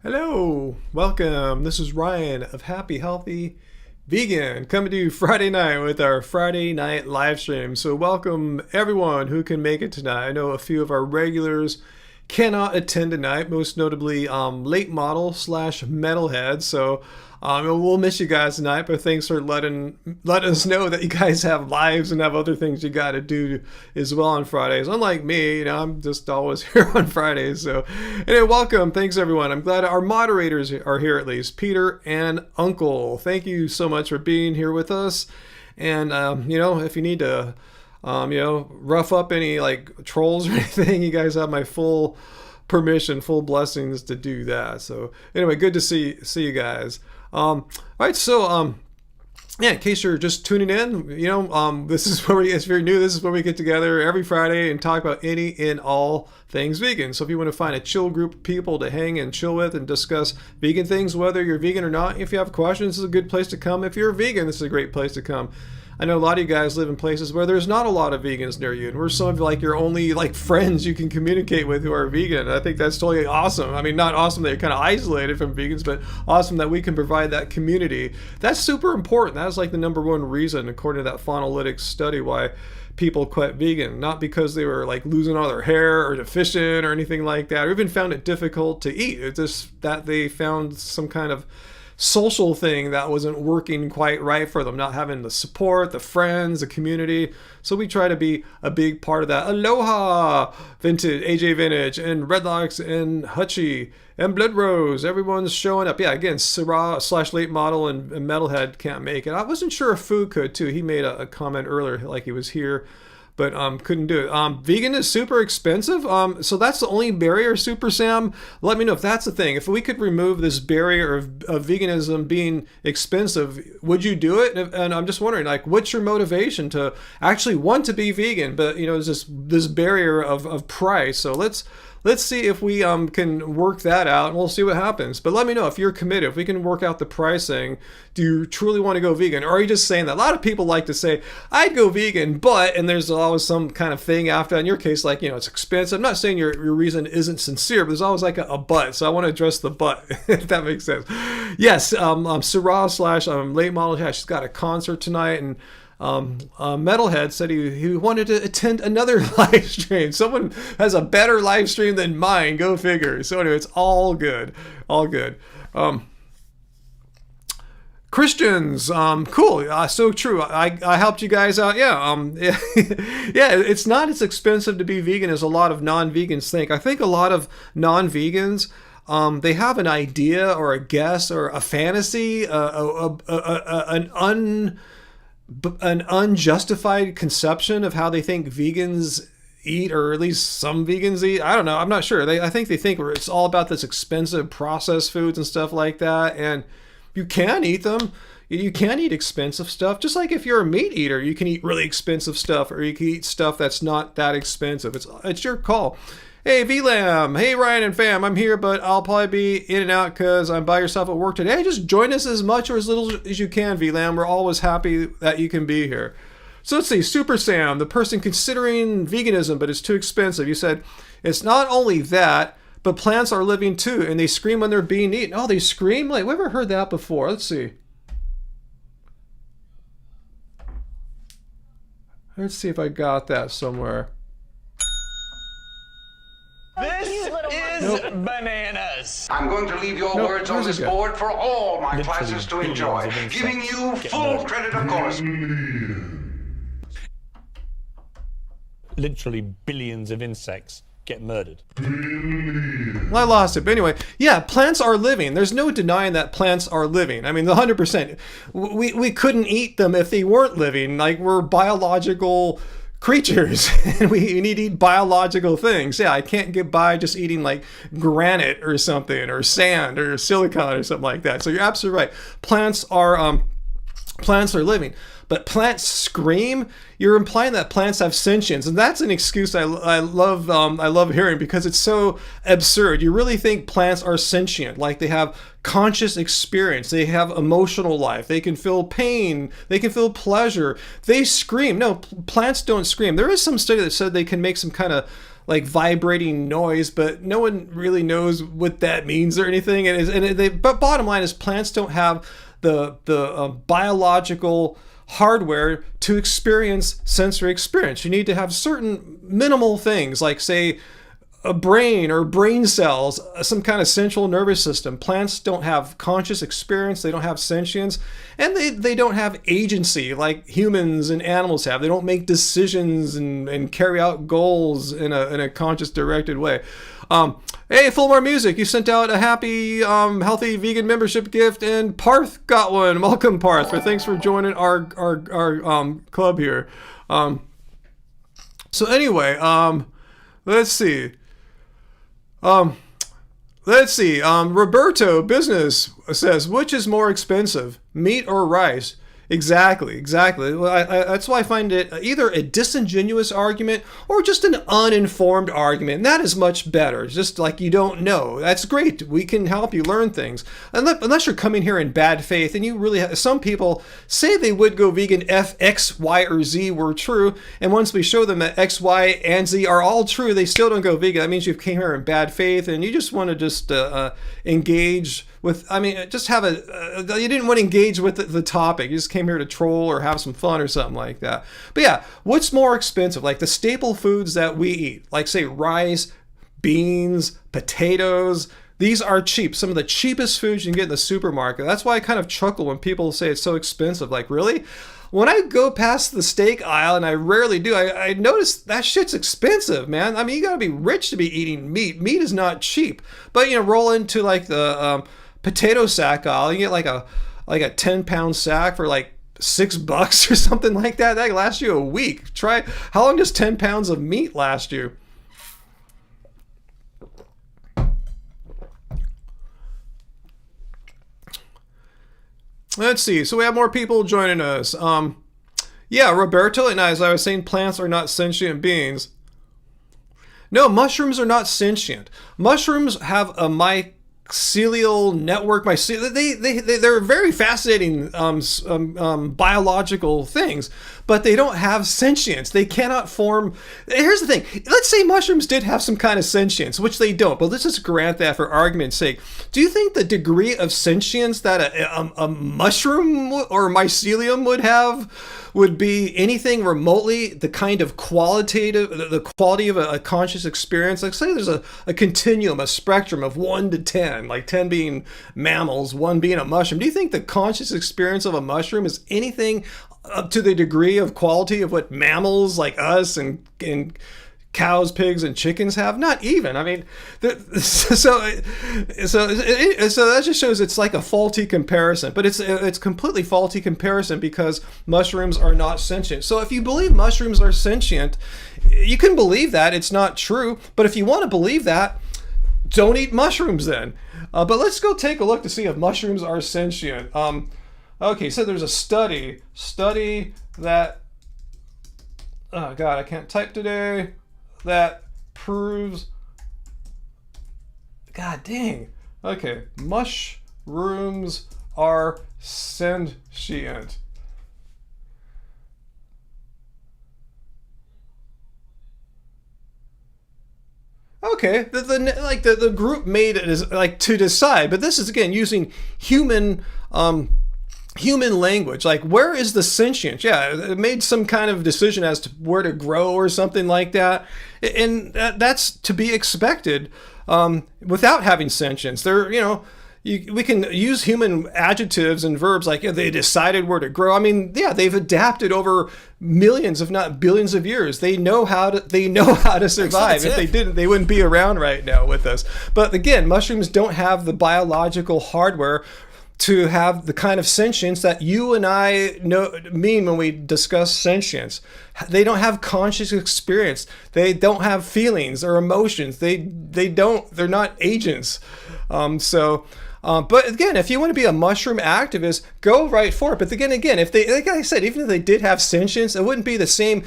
Hello, welcome. This is Ryan of Happy Healthy Vegan coming to you Friday night with our Friday night live stream. So welcome everyone who can make it tonight. I know a few of our regulars cannot attend tonight, most notably late model / metalhead. So we'll miss you guys tonight, but thanks for letting us know that you guys have lives and have other things you got to do as well on Fridays. Unlike me, I'm just always here on Fridays. So anyway, welcome. Thanks everyone. I'm glad our moderators are here, at least Peter and Uncle. Thank you so much for being here with us. And if you need to rough up any like trolls or anything, you guys have my full permission, full blessings to do that. So anyway, good to see you guys. All right, so in case you're just tuning in, this is where if you're new, this is where we get together every Friday and talk about any and all things vegan. So if you want to find a chill group of people to hang and chill with and discuss vegan things, whether you're vegan or not, if you have questions, this is a good place to come. If you're a vegan, this is a great place to come. I know a lot of you guys live in places where there's not a lot of vegans near you, and we're some of your only friends you can communicate with who are vegan. I think that's totally awesome. I mean, not awesome that you're kind of isolated from vegans, but awesome that we can provide that community. That's super important. That's the number one reason, according to that Phonolytics study, why people quit vegan. Not because they were losing all their hair or deficient or anything like that, or even found it difficult to eat. It's just that they found some kind of social thing that wasn't working quite right for them, not having the support, the friends, the community. So we try to be a big part of that. Aloha, Vintage, AJ Vintage, and Redlocks, and Hutchie, and Blood Rose. Everyone's showing up. Yeah, again, Sarah / late model and Metalhead can't make it. I wasn't sure if Fu could too. He made a comment earlier like he was here, but couldn't do it. Vegan is super expensive. So that's the only barrier, Super Sam. Let me know if that's the thing. If we could remove this barrier of veganism being expensive, would you do it? And I'm just wondering, what's your motivation to actually want to be vegan? But there's this barrier of price. So let's see if we can work that out, and we'll see what happens. But let me know if you're committed, if we can work out the pricing. Do you truly want to go vegan? Or are you just saying that? A lot of people like to say, I'd go vegan, but, and there's always some kind of thing after. In your case, it's expensive. I'm not saying your reason isn't sincere, but there's always a but. So I want to address the but, if that makes sense. Yes, Sarah / late model, yeah, she's got a concert tonight, and Metalhead said he wanted to attend another live stream. Someone has a better live stream than mine, go figure. So anyway, it's all good. Christians, cool, so true. I helped you guys out. Yeah, it's not as expensive to be vegan as a lot of non-vegans think. I think a lot of non-vegans, they have an idea or a guess or a fantasy, an unjustified conception of how they think vegans eat, or at least some vegans eat. I don't know. I'm not sure. I think they think it's all about this expensive processed foods and stuff like that. And you can eat them. You can eat expensive stuff. Just like if you're a meat eater, you can eat really expensive stuff, or you can eat stuff that's not that expensive. It's your call. Hey, VLAM. Hey, Ryan and fam. I'm here, but I'll probably be in and out because I'm by yourself at work today. Just join us as much or as little as you can, VLAM. We're always happy that you can be here. So let's see. Super Sam, the person considering veganism, but it's too expensive. You said, it's not only that, but plants are living too, and they scream when they're being eaten. Oh, they scream? We ever heard that before? Let's see. Let's see if I got that somewhere. This is bananas. I'm going to leave your words on this board for all my classes to enjoy, giving you full credit, of course. Literally billions of insects get murdered. Well, I lost it. But anyway, yeah, plants are living. There's no denying that plants are living. I mean, 100%. We couldn't eat them if they weren't living. We're biological creatures, and we need to eat biological things. Yeah, I can't get by just eating granite or something, or sand or silicon or something like that. So you're absolutely right. Plants are living. But plants scream? You're implying that plants have sentience, and that's an excuse I love hearing, because it's so absurd. You really think plants are sentient, they have conscious experience, they have emotional life, they can feel pain, they can feel pleasure, they scream? No, plants don't scream. There is some study that said they can make some kind of like vibrating noise, but no one really knows what that means or anything. But bottom line is plants don't have the biological hardware to experience sensory experience. You need to have certain minimal things, like say a brain or brain cells, some kind of central nervous system. Plants don't have conscious experience, they don't have sentience, and they don't have agency like humans and animals have. They don't make decisions and carry out goals in a conscious, directed way. Hey, Fulmar Music, you sent out a happy, healthy vegan membership gift, and Parth got one. Welcome, Parth. Thanks for joining our club here. So anyway, let's see. Roberto Business says, which is more expensive, meat or rice? Exactly. Well, that's why I find it either a disingenuous argument or just an uninformed argument. And that is much better. It's just like you don't know. That's great. We can help you learn things. Unless you're coming here in bad faith, and you really have, some people say they would go vegan if X, Y, or Z were true. And once we show them that X, Y, and Z are all true, they still don't go vegan. That means you came here in bad faith and you just want to just engage with, just have you didn't want to engage with the topic. You just came here to troll or have some fun or something like that. But yeah, what's more expensive? Like the staple foods that we eat, like say rice, beans, potatoes, these are cheap. Some of the cheapest foods you can get in the supermarket. That's why I kind of chuckle when people say it's so expensive. Like, really? When I go past the steak aisle, and I rarely do, I notice that shit's expensive, man. You gotta be rich to be eating meat. Meat is not cheap. But, roll into like the potato sack aisle, you get like a 10-pound sack for like $6 or something like that. That lasts you a week. How long does 10 pounds of meat last you? Let's see. So we have more people joining us. Yeah, Roberto, and as I was saying, plants are not sentient beings. No, mushrooms are not sentient. Mushrooms have a mycelial network. They're very fascinating biological things, but they don't have sentience. They cannot form. Here's the thing. Let's say mushrooms did have some kind of sentience, which they don't, but let's just grant that for argument's sake. Do you think the degree of sentience that a mushroom or mycelium would have would be anything remotely the kind of quality of a conscious experience? Like say there's a continuum, a spectrum of 1 to 10, like 10 being mammals, 1 being a mushroom. Do you think the conscious experience of a mushroom is anything up to the degree of quality of what mammals like us and cows, pigs, and chickens have? Not even. So that just shows it's like a faulty comparison. But it's completely faulty comparison because mushrooms are not sentient. So if you believe mushrooms are sentient, you can believe that. It's not true. But if you want to believe that, don't eat mushrooms then. But let's go take a look to see if mushrooms are sentient. Okay, so there's a study that, oh God, I can't type today, that proves, God dang, okay, mushrooms are sentient. Okay, the group made it as like to decide, but this is again using human language. Like, where is the sentience? Yeah, it made some kind of decision as to where to grow or something like that, and that's to be expected without having sentience. We can use human adjectives and verbs like they decided where to grow. They've adapted over millions, if not billions of years. They know how to survive. If they didn't, they wouldn't be around right now with us. But again, mushrooms don't have the biological hardware to have the kind of sentience that you and I mean when we discuss sentience. They don't have conscious experience. They don't have feelings or emotions. They're not agents. But again, if you want to be a mushroom activist, go right for it. But again, if they, like I said, even if they did have sentience, it wouldn't be the same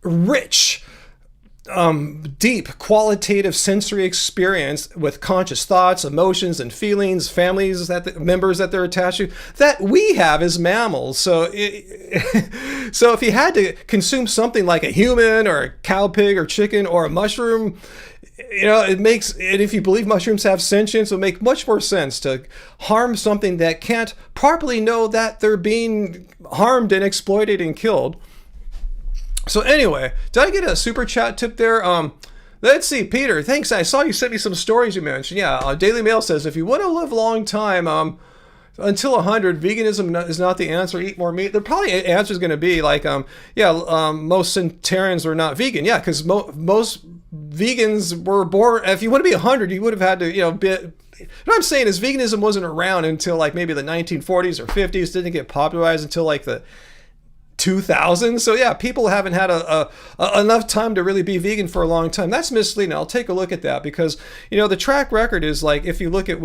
rich deep qualitative sensory experience with conscious thoughts, emotions, and feelings, families members that they're attached to, that we have as mammals. So so if you had to consume something like a human or a cow, pig, or chicken, or a mushroom, it makes, and if you believe mushrooms have sentience, it would make much more sense to harm something that can't properly know that they're being harmed and exploited and killed. So anyway, did I get a super chat tip there? Let's see, Peter, thanks. I saw you sent me some stories you mentioned. Yeah, Daily Mail says, if you want to live a long time, until 100, veganism is not the answer. Eat more meat. The probably answer is going to be like, most centenarians were not vegan. Yeah, because most vegans were born. If you want to be 100, you would have had to, what I'm saying is veganism wasn't around until like maybe the 1940s or 50s. Didn't get popularized until like the 2000. So yeah, people haven't had enough time to really be vegan for a long time. That's misleading. I'll take a look at that because the track record is like, if you look at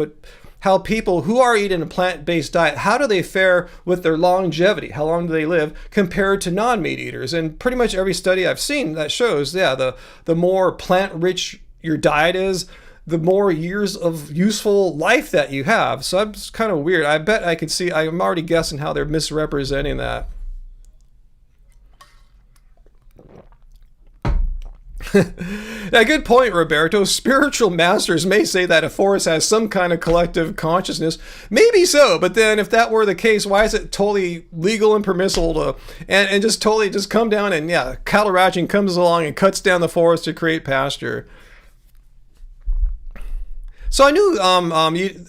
how people who are eating a plant-based diet, how do they fare with their longevity? How long do they live compared to non-meat eaters? And pretty much every study I've seen that shows, the more plant-rich your diet is, the more years of useful life that you have. So it's kind of weird. I bet I could see, I'm already guessing how they're misrepresenting that. Yeah, good point, Roberto. Spiritual masters may say that a forest has some kind of collective consciousness. Maybe so, but then if that were the case, why is it totally legal and permissible to and just totally just come down and cattle ranching comes along and cuts down the forest to create pasture? So I knew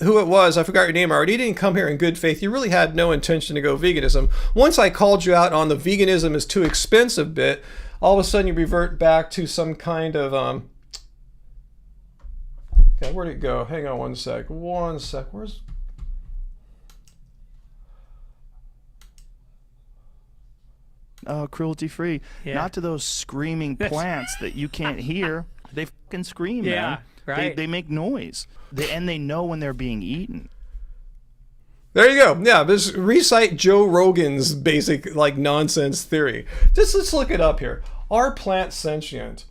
who it was. I forgot your name already. You didn't come here in good faith. You really had no intention to go veganism. Once I called you out on the veganism is too expensive bit, all of a sudden you revert back to some kind of okay, where'd it go? Hang on one sec. Where's cruelty free? Not to those screaming plants that you can't hear. They fucking scream, man. Right. They make noise. And they know when they're being eaten. There you go. Yeah, just recite Joe Rogan's basic nonsense theory. Let's look it up here. Are plants sentient?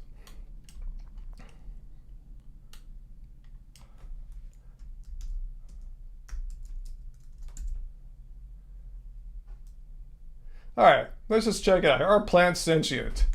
All right, let's just check it out. Are plants sentient?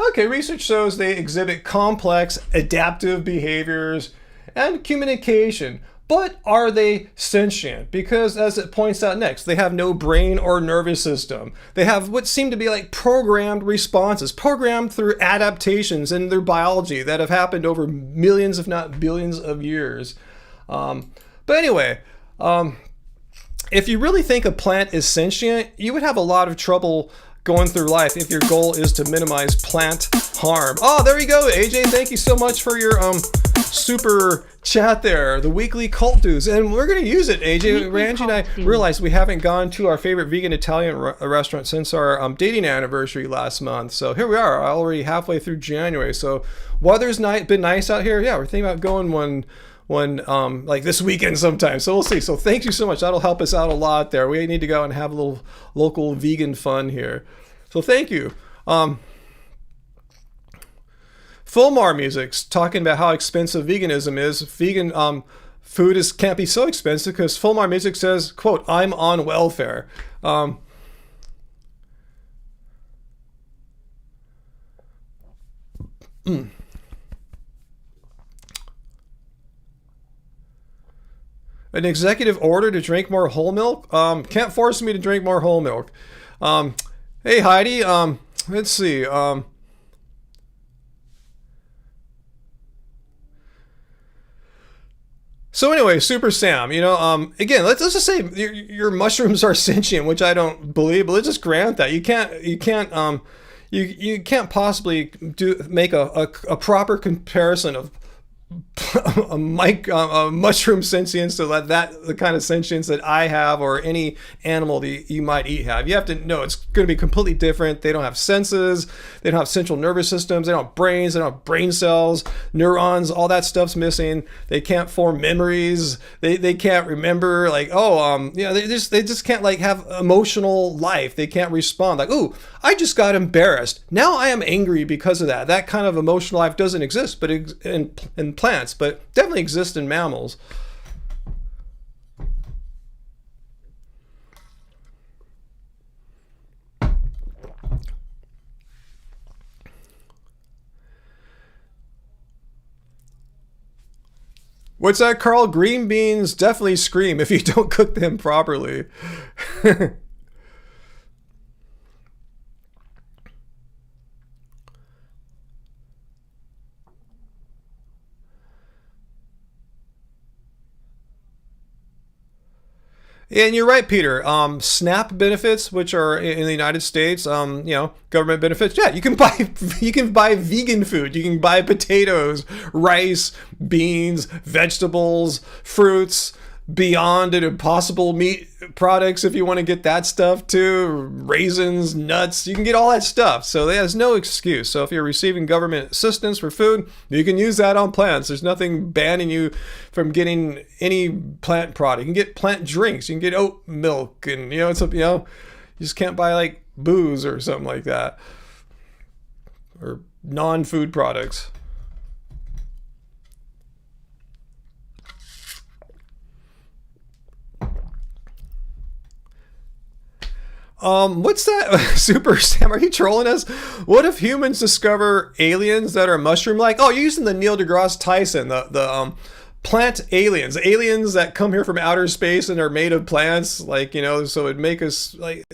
Okay, research shows they exhibit complex adaptive behaviors and communication. But are they sentient? Because as it points out next, they have no brain or nervous system. They have what seem to be like programmed responses, programmed through adaptations in their biology that have happened over millions, if not billions of years. But anyway, if you really think a plant is sentient, you would have a lot of trouble going through life if your goal is to minimize plant harm. Oh, there you go, AJ. Thank you so much for your super chat there, the weekly cult dues, and we're going to use it, AJ. Randy and I realized we haven't gone to our favorite vegan Italian restaurant since our dating anniversary last month. So here we are, already halfway through January. So weather's been nice out here. Yeah, we're thinking about going one like this weekend sometime. So we'll see. So thank you so much. That'll help us out a lot there. We need to go and have a little local vegan fun here. So thank you. Fulmar Music's talking about how expensive veganism is. Vegan food can't be so expensive because Fulmar Music says, quote, "I'm on welfare." An executive order to drink more whole milk? Can't force me to drink more whole milk. Hey Heidi, let's see. So anyway, Super Sam, again, let's just say your mushrooms are sentient, which I don't believe, but let's just grant that you can't possibly make a proper comparison of a mushroom sentience to let that the kind of sentience that I have or any animal that you might eat have. You have to know it's going to be completely different. They don't have senses. They don't have central nervous systems. They don't have brains. They don't have brain cells, neurons. All that stuff's missing. They can't form memories. They can't remember like they just can't like have emotional life. They can't respond like, ooh, I just got embarrassed. Now I am angry because of that. That kind of emotional life doesn't exist, but in plants, but definitely exist in mammals. What's that, Carl? Green beans definitely scream if you don't cook them properly. And you're right, Peter. SNAP benefits, which are in the United States, government benefits. Yeah, you can buy vegan food. You can buy potatoes, rice, beans, vegetables, fruits, Beyond and Impossible meat products if you want to get that stuff too. Raisins, nuts, you can get all that stuff. So there's no excuse. So if you're receiving government assistance for food, you can use that on plants. There's nothing banning you from getting any plant product. You can get plant drinks. You can get oat milk, and you just can't buy like booze or something like that, or non-food products. What's that? Super Sam, are you trolling us? What if humans discover aliens that are mushroom-like? Oh, you're using the Neil deGrasse Tyson, the plant aliens that come here from outer space and are made of plants, so it'd make us like,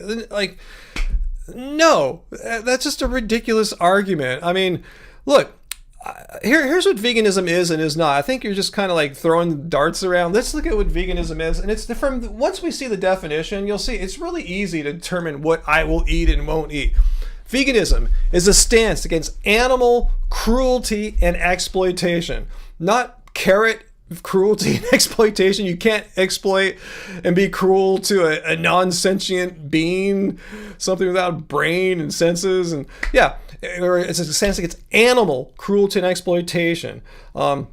no, that's just a ridiculous argument. I mean, look, here's what veganism is and is not. I think you're just kind of like throwing darts around. Let's look at what veganism is, and it's once we see the definition, you'll see it's really easy to determine what I will eat and won't eat. Veganism is a stance against animal cruelty and exploitation, not carrot cruelty and exploitation. You can't exploit and be cruel to a non-sentient being, something without a brain and senses, and yeah. Or it's a sense against animal cruelty and exploitation. That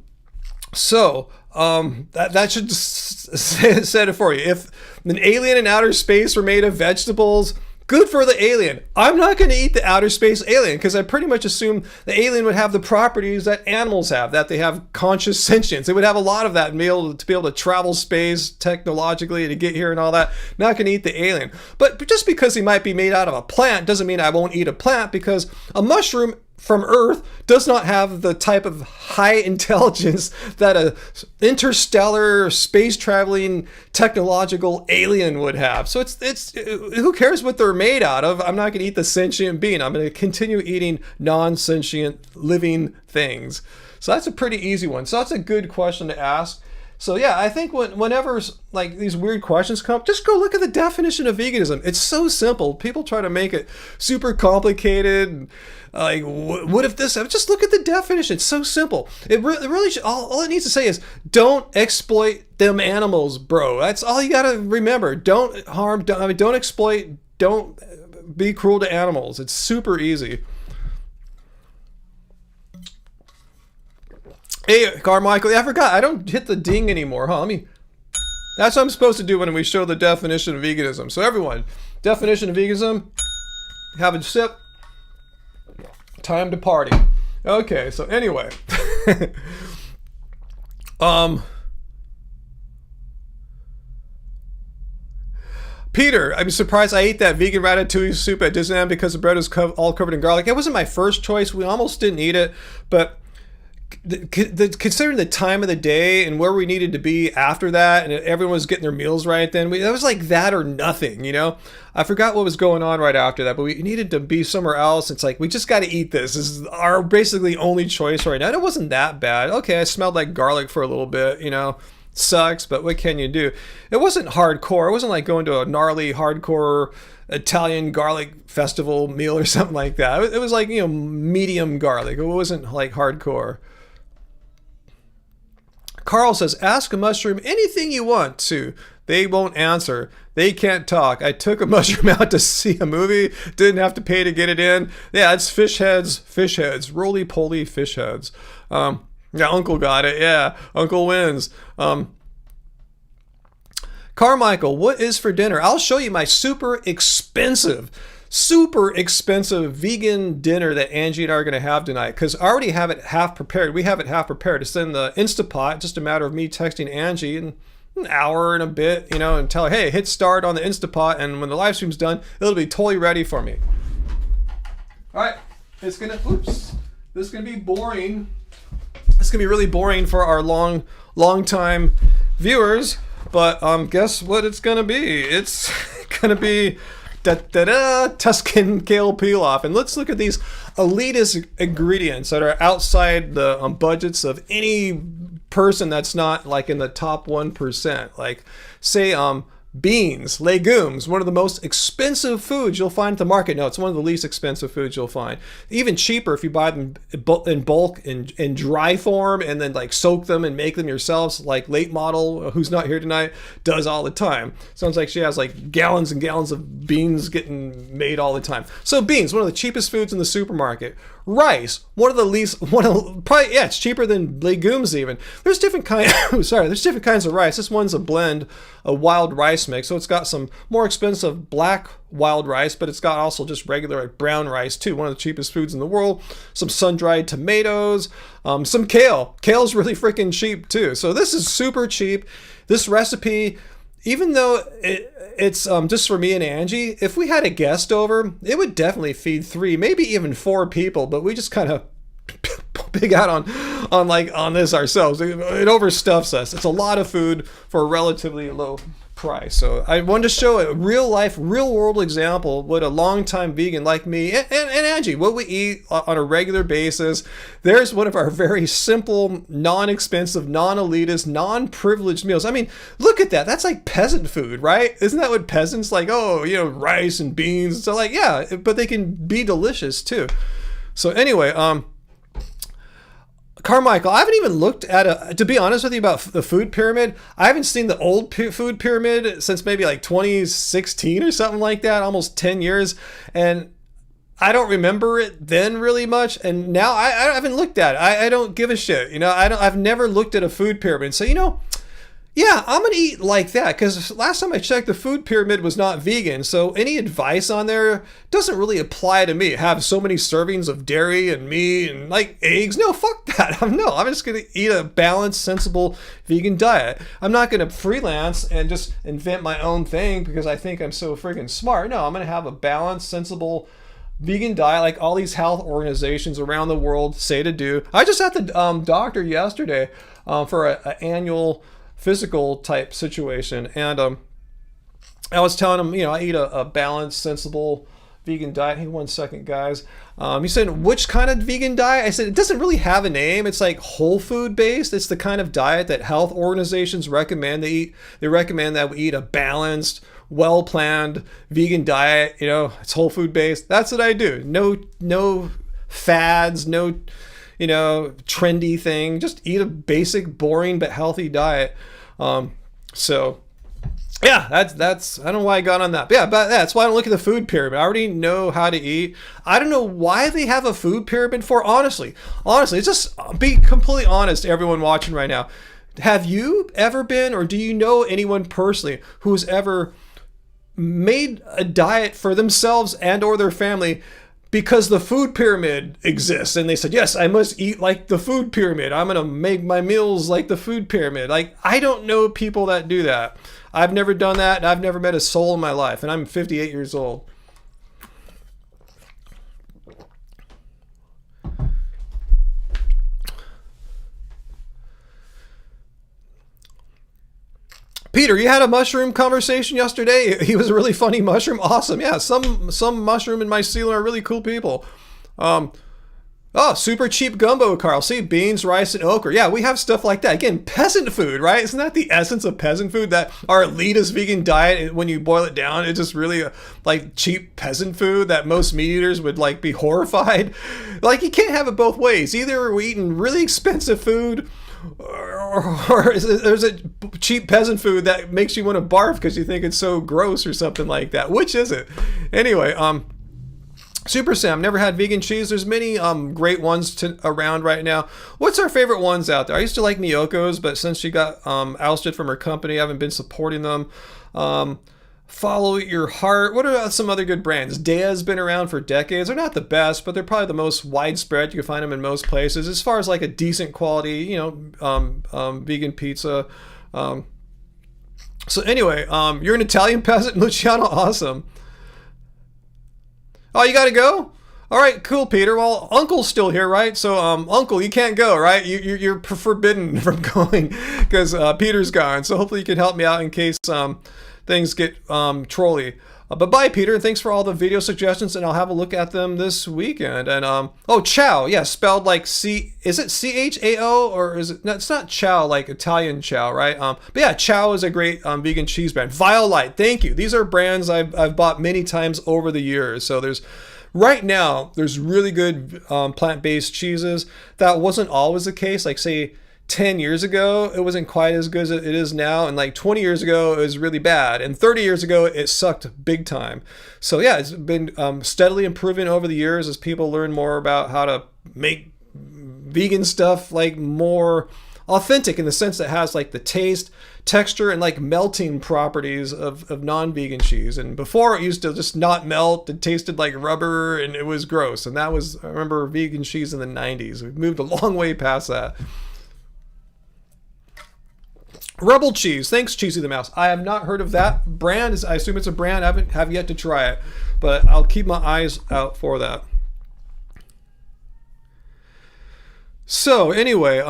should set it for you. If an alien in outer space were made of vegetables, good for the alien. I'm not going to eat the outer space alien because I pretty much assume the alien would have the properties that animals have, that they have conscious sentience. They would have a lot of that and be able to travel space technologically to get here and all that. Not going to eat the alien. But just because he might be made out of a plant doesn't mean I won't eat a plant, because a mushroom from Earth does not have the type of high intelligence that a interstellar space traveling technological alien would have. So it's who cares what they're made out of? I'm not going to eat the sentient being. I'm going to continue eating non-sentient living things. So that's a pretty easy one. So that's a good question to ask. So yeah, I think whenever like these weird questions come up, just go look at the definition of veganism. It's so simple. People try to make it super complicated. Like, what if this? Just look at the definition. It's so simple. It really should, all it needs to say is, don't exploit them animals, bro. That's all you gotta remember. Don't harm. Don't exploit. Don't be cruel to animals. It's super easy. Hey, Carmichael, I forgot. I don't hit the ding anymore, huh? That's what I'm supposed to do when we show the definition of veganism. So everyone, definition of veganism, have a sip. Time to party. Okay, so anyway. Peter, I'm surprised I ate that vegan ratatouille soup at Disneyland because the bread was all covered in garlic. It wasn't my first choice. We almost didn't eat it, but considering the time of the day and where we needed to be after that, and everyone was getting their meals right then, it was like that or nothing, I forgot what was going on right after that, but we needed to be somewhere else. It's like, we just got to eat this. This is our basically only choice right now. And it wasn't that bad. Okay, I smelled like garlic for a little bit, sucks, but what can you do? It wasn't hardcore. It wasn't like going to a gnarly hardcore Italian garlic festival meal or something like that. It was like, medium garlic. It wasn't like hardcore. Carl says, ask a mushroom anything you want to. They won't answer. They can't talk. I took a mushroom out to see a movie. Didn't have to pay to get it in. Yeah, it's fish heads. Fish heads. Roly-poly fish heads. Yeah, Uncle got it. Yeah, Uncle wins. Carmichael, what is for dinner? I'll show you my super expensive vegan dinner that Angie and I are going to have tonight, because I already have it half prepared. We have it half prepared. It's in the Instapot. Just a matter of me texting Angie in an hour and a bit, and tell her, hey, hit start on the Instapot, and when the live stream's done, it'll be totally ready for me. All right, this is going to be boring. It's going to be really boring for our long time viewers, but guess what it's going to be? It's going to be Tuscan kale peel-off. And let's look at these elitist ingredients that are outside the budgets of any person that's not like in the top 1%. Like, say, beans, legumes, one of the most expensive foods you'll find at the market. No, it's one of the least expensive foods you'll find. Even cheaper if you buy them in bulk, in dry form, and then like soak them and make them yourselves, like Late Model, who's not here tonight, does all the time. Sounds like she has like gallons and gallons of beans getting made all the time. So beans, one of the cheapest foods in the supermarket. Rice, it's cheaper than legumes even. There's different kinds of rice. This one's a blend, a wild rice mix. So it's got some more expensive black wild rice, but it's got also just regular like brown rice too. One of the cheapest foods in the world. Some sun-dried tomatoes, some kale. Kale's really freaking cheap too. So this is super cheap. This recipe, even though it's just for me and Angie, if we had a guest over, it would definitely feed 3, maybe even 4 people, but we just kind of pig out on this ourselves. It overstuffs us. It's a lot of food for a relatively low price. So I wanted to show a real world example what a longtime vegan like me and Angie, what we eat on a regular basis. There's one of our very simple, non-expensive, non-elitist, non-privileged meals. I mean, look at that. That's like peasant food, right? Isn't that what peasants like? Oh, rice and beans. So like, yeah, but they can be delicious too. So anyway, Carmichael, I haven't even looked at to be honest with you about the food pyramid. I haven't seen the old food pyramid since maybe like 2016 or something like that, almost 10 years. And I don't remember it then really much. And now I haven't looked at it. I don't give a shit. I've never looked at a food pyramid. So, yeah, I'm going to eat like that, because last time I checked, the food pyramid was not vegan. So any advice on there doesn't really apply to me. Have so many servings of dairy and meat and like eggs. No, fuck that. I'm just going to eat a balanced, sensible vegan diet. I'm not going to freelance and just invent my own thing because I think I'm so freaking smart. No, I'm going to have a balanced, sensible vegan diet like all these health organizations around the world say to do. I just had the doctor yesterday for an annual physical type situation, and I was telling him, I eat a balanced, sensible vegan diet. Hey, 1 second, guys. He said, which kind of vegan diet? I said, it doesn't really have a name. It's like whole food based. It's the kind of diet that health organizations recommend to eat. They recommend that we eat a balanced, well-planned vegan diet. It's whole food based. That's what I do. No fads, no trendy thing. Just eat a basic, boring but healthy diet. So yeah, that's I don't know why I got on that. But yeah, but that's why I don't look at the food pyramid. I already know how to eat. I don't know why they have a food pyramid for. Honestly, it's just, be completely honest, everyone watching right now. Have you ever been, or do you know anyone personally who's ever made a diet for themselves and or their family because the food pyramid exists, and they said, yes, I must eat like the food pyramid. I'm going to make my meals like the food pyramid. Like, I don't know people that do that. I've never done that, and I've never met a soul in my life, and I'm 58 years old. Peter, you had a mushroom conversation yesterday. He was a really funny mushroom. Awesome. Yeah, some mushroom in my ceiling are really cool people. Super cheap gumbo, Carl. See, beans, rice, and okra. Yeah, we have stuff like that. Again, peasant food, right? Isn't that the essence of peasant food? That our elitist vegan diet, when you boil it down, it's just really like cheap peasant food that most meat eaters would like be horrified. Like, you can't have it both ways. Either we're eating really expensive food, or or there's a cheap peasant food that makes you want to barf because you think it's so gross or something like that. Which is it? Anyway, Super Sam, never had vegan cheese. There's many great ones around right now. What's our favorite ones out there? I used to like Miyoko's, but since she got ousted from her company, I haven't been supporting them. Follow Your Heart. What are some other good brands? Dea's been around for decades. They're not the best, but they're probably the most widespread. You can find them in most places. As far as like a decent quality, vegan pizza. So anyway, you're an Italian peasant, Luciano. Awesome. Oh, you gotta go? All right, cool, Peter. Well, Uncle's still here, right? So, Uncle, you can't go, right? You're forbidden from going because Peter's gone. So hopefully you can help me out in case things get trolly. But bye, Peter, and thanks for all the video suggestions, and I'll have a look at them this weekend. And oh, Chow, yeah, spelled like is it CHAO, or is it? No, it's not Chow, like Italian Chow, right? But yeah, Chow is a great vegan cheese brand. Violite, thank you. These are brands I've bought many times over the years. So right now there's really good plant-based cheeses. That wasn't always the case. Like say 10 years ago, it wasn't quite as good as it is now. And like 20 years ago, it was really bad. And 30 years ago, it sucked big time. So yeah, it's been steadily improving over the years as people learn more about how to make vegan stuff like more authentic in the sense that it has like the taste, texture, and like melting properties of non-vegan cheese. And before it used to just not melt. It tasted like rubber and it was gross. And that was, I remember vegan cheese in the 90s. We've moved a long way past that. Rebel Cheese. Thanks, Cheesy the Mouse. I have not heard of that brand. I assume it's a brand. I have yet to try it, but I'll keep my eyes out for that. So anyway,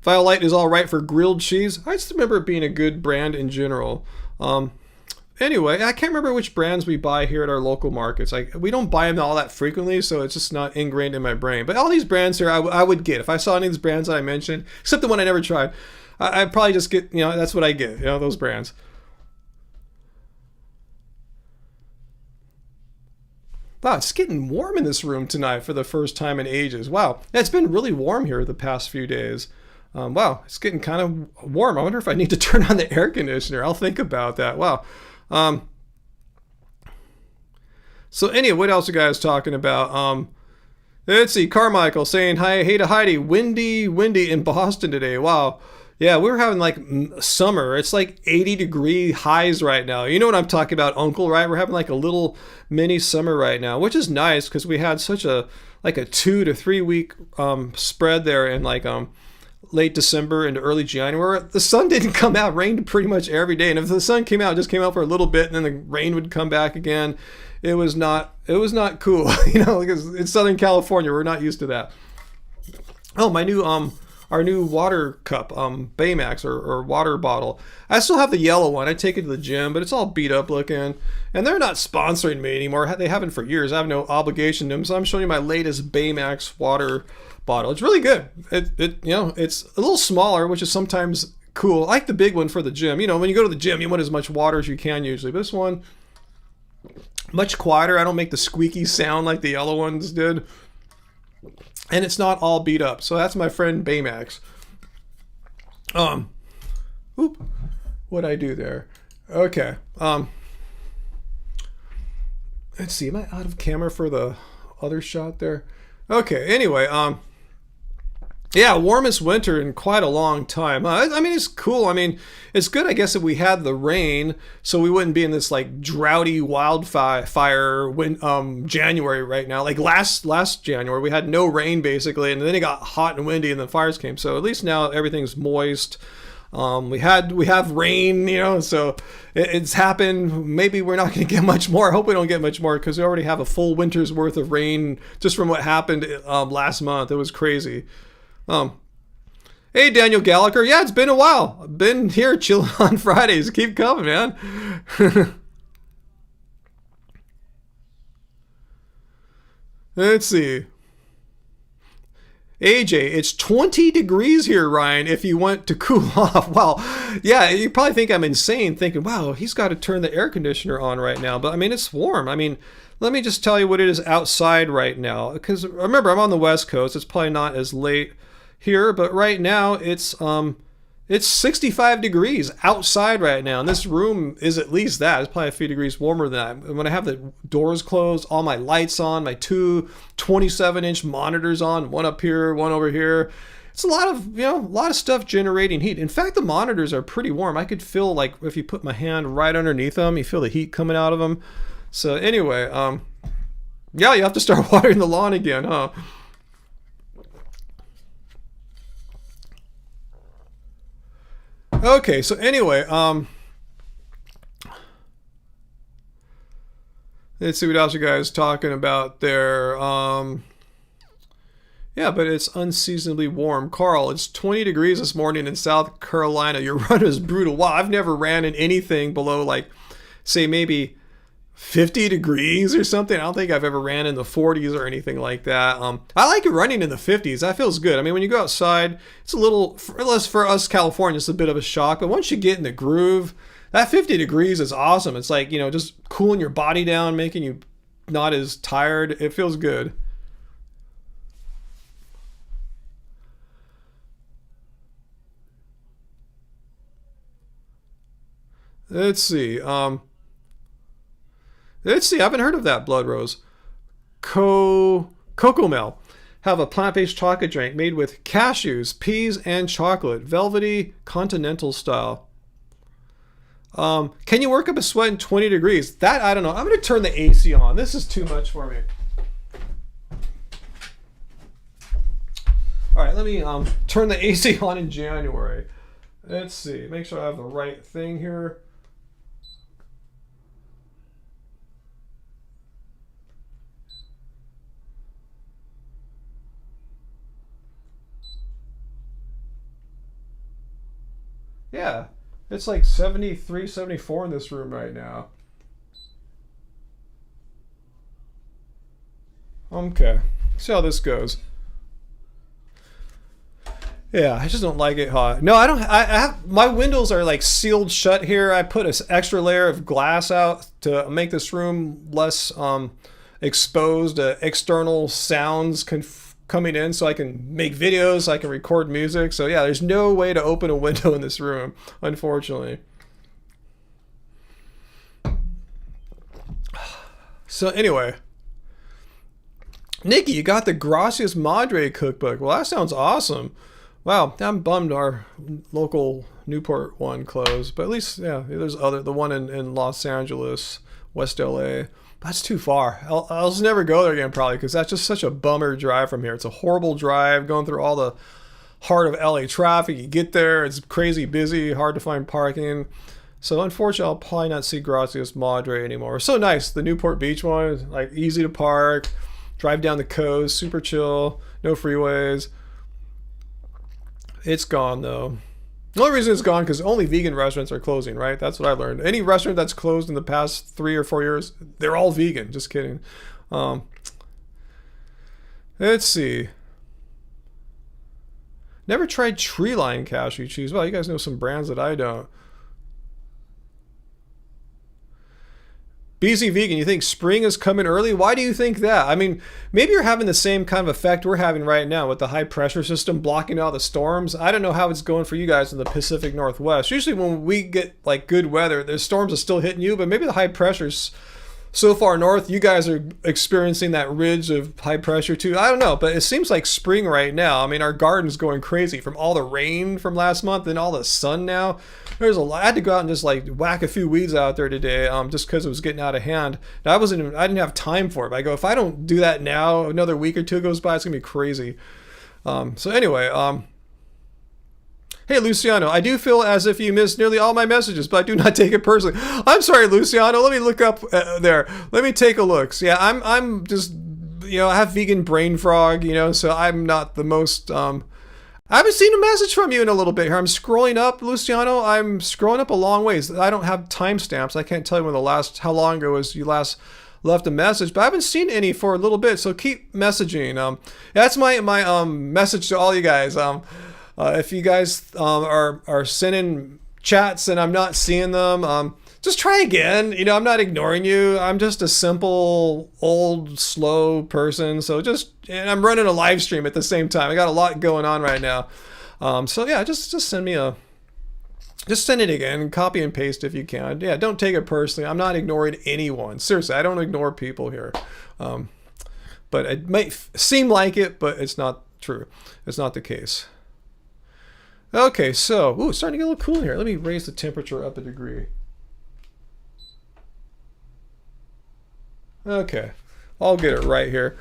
Violite is all right for grilled cheese. I just remember it being a good brand in general. Anyway, I can't remember which brands we buy here at our local markets. Like we don't buy them all that frequently, so it's just not ingrained in my brain. But all these brands here, I would get if I saw any of these brands that I mentioned, except the one I never tried. I'd probably just get, that's what I get, those brands. Wow, it's getting warm in this room tonight for the first time in ages. Wow, it's been really warm here the past few days. Wow, it's getting kind of warm. I wonder if I need to turn on the air conditioner. I'll think about that. Wow. So anyway, what else are you guys talking about? Let's see, Carmichael saying hi, hey to Heidi. Windy in Boston today. Wow. Yeah, we're having like summer. It's like 80-degree highs right now. You know what I'm talking about, Uncle, right? We're having like a little mini summer right now, which is nice because we had such a 2 to 3 week spread there in like late December into early January. The sun didn't come out. Rained pretty much every day. And if the sun came out, it just came out for a little bit and then the rain would come back again. It was not cool, because it's Southern California. We're not used to that. Oh, my new our new water cup, Baymax or water bottle. I still have the yellow one. I take it to the gym, but it's all beat up looking. And they're not sponsoring me anymore. They haven't for years. I have no obligation to them. So I'm showing you my latest Baymax water bottle. It's really good. It's a little smaller, which is sometimes cool. I like the big one for the gym. When you go to the gym, you want as much water as you can usually. But this one, much quieter. I don't make the squeaky sound like the yellow ones did. And it's not all beat up. So that's my friend Baymax. What'd I do there? Okay. Let's see. Am I out of camera for the other shot there? Okay. Anyway, yeah, warmest winter in quite a long time. I mean, it's cool. I mean, it's good, I guess, if we had the rain, so we wouldn't be in this like droughty wildfire January right now. Like last January, we had no rain basically, and then it got hot and windy, and the fires came. So at least now everything's moist. We have rain, so it's happened. Maybe we're not going to get much more. I hope we don't get much more because we already have a full winter's worth of rain just from what happened last month. It was crazy. Hey, Daniel Gallagher. Yeah, it's been a while. I've been here chilling on Fridays. Keep coming, man. Let's see. AJ, it's 20 degrees here, Ryan, if you want to cool off. Well, yeah, you probably think I'm insane thinking, wow, he's got to turn the air conditioner on right now. But, I mean, it's warm. I mean, let me just tell you what it is outside right now. Because, remember, I'm on the West Coast. It's probably not as late here, but right now it's 65 degrees outside right now, and this room is at least that. It's probably a few degrees warmer than that. When I have the doors closed, all my lights on, my two 27-inch monitors on, one up here, one over here. It's a lot of stuff generating heat. In fact, the monitors are pretty warm. I could feel, like, if you put my hand right underneath them, you feel the heat coming out of them. So anyway, yeah, you have to start watering the lawn again, huh? Okay, so anyway, let's see what else you guys talking about there. Yeah, but it's unseasonably warm. Carl, it's 20 degrees this morning in South Carolina. Your run is brutal. Wow, I've never ran in anything below, like, say maybe 50 degrees or something. I don't think I've ever ran in the 40s or anything like that. I like running in the 50s. That feels good. I mean, when you go outside, it's a little, for us Californians, it's a bit of a shock. But once you get in the groove, that 50 degrees is awesome. It's like, just cooling your body down, making you not as tired. It feels good. Let's see. Let's see. I haven't heard of that, Blood Rose. Cocomel. Have a plant-based chocolate drink made with cashews, peas, and chocolate. Velvety continental style. Can you work up a sweat in 20 degrees? That, I don't know. I'm going to turn the AC on. This is too much for me. All right, let me turn the AC on in January. Let's see. Make sure I have the right thing here. Yeah, it's like 73, 74 in this room right now. Okay, see how this goes. Yeah, I just don't like it hot. No, I don't. I have, my windows are like sealed shut here. I put an extra layer of glass out to make this room less exposed to external sounds coming in, so I can make videos, I can record music. So yeah, there's no way to open a window in this room, unfortunately. So anyway, Nikki, you got the Gracias Madre cookbook. Well, that sounds awesome. Wow, I'm bummed our local Newport one closed, but at least, yeah, there's the one in Los Angeles, West LA. That's too far. I'll just never go there again, probably, because that's just such a bummer drive from here. It's a horrible drive, going through all the heart of LA traffic. You get there, it's crazy busy, hard to find parking. So unfortunately, I'll probably not see Gracias Madre anymore. It's so nice. The Newport Beach one is like easy to park, drive down the coast, super chill, no freeways. It's gone though. The only reason it's gone because only vegan restaurants are closing, right? That's what I learned. Any restaurant that's closed in the past 3 or 4 years, they're all vegan. Just kidding. Let's see. Never tried tree line cashew cheese. Well, you guys know some brands that I don't. BZ Vegan, you think spring is coming early? Why do you think that? I mean, maybe you're having the same kind of effect we're having right now with the high pressure system blocking out the storms. I don't know how it's going for you guys in the Pacific Northwest. Usually when we get like good weather, the storms are still hitting you, but maybe the high pressure's so far north, you guys are experiencing that ridge of high pressure too. I don't know, but it seems like spring right now. I mean, our garden's going crazy from all the rain from last month and all the sun now. There's a lot. I had to go out and just like whack a few weeds out there today, just because it was getting out of hand. And I didn't have time for it. But I go, if I don't do that now, another week or two goes by, it's gonna be crazy. So anyway, hey, Luciano, I do feel as if you missed nearly all my messages, but I do not take it personally. I'm sorry, Luciano. Let me look up there. Let me take a look. So, yeah, I'm just, I have vegan brain frog, so I'm not the most, I haven't seen a message from you in a little bit here. I'm scrolling up, Luciano. I'm scrolling up a long ways. I don't have timestamps. I can't tell you how long ago was you last left a message, but I haven't seen any for a little bit, so keep messaging. That's my message to all you guys. If you guys are sending chats and I'm not seeing them, just try again. You know, I'm not ignoring you. I'm just a simple, old, slow person. So and I'm running a live stream at the same time. I got a lot going on right now. So yeah, just send me just send it again, copy and paste if you can. Yeah, don't take it personally. I'm not ignoring anyone. Seriously, I don't ignore people here. But it might seem like it, but it's not true. It's not the case. Okay, so, it's starting to get a little cool here. Let me raise the temperature up a degree. Okay, I'll get it right here.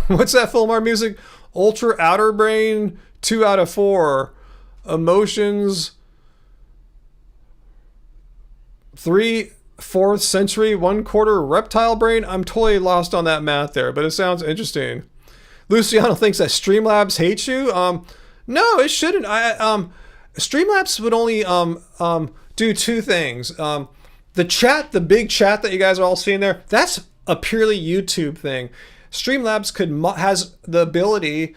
What's that Fulmar music? Ultra Outer Brain, 2 out of 4. Emotions, 3/4 century, 1/4 reptile brain. I'm totally lost on that math there, but it sounds interesting. Luciano thinks that Streamlabs hates you. No, it shouldn't. Streamlabs would only do 2 things. The big chat that you guys are all seeing there, that's a purely YouTube thing. Streamlabs has the ability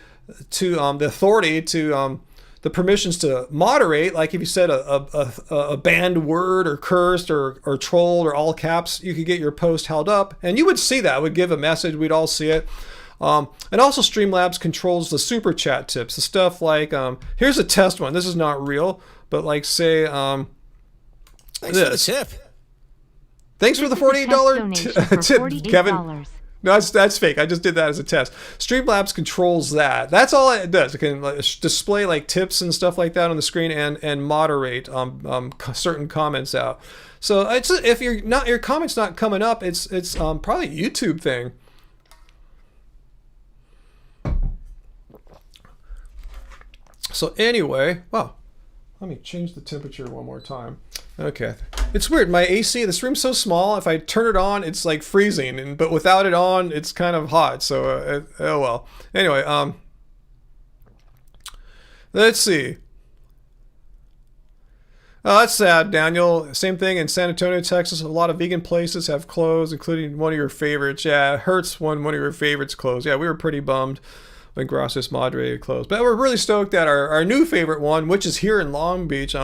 to the authority to the permissions to moderate. Like if you said a banned word or cursed or trolled or all caps, you could get your post held up, and you would see that. It would give a message. We'd all see it. And also Streamlabs controls the super chat tips, the stuff like here's a test one. This is not real, but like say thanks for the tip. Thanks for the $48 tip, Kevin. No, that's fake. I just did that as a test. Streamlabs controls that. That's all it does. It can display like tips and stuff like that on the screen and moderate certain comments out. So if your comment's not coming up, it's probably a YouTube thing. So anyway, wow. Let me change the temperature one more time. Okay. It's weird. My AC, this room's so small, if I turn it on, it's like freezing. But without it on, it's kind of hot. So, oh well. Anyway, let's see. Oh, that's sad, Daniel. Same thing in San Antonio, Texas. A lot of vegan places have closed, including one of your favorites. Yeah, it hurts when one of your favorites closed. Yeah, we were pretty bummed when Gracias Madre closed. But we're really stoked that our new favorite one, which is here in Long Beach,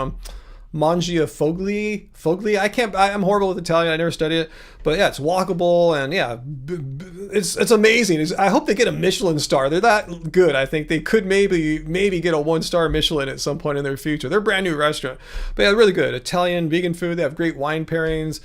Mangia Fogli. I'm horrible with Italian. I never studied it, but yeah, it's walkable and yeah, it's amazing. I hope they get a Michelin star. They're that good. I think they could maybe get a 1-star Michelin at some point in their future. They're a brand new restaurant, but yeah, really good Italian vegan food. They have great wine pairings.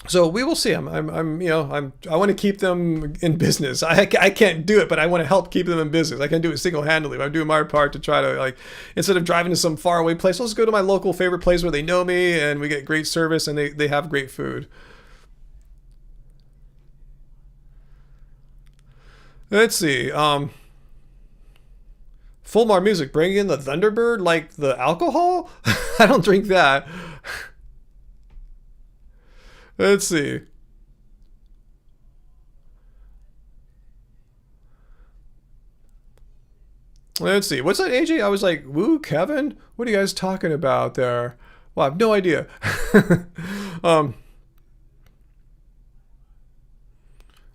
So we will see. I want to keep them in business. I can't do it, but I want to help keep them in business. I can do it single-handedly. I'm doing my part to try to, instead of driving to some faraway place, let's go to my local favorite place where they know me and we get great service and they have great food. Let's see. Fulmar music, bring in the Thunderbird, like the alcohol? I don't drink that. Let's see. Let's see. What's that, AJ? I was like, woo, Kevin? What are you guys talking about there? Well, I have no idea.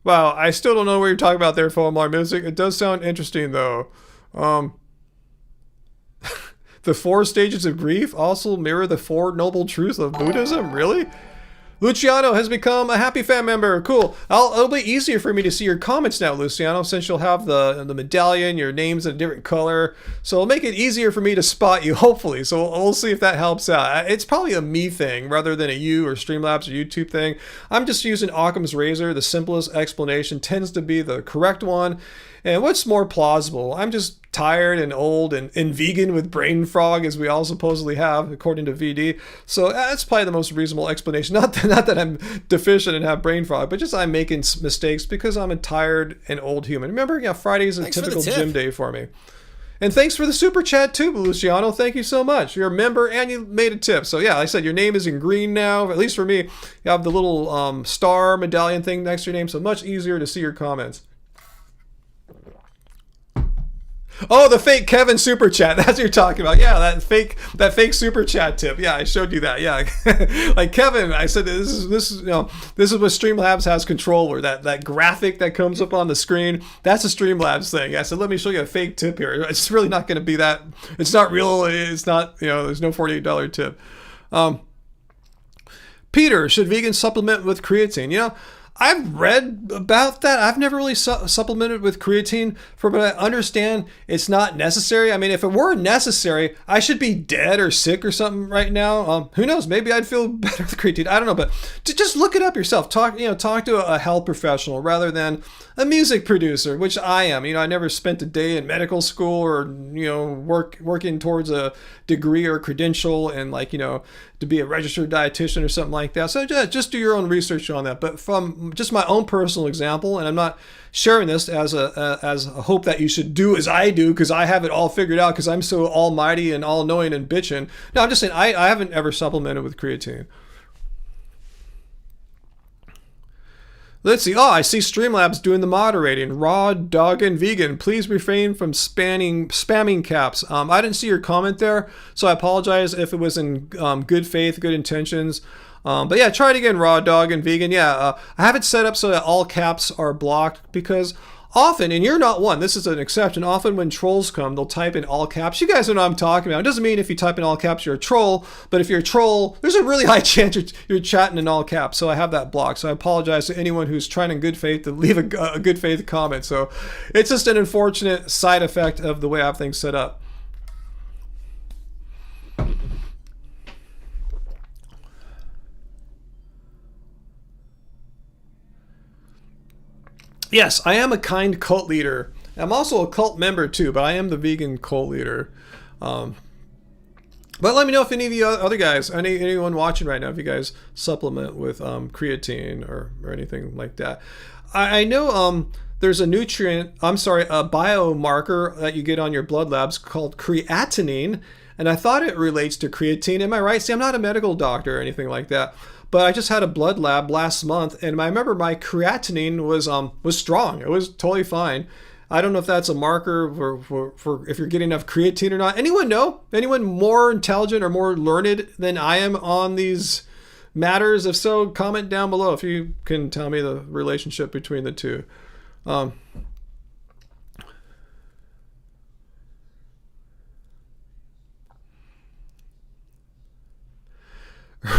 Wow, I still don't know what you're talking about there, Fulmar music. It does sound interesting, though. The 4 stages of grief also mirror the 4 noble truths of Buddhism? Really? Luciano has become a happy fan member. Cool. It'll be easier for me to see your comments now, Luciano, since you'll have the medallion, your name's in a different color. So it'll make it easier for me to spot you, hopefully. So we'll see if that helps out. It's probably a me thing rather than a you or Streamlabs or YouTube thing. I'm just using Occam's razor. The simplest explanation tends to be the correct one. And what's more plausible? I'm just tired and old and vegan with brain fog, as we all supposedly have, according to VD. So that's probably the most reasonable explanation. Not that I'm deficient and have brain fog, but just I'm making mistakes because I'm a tired and old human. Remember, yeah, Friday is a typical gym day for me. And thanks for the super chat too, Luciano. Thank you so much. You're a member and you made a tip. So yeah, like I said, your name is in green now. At least for me, you have the little star medallion thing next to your name, so much easier to see your comments. Oh, the fake Kevin super chat. That's what you're talking about. Yeah, that fake super chat tip. Yeah, I showed you that. Yeah, like Kevin, I said this is this is what Streamlabs has control over. That graphic that comes up on the screen. That's a Streamlabs thing. I said let me show you a fake tip here. It's really not going to be that. It's not real. It's not. There's no $48 tip. Peter, should vegans supplement with creatine? I've read about that. I've never really supplemented with creatine, but I understand it's not necessary. I mean, if it were necessary, I should be dead or sick or something right now. Who knows? Maybe I'd feel better with creatine. I don't know, but just look it up yourself. Talk to a health professional rather than a music producer, which I am. I never spent a day in medical school or working towards a degree or credential and to be a registered dietitian or something like that. So just do your own research on that. But from just my own personal example, and I'm not sharing this as a hope that you should do as I do because I have it all figured out because I'm so almighty and all knowing and bitching. No, I'm just saying I haven't ever supplemented with creatine. Let's see. Oh, I see Streamlabs doing the moderating. Raw, dog, and vegan. Please refrain from spamming caps. I didn't see your comment there, so I apologize if it was in good faith, good intentions. But yeah, try it again, raw, dog, and vegan. Yeah, I have it set up so that all caps are blocked because often, and you're not one, this is an exception, often when trolls come, they'll type in all caps. You guys know what I'm talking about. It doesn't mean if you type in all caps, you're a troll, but if you're a troll, there's a really high chance you're chatting in all caps. So I have that blocked. So I apologize to anyone who's trying in good faith to leave a good faith comment. So it's just an unfortunate side effect of the way I have things set up. Yes, I am a kind cult leader. I'm also a cult member too, but I am the vegan cult leader. But let me know if any of you other guys, anyone watching right now, if you guys supplement with creatine or anything like that. I know there's a biomarker that you get on your blood labs called creatinine, and I thought it relates to creatine. Am I right? See, I'm not a medical doctor or anything like that. But I just had a blood lab last month, and I remember my creatinine was strong. It was totally fine. I don't know if that's a marker for if you're getting enough creatine or not. Anyone know? Anyone more intelligent or more learned than I am on these matters? If so, comment down below if you can tell me the relationship between the two.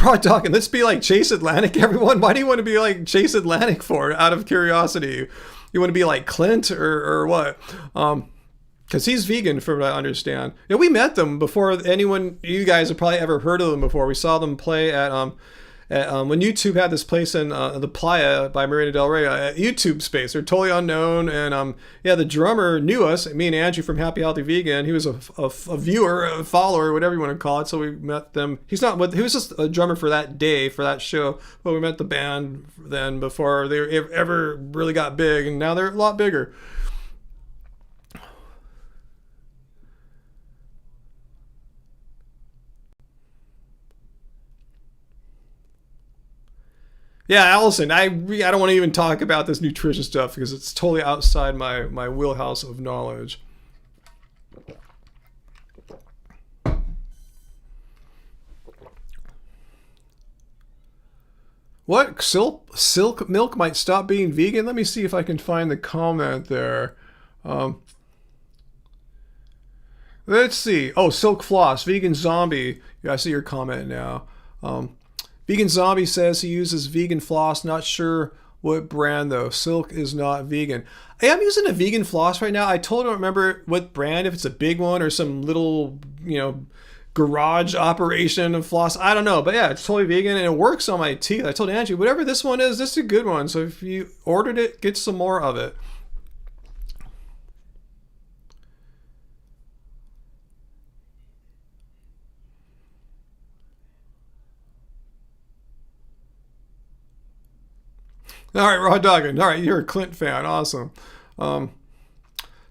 Raw talking. Let's be like Chase Atlantic, everyone. Why do you want to be like Chase Atlantic for? Out of curiosity, you want to be like Clint or what? Because he's vegan, from what I understand. We met them before anyone. You guys have probably ever heard of them before. We saw them play at when YouTube had this place in the Playa by Marina Del Rey, YouTube space. They're totally unknown, and the drummer knew us, me and Andrew from Happy Healthy Vegan. He was a viewer, a follower, whatever you want to call it. So we met them. He was just a drummer for that day, for that show. But we met the band then before they ever really got big, and now they're a lot bigger. Yeah, Allison, I don't want to even talk about this nutrition stuff because it's totally outside my wheelhouse of knowledge. What? Silk milk might stop being vegan? Let me see if I can find the comment there. Let's see. Oh, Silk Floss, Vegan Zombie. Yeah, I see your comment now. Vegan Zombie says he uses vegan floss. Not sure what brand though. Silk is not vegan. Hey, I'm using a vegan floss right now. I totally don't remember what brand, if it's a big one or some little, garage operation of floss. I don't know. But yeah, it's totally vegan and it works on my teeth. I told Angie, whatever this one is, this is a good one. So if you ordered it, get some more of it. All right, Raw Dogging. All right, you're a Clint fan. Awesome.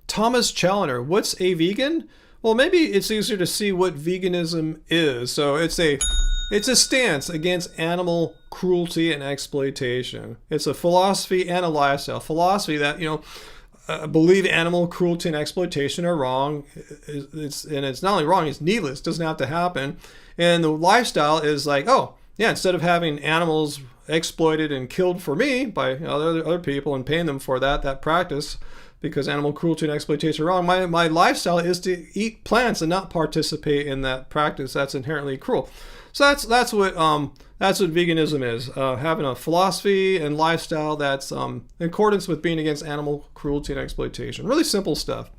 Thomas Challoner. What's a vegan? Well, maybe it's easier to see what veganism is. So it's a stance against animal cruelty and exploitation. It's a philosophy and a lifestyle. Philosophy that, believe animal cruelty and exploitation are wrong. It's not only wrong, it's needless. It doesn't have to happen. And the lifestyle is like, oh, yeah, instead of having animals exploited and killed for me by other people and paying them for that practice, because animal cruelty and exploitation are wrong, my lifestyle is to eat plants and not participate in that practice that's inherently cruel. So that's what veganism is, having a philosophy and lifestyle that's in accordance with being against animal cruelty and exploitation. Really simple stuff.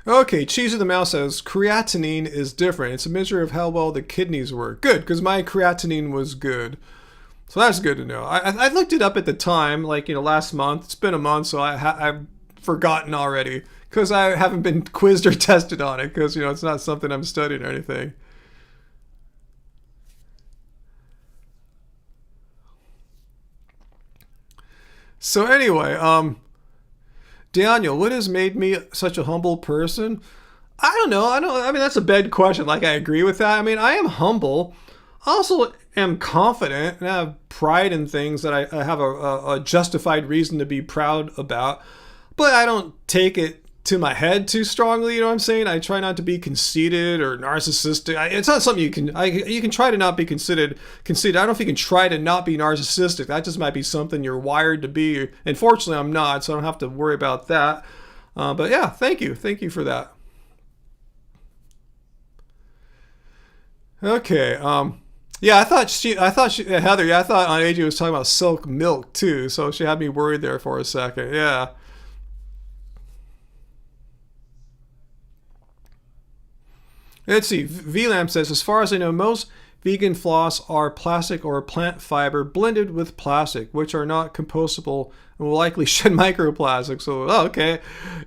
Okay, Cheese of the Mouse says creatinine is different. It's a measure of how well the kidneys work. Good, because my creatinine was good. So that's good to know. I looked it up at the time, like, last month. It's been a month, so I've forgotten already because I haven't been quizzed or tested on it because, it's not something I'm studying or anything. So anyway, Daniel, what has made me such a humble person? I don't know. I mean, that's a bad question. Like, I agree with that. I mean, I am humble. I also am confident and have pride in things that I have a justified reason to be proud about. But I don't take it to my head too strongly, you know what I'm saying? I try not to be conceited or narcissistic. It's not something you can try to not be conceited. I don't know if you can try to not be narcissistic. That just might be something you're wired to be. And fortunately, I'm not, so I don't have to worry about that. But yeah, thank you for that. Okay. Yeah, I thought Heather. Yeah, I thought AJ was talking about silk milk too, so she had me worried there for a second. Yeah. Let's see. VLAM says, as far as I know, most vegan floss are plastic or plant fiber blended with plastic, which are not compostable and will likely shed microplastics. So, okay,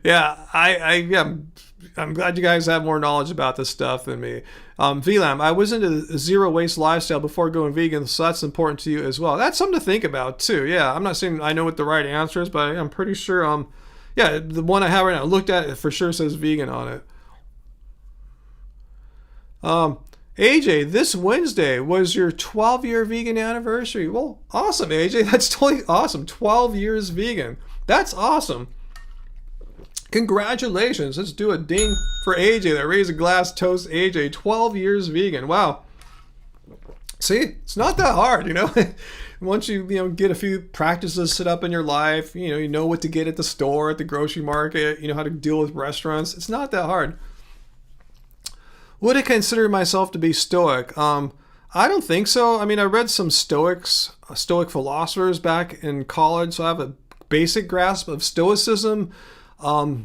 yeah, I'm glad you guys have more knowledge about this stuff than me. VLAM, I was into a zero waste lifestyle before going vegan, so that's important to you as well. That's something to think about too. Yeah, I'm not saying I know what the right answer is, but I'm pretty sure. Yeah, the one I have right now, I looked at it, for sure says vegan on it. AJ, this Wednesday was your 12-year vegan anniversary. Well, awesome, AJ. That's totally awesome. 12 years vegan. That's awesome. Congratulations. Let's do a ding for AJ. That raise a glass, toast AJ. 12 years vegan. Wow. See, it's not that hard, Once you get a few practices set up in your life, you know what to get at the store, at the grocery market, you know how to deal with restaurants. It's not that hard. Would I consider myself to be stoic? I don't think so. I mean, I read some stoic philosophers back in college, so I have a basic grasp of stoicism. I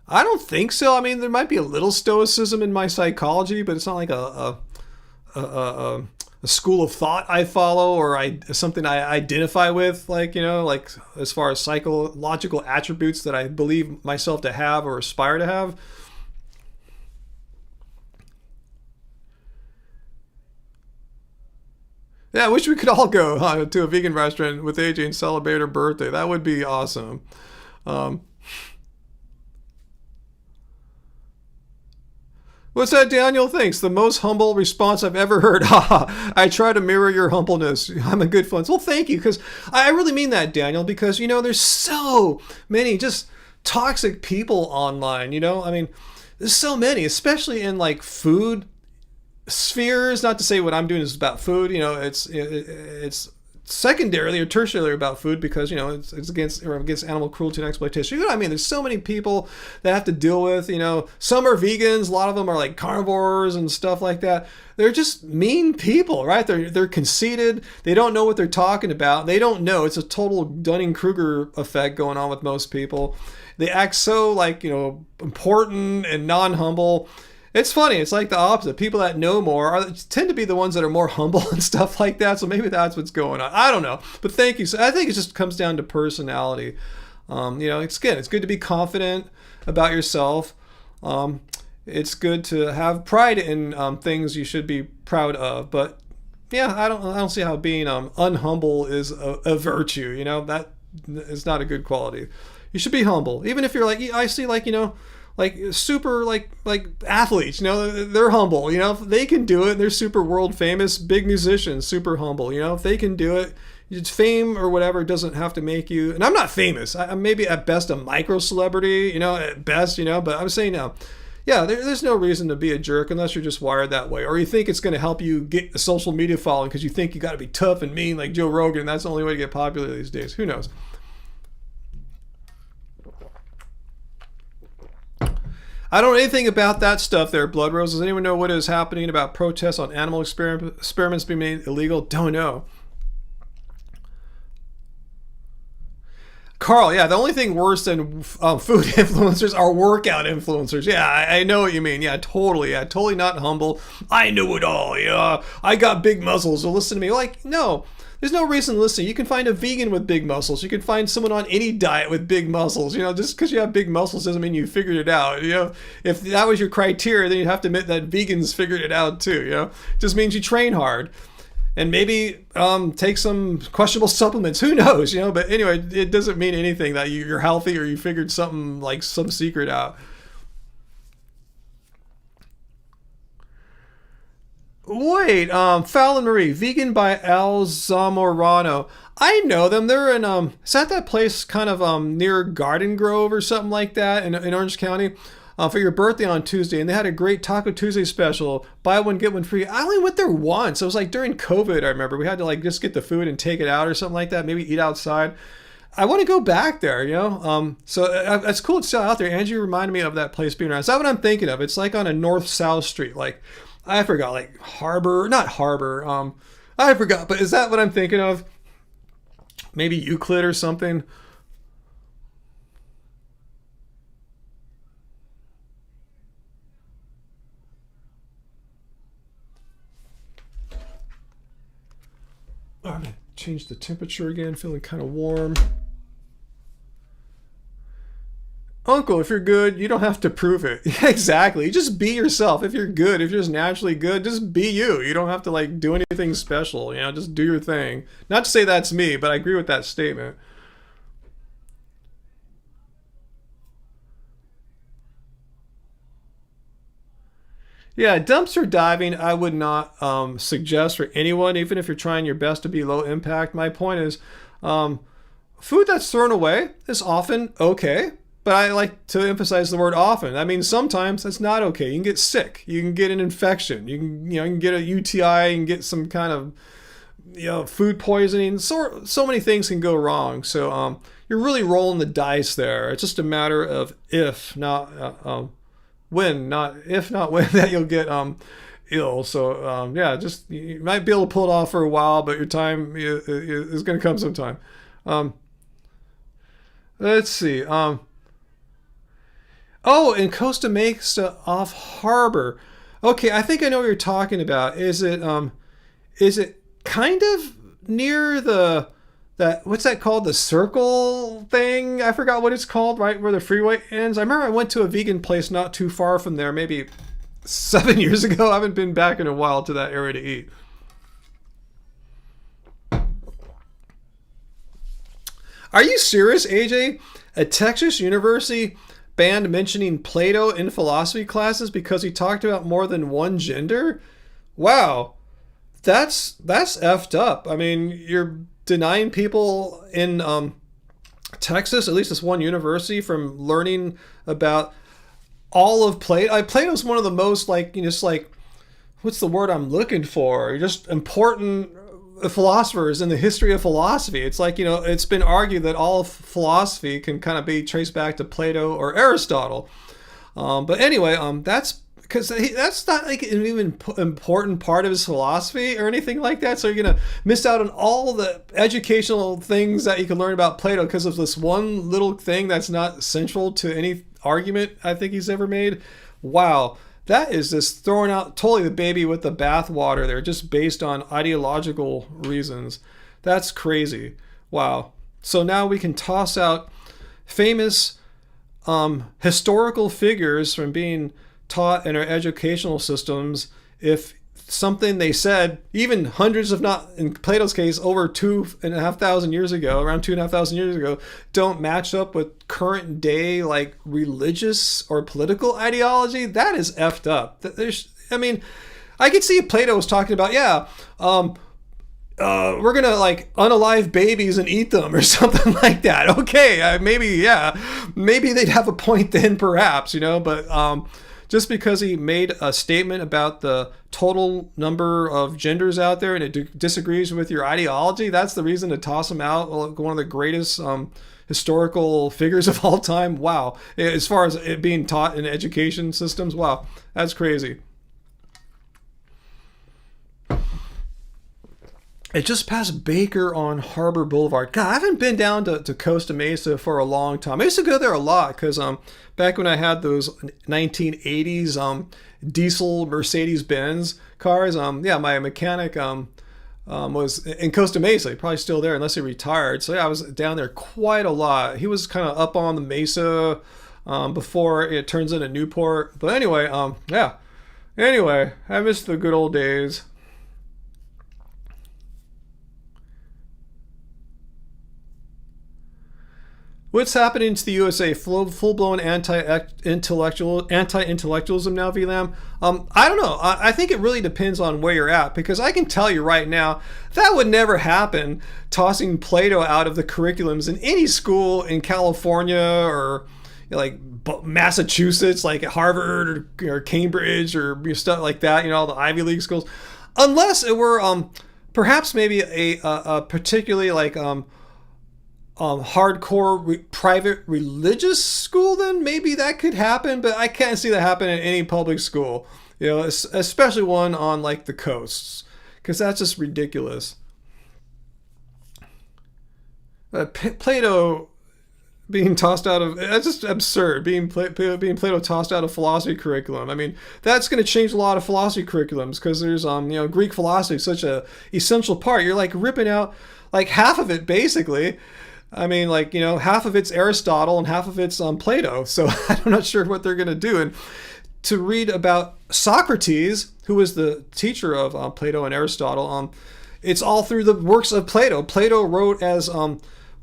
don't think so. I mean, there might be a little stoicism in my psychology, but it's not like a school of thought I follow or something I identify with, like as far as psychological attributes that I believe myself to have or aspire to have. Yeah, I wish we could all go to a vegan restaurant with AJ and celebrate her birthday. That would be awesome. What's that Daniel thinks? The most humble response I've ever heard. I try to mirror your humbleness. I'm a good influence. Well, thank you, because I really mean that, Daniel, because, there's so many just toxic people online, I mean, there's so many, especially in like food spheres. Not to say what I'm doing is about food, it's secondarily or tertiarily about food because it's against animal cruelty and exploitation. I mean, there's so many people that have to deal with, some are vegans, a lot of them are like carnivores and stuff like that. They're just mean people, right? They're conceited. They don't know what they're talking about. They don't know. It's a total Dunning-Kruger effect going on with most people. They act so like important and non-humble. It's funny. It's like the opposite. People that know more tend to be the ones that are more humble and stuff like that. So maybe that's what's going on. I don't know. But thank you. So I think it just comes down to personality. It's good to be confident about yourself. It's good to have pride in things you should be proud of. But yeah, I don't see how being unhumble is a virtue. That is not a good quality. You should be humble. Even if you're like, I see like, like super like athletes, you know, they're humble, you know, if they can do it, they're super world famous, big musicians, super humble, you know, if they can do it, it's fame or whatever doesn't have to make you, and I'm not famous, I'm maybe at best a micro celebrity, you know, at best, you know, but I'm saying now, yeah, there's no reason to be a jerk unless you're just wired that way, or you think it's going to help you get a social media following because you think you got to be tough and mean like Joe Rogan, and that's the only way to get popular these days. Who knows? I don't know anything about that stuff there, Blood Rose. Does anyone know what is happening about protests on animal experiments being made illegal? Don't know. Carl, yeah, the only thing worse than food influencers are workout influencers. Yeah, I know what you mean. Yeah, totally not humble. I know it all. Yeah, I got big muscles, so listen to me. Like, no, there's no reason to listen. You can find a vegan with big muscles. You can find someone on any diet with big muscles. You know, just because you have big muscles doesn't mean you figured it out. You know, if that was your criteria, then you'd have to admit that vegans figured it out too. You know, it just means you train hard. And maybe take some questionable supplements. Who knows, you know? But anyway, it doesn't mean anything that you're healthy or you figured something like some secret out. Wait, Fallon Marie, vegan by Al Zamorano. I know them. They're in is that place kind of near Garden Grove or something like that in Orange County? For your birthday on Tuesday, and they had a great Taco Tuesday special, buy one get one free. I only went there once. It was like during COVID. I remember we had to like just get the food and take it out or something like that. Maybe eat outside. I want to go back there, you know. So it's cool it's still out there. Angie reminded me of that place being around. Is that what I'm thinking of? It's like on a north-south street. Like I forgot, like not Harbor. I forgot, but is that what I'm thinking of? Maybe Euclid or something. I'm going to change the temperature again, feeling kind of warm. Uncle, if you're good, you don't have to prove it. Yeah, exactly. Just be yourself. If you're good, if you're just naturally good, just be you. You don't have to like do anything special, you know, just do your thing. Not to say that's me, but I agree with that statement. Yeah, dumpster diving, I would not suggest for anyone, even if you're trying your best to be low impact. My point is, food that's thrown away is often okay, but I like to emphasize the word often. That means sometimes that's not okay. You can get sick. You can get an infection. You can get a UTI. You can get some kind of food poisoning. So many things can go wrong. So you're really rolling the dice there. It's just a matter of if, not when, not if, not when that you'll get ill. So yeah, just you might be able to pull it off for a while, but your time is going to come sometime. Let's see. Oh, in Costa Mesa off Harbor. Okay, I think I know what you're talking about. Is it kind of near what's that called? The circle thing? I forgot what it's called, right where the freeway ends. I remember I went to a vegan place not too far from there, maybe 7 years ago. I haven't been back in a while to that area to eat. Are you serious, AJ? A Texas university banned mentioning Plato in philosophy classes because he talked about more than one gender? Wow. That's effed up. I mean, you're denying people in Texas, at least this one university, from learning about all of Plato. Plato's one of the most what's the word I'm looking for? Just important philosophers in the history of philosophy. It's like, it's been argued that all of philosophy can kind of be traced back to Plato or Aristotle. But anyway, that's because that's not like an even important part of his philosophy or anything like that. So you're going to miss out on all the educational things that you can learn about Plato because of this one little thing that's not central to any argument I think he's ever made. Wow. That is just throwing out totally the baby with the bathwater there, just based on ideological reasons. That's crazy. Wow. So now we can toss out famous historical figures from being taught in our educational systems if something they said even hundreds, if not in Plato's case, over 2,500 years ago, around 2,500 years ago, don't match up with current day like religious or political ideology, that is effed up. I could see Plato was talking about, we're gonna like unalive babies and eat them or something like that. Okay, maybe they'd have a point then, perhaps, but just because he made a statement about the total number of genders out there and it disagrees with your ideology, that's the reason to toss him out, one of the greatest historical figures of all time. Wow. As far as it being taught in education systems, wow, that's crazy. It just passed Baker on Harbor Boulevard. God, I haven't been down to Costa Mesa for a long time. I used to go there a lot because back when I had those 1980s diesel Mercedes-Benz cars, my mechanic was in Costa Mesa. He's probably still there unless he retired. So yeah, I was down there quite a lot. He was kind of up on the Mesa before it turns into Newport. But anyway, Anyway, I miss the good old days. What's happening to the USA? Full-blown anti-intellectualism now, VLAM? I don't know. I think it really depends on where you're at, because I can tell you right now, that would never happen, tossing Plato out of the curriculums in any school in California or like Massachusetts, like at Harvard or Cambridge or stuff like that, all the Ivy League schools. Unless it were perhaps maybe a particularly like hardcore private religious school, then maybe that could happen, but I can't see that happen in any public school, especially one on like the coasts, because that's just ridiculous. Plato being tossed out of, that's just absurd, being Plato tossed out of philosophy curriculum. I mean, that's going to change a lot of philosophy curriculums, because there's Greek philosophy is such a essential part. You're like ripping out like half of it basically. I mean, like, half of it's Aristotle and half of it's Plato. So I'm not sure what they're going to do. And to read about Socrates, who was the teacher of Plato and Aristotle, it's all through the works of Plato. Plato wrote as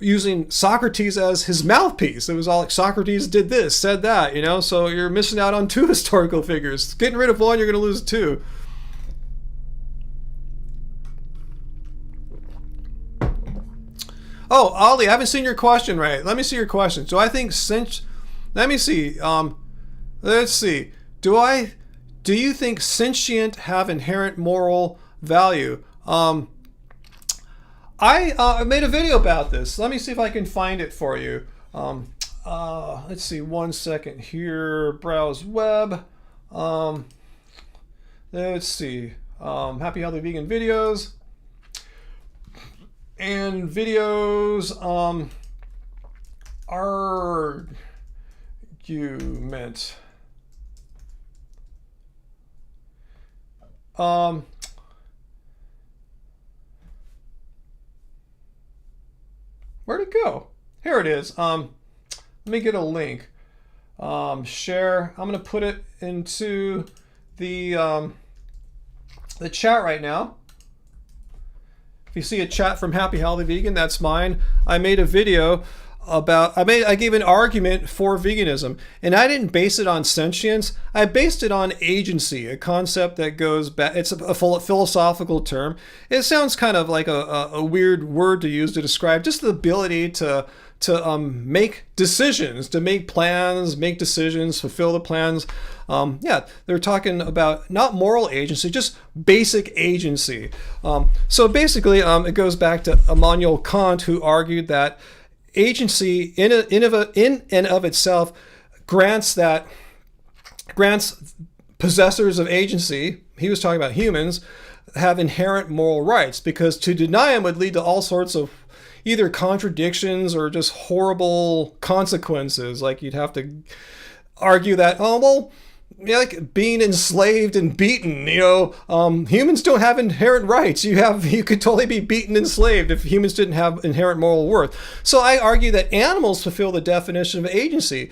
using Socrates as his mouthpiece. It was all like Socrates did this, said that, So you're missing out on two historical figures. Getting rid of one, you're going to lose two. Oh, Ollie, I haven't seen your question right. Let me see your question. Do I think let me see. Let's see. Do you think sentient have inherent moral value? I made a video about this. Let me see if I can find it for you. Let's see, 1 second here. Browse web. Let's see. Happy Healthy Vegan videos. And videos, argument. Where'd it go? Here it is. Let me get a link. Share. I'm going to put it into the chat right now. If you see a chat from Happy Healthy Vegan, that's mine. I made a video about, I gave an argument for veganism, and I didn't base it on sentience. I based it on agency, a concept that goes back. It's a philosophical term. It sounds kind of like a weird word to use to describe just the ability to make decisions, to make plans, make decisions, fulfill the plans. They're talking about not moral agency, just basic agency. So basically, it goes back to Immanuel Kant, who argued that agency in and of itself grants possessors of agency, he was talking about humans, have inherent moral rights, because to deny them would lead to all sorts of either contradictions or just horrible consequences. Like you'd have to argue that, like being enslaved and beaten, humans don't have inherent rights. You could totally be beaten and enslaved if humans didn't have inherent moral worth. So I argue that animals fulfill the definition of agency.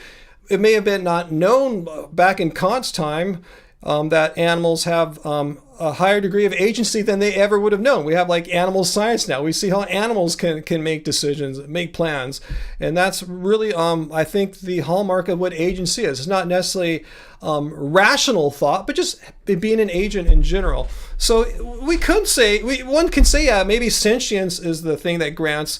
It may have been not known back in Kant's time, that animals have a higher degree of agency than they ever would have known. We have like animal science now. We see how animals can make decisions, make plans. And that's really, I think, the hallmark of what agency is. It's not necessarily rational thought, but just being an agent in general. So we could say, one can say, yeah, maybe sentience is the thing that grants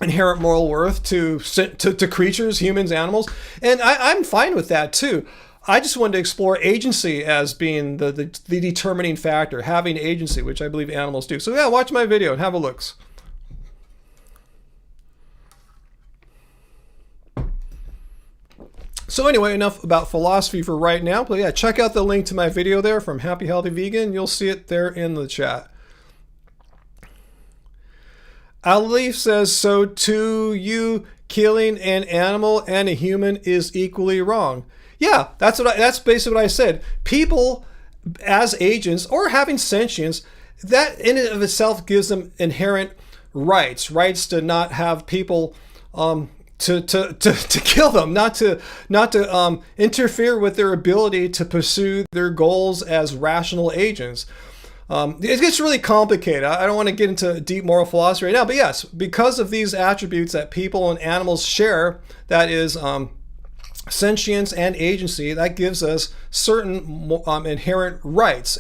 inherent moral worth to creatures, humans, animals. And I'm fine with that too. I just wanted to explore agency as being the determining factor, having agency, which I believe animals do. So yeah, watch my video and have a look. So anyway, enough about philosophy for right now. But yeah, check out the link to my video there from Happy Healthy Vegan. You'll see it there in the chat. Alif says, so to you, killing an animal and a human is equally wrong. Yeah, that's basically what I said. People as agents or having sentience, that in and of itself gives them inherent rights to not have people to kill them, not to interfere with their ability to pursue their goals as rational agents. It gets really complicated. I don't want to get into deep moral philosophy right now, but yes, because of these attributes that people and animals share, that is sentience and agency, that gives us certain inherent rights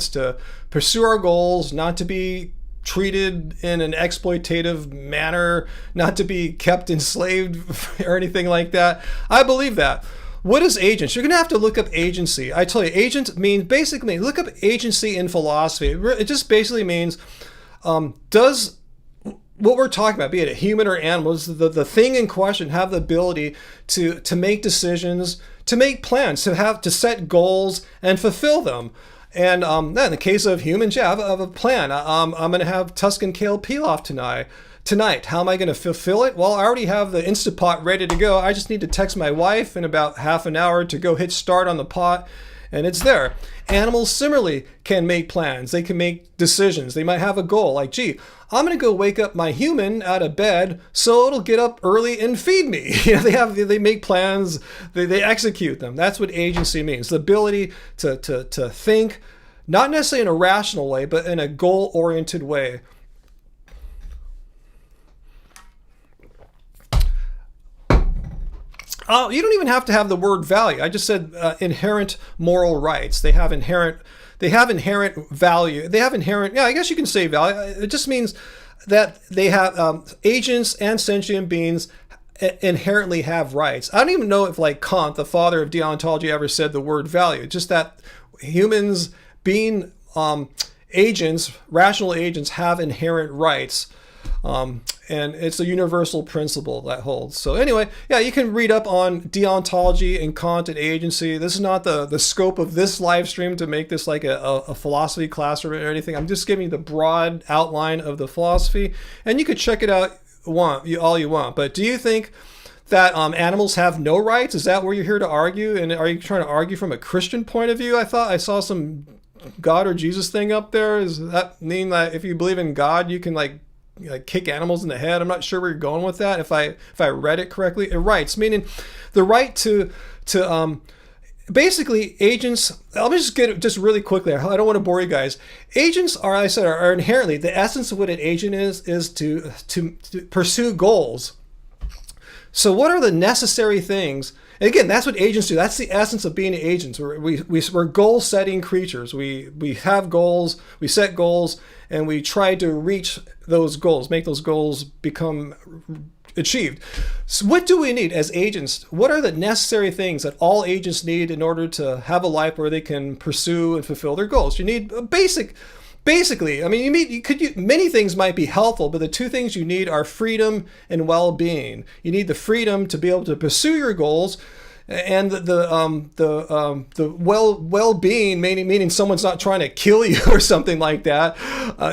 to pursue our goals, not to be treated in an exploitative manner, not to be kept enslaved or anything like that. I believe that. What is agents? You're going to have to look up agency. I tell you, agent means basically, look up agency in philosophy. It just basically means, does what we're talking about, be it a human or animal, is the thing in question have the ability to make decisions, to make plans, to set goals and fulfill them. And in the case of humans, yeah, I have a plan. I'm going to have Tuscan kale pilaf tonight. How am I going to fulfill it? Well, I already have the Instant Pot ready to go. I just need to text my wife in about half an hour to go hit start on the pot, and it's there. Animals similarly can make plans. They can make decisions. They might have a goal like, gee, I'm going to go wake up my human out of bed so it'll get up early and feed me. They make plans, they execute them. That's what agency means. The ability to think, not necessarily in a rational way, but in a goal-oriented way. You don't even have to have the word value. I just said inherent moral rights. They have inherent value. They have inherent, yeah, I guess you can say value. It just means that they have agents and sentient beings inherently have rights. I don't even know if like Kant, the father of deontology, ever said the word value. Just that humans being agents, rational agents, have inherent rights. And it's a universal principle that holds. So anyway, yeah, you can read up on deontology and Kant and agency. This is not the scope of this live stream to make this like a philosophy class or anything. I'm just giving you the broad outline of the philosophy, and you could check it out all you want. But do you think that animals have no rights? Is that where you're here to argue? And are you trying to argue from a Christian point of view? I thought I saw some God or Jesus thing up there. Does that mean that if you believe in God, you can like kick animals in the head? I'm not sure where you're going with that. If I read it correctly, rights meaning the right to basically agents. Let me just get it just really quickly. I don't want to bore you guys. Agents are inherently, the essence of what an agent is to pursue goals. So what are the necessary things? And again, that's what agents do. That's the essence of being agents. We're goal-setting creatures. We have goals, we set goals, and we try to reach those goals, make those goals become achieved. So what do we need as agents? What are the necessary things that all agents need in order to have a life where they can pursue and fulfill their goals? You need a basically, I mean, many things might be helpful, but the two things you need are freedom and well-being. You need the freedom to be able to pursue your goals, and the well-being, meaning someone's not trying to kill you or something like that.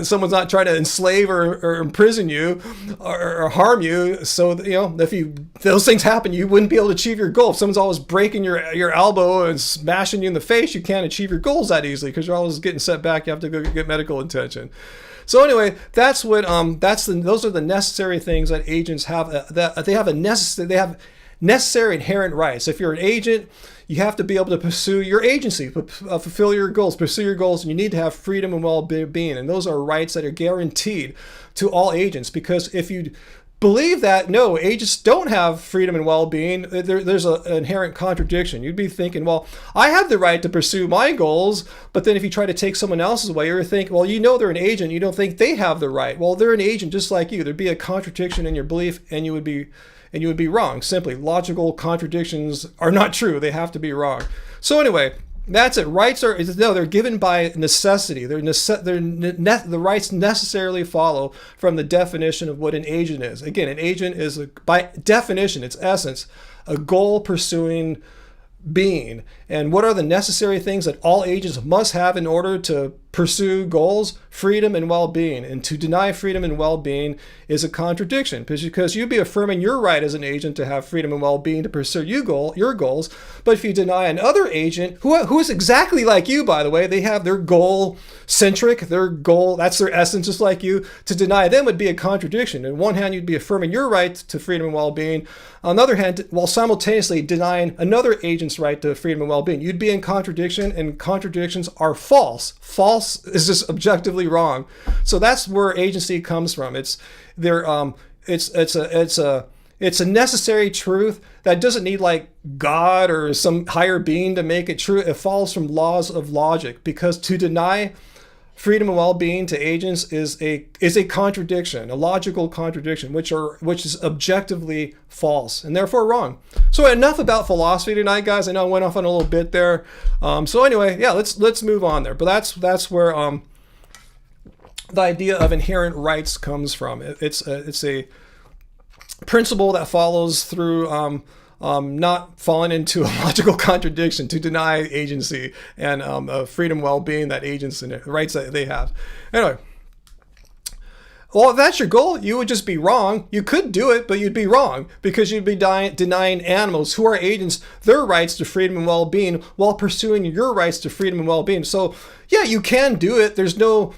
Someone's not trying to enslave or imprison you or harm you. So if those things happen, you wouldn't be able to achieve your goal. If someone's always breaking your elbow and smashing you in the face, you can't achieve your goals that easily because you're always getting set back. You have to go get medical attention. So anyway, that's what those are the necessary things that agents have. They have necessary inherent rights. If you're an agent, you have to be able to pursue your agency, fulfill your goals, pursue your goals, and you need to have freedom and well-being. And those are rights that are guaranteed to all agents, because if you believe that, no, agents don't have freedom and well-being, there's an inherent contradiction. You'd be thinking, well, I have the right to pursue my goals, but then if you try to take someone else's away, you're thinking, well, you know they're an agent, you don't think they have the right. Well, they're an agent just like you. There'd be a contradiction in your belief, and you would be wrong. Simply, logical contradictions are not true. They have to be wrong. So anyway, that's it. Rights they're given by necessity. The rights necessarily follow from the definition of what an agent is. Again, an agent is, by definition, its essence, a goal-pursuing being. And what are the necessary things that all agents must have in order to pursue goals? Freedom and well-being. And to deny freedom and well-being is a contradiction, because you'd be affirming your right as an agent to have freedom and well-being to pursue your goals. But if you deny another agent who is exactly like you, by the way, they have their goal-centric, that's their essence, just like you, to deny them would be a contradiction. On one hand, you'd be affirming your right to freedom and well-being. On the other hand, while simultaneously denying another agent's right to freedom and well-being, you'd be in contradiction, and contradictions are false. False is just objectively wrong. So that's where agency comes from. It's a necessary truth that doesn't need like God or some higher being to make it true. It follows from laws of logic, because to deny freedom and well-being to agents is a contradiction, a logical contradiction, which is objectively false and therefore wrong. So enough about philosophy tonight, guys. I know I went off on a little bit there. So anyway, yeah, let's move on there. But that's where the idea of inherent rights comes from. It's a principle that follows through not falling into a logical contradiction, to deny agency and freedom, well-being that agents and rights that they have. Anyway, well, if that's your goal, you would just be wrong. You could do it, but you'd be wrong, because you'd be denying animals who are agents their rights to freedom and well-being while pursuing your rights to freedom and well-being. So yeah, you can do it. There's no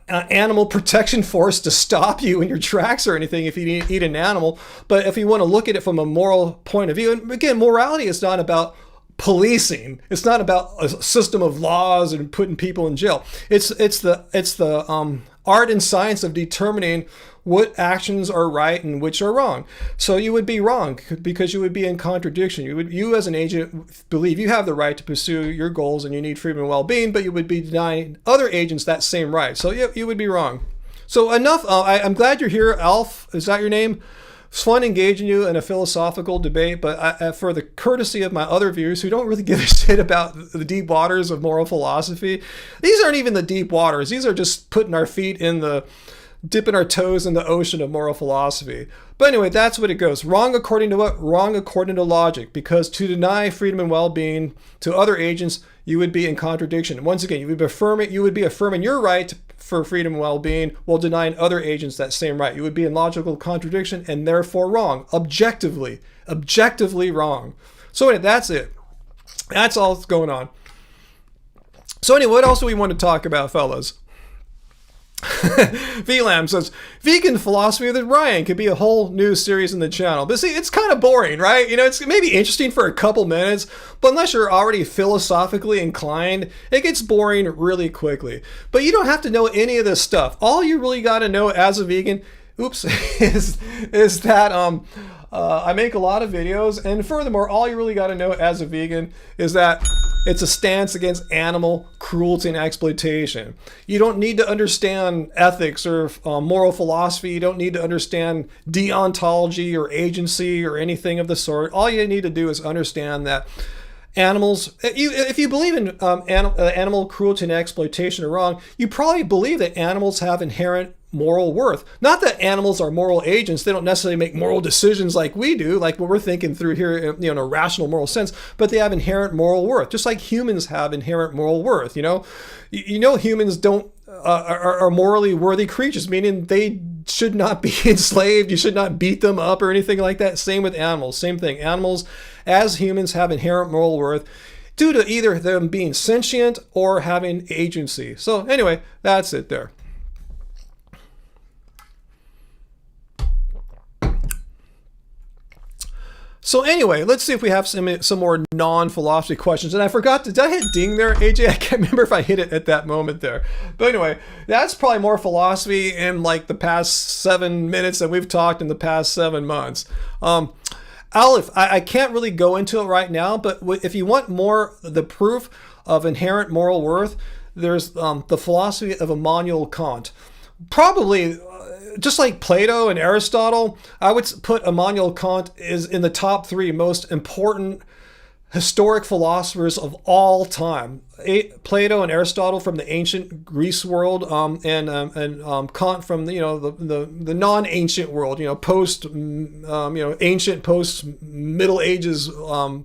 animal protection force to stop you in your tracks or anything if you eat an animal. But if you want to look at it from a moral point of view, and again, morality is not about policing. It's not about a system of laws and putting people in jail. It's the art and science of determining what actions are right and which are wrong. So you would be wrong, because you would be in contradiction. You as an agent believe you have the right to pursue your goals and you need freedom and well-being, but you would be denying other agents that same right. So you would be wrong. So enough. I'm glad you're here, Alf. Is that your name? It's fun engaging you in a philosophical debate, but for the courtesy of my other viewers who don't really give a shit about the deep waters of moral philosophy, these aren't even the deep waters. These are just putting our feet dipping our toes in the ocean of moral philosophy. But anyway, that's what it goes. Wrong according to what? Wrong according to logic, because to deny freedom and well-being to other agents, you would be in contradiction. Once again, you would be affirming your right for freedom and well-being while denying other agents that same right. You would be in logical contradiction and therefore wrong. Objectively wrong. So anyway, that's it. That's all that's going on. So anyway, what else do we want to talk about, fellas? VLAM says, vegan philosophy with Ryan could be a whole new series in the channel. But see, it's kind of boring, right? You know, it's maybe interesting for a couple minutes, but unless you're already philosophically inclined, it gets boring really quickly. But you don't have to know any of this stuff. All you really got to know as a vegan, is that I make a lot of videos, and furthermore, all you really got to know as a vegan is that it's a stance against animal cruelty and exploitation. You don't need to understand ethics or moral philosophy. You don't need to understand deontology or agency or anything of the sort. All you need to do is understand that animals, if you believe in animal cruelty and exploitation are wrong, you probably believe that animals have inherent moral worth. Not that animals are moral agents. They don't necessarily make moral decisions like we do, like what we're thinking through here, in a rational moral sense, but they have inherent moral worth, just like humans have inherent moral worth. Humans are morally worthy creatures, meaning they should not be enslaved. You should not beat them up or anything like that. Same with animals. Same thing. Animals, as humans, have inherent moral worth due to either them being sentient or having agency. So anyway, that's it there. So anyway, let's see if we have some more non-philosophy questions. And I forgot, did I hit ding there, AJ? I can't remember if I hit it at that moment there. But anyway, that's probably more philosophy in like the past 7 minutes that we've talked in the past 7 months. Aleph, I can't really go into it right now, but if you want more the proof of inherent moral worth, there's the philosophy of Immanuel Kant. Probably, just like Plato and Aristotle, I would put Immanuel Kant is in the top 3 most important historic philosophers of all time. Plato and Aristotle from the ancient Greece world, and Kant from the non-ancient world, post ancient, post Middle Ages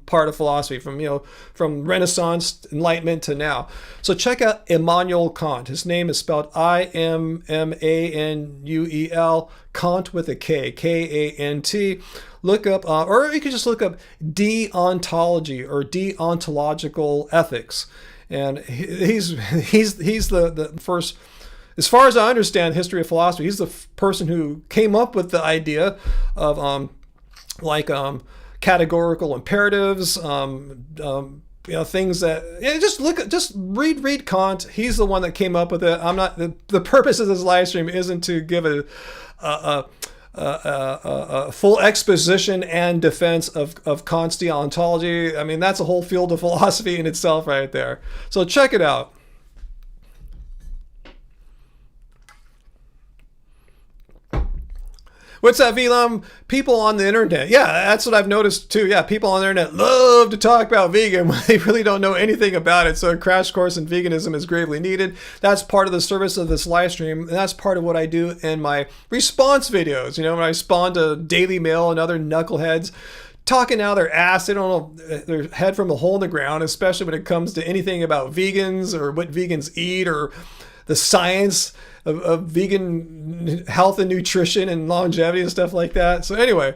part of philosophy, from Renaissance, Enlightenment to now. So check out Immanuel Kant. His name is spelled Immanuel, Kant with a K, Kant. Look up, or you could just look up deontology or deontological ethics, and he's the first, as far as I understand history of philosophy, he's the person who came up with the idea of categorical imperatives, things that just read Kant. He's the one that came up with it. I'm not, the purpose of this live stream isn't to give a full exposition and defense of Kant's deontology. I mean, that's a whole field of philosophy in itself right there. So check it out. What's that, Velam? People on the internet. Yeah, that's what I've noticed too. Yeah, people on the internet love to talk about vegan when they really don't know anything about it. So a crash course in veganism is gravely needed. That's part of the service of this live stream. And that's part of what I do in my response videos. When I respond to Daily Mail and other knuckleheads talking out their ass. They don't know their head from a hole in the ground, especially when it comes to anything about vegans or what vegans eat or the science of vegan health and nutrition and longevity and stuff like that. So anyway,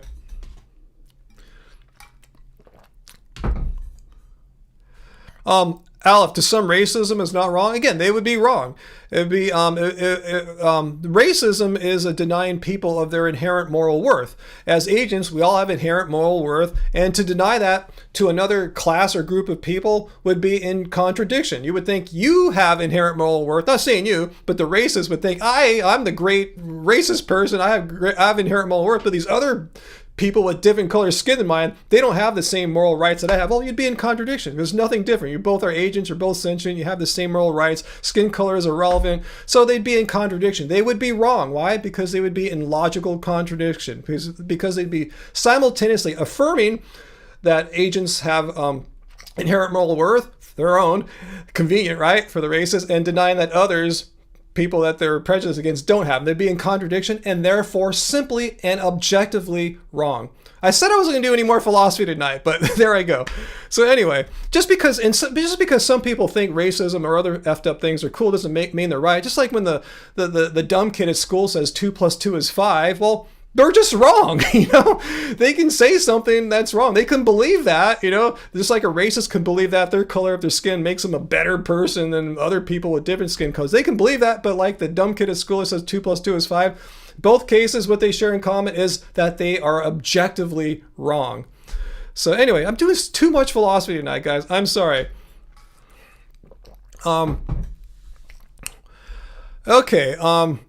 Aleph, to some racism is not wrong. Again, they would be wrong. It'd be racism is a denying people of their inherent moral worth. As agents, we all have inherent moral worth, and to deny that to another class or group of people would be in contradiction. You would think you have inherent moral worth. Not saying you, but the racist would think I'm the great racist person. I have inherent moral worth, but these other people with different color skin than mine, they don't have the same moral rights that I have. Well, you'd be in contradiction. There's nothing different. You both are agents, you're both sentient, you have the same moral rights, skin color is irrelevant. So they'd be in contradiction. They would be wrong. Why? Because they would be in logical contradiction. Because they'd be simultaneously affirming that agents have inherent moral worth, their own, convenient, right, for the racist, and denying that others, people that they're prejudiced against, don't have. They'd be in contradiction and therefore simply and objectively wrong. I said I wasn't going to do any more philosophy tonight, but there I go. So anyway, just because some people think racism or other effed up things are cool doesn't mean they're right. Just like when the dumb kid at school says 2 + 2 is 5. Well, they're just wrong, They can say something that's wrong. They can believe that, just like a racist can believe that their color of their skin makes them a better person than other people with different skin colors. They can believe that, but like the dumb kid at school that says 2 + 2 is 5, both cases, what they share in common is that they are objectively wrong. So anyway, I'm doing too much philosophy tonight, guys. I'm sorry. Okay, Aleph,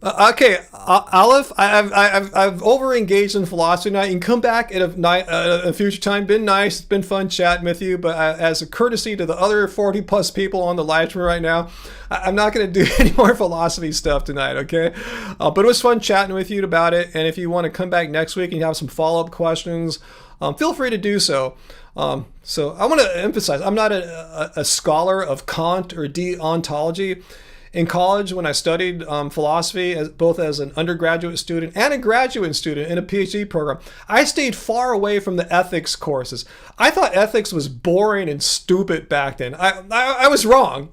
I've over-engaged in philosophy tonight. You can come back at a future time. Been nice, it's been fun chatting with you, but as a courtesy to the other 40 plus people on the live stream right now, I'm not going to do any more philosophy stuff tonight, okay? But it was fun chatting with you about it, and if you want to come back next week and you have some follow-up questions, feel free to do so. So I want to emphasize, I'm not a scholar of Kant or deontology. In college, when I studied philosophy, both as an undergraduate student and a graduate student in a PhD program, I stayed far away from the ethics courses. I thought ethics was boring and stupid back then. I was wrong,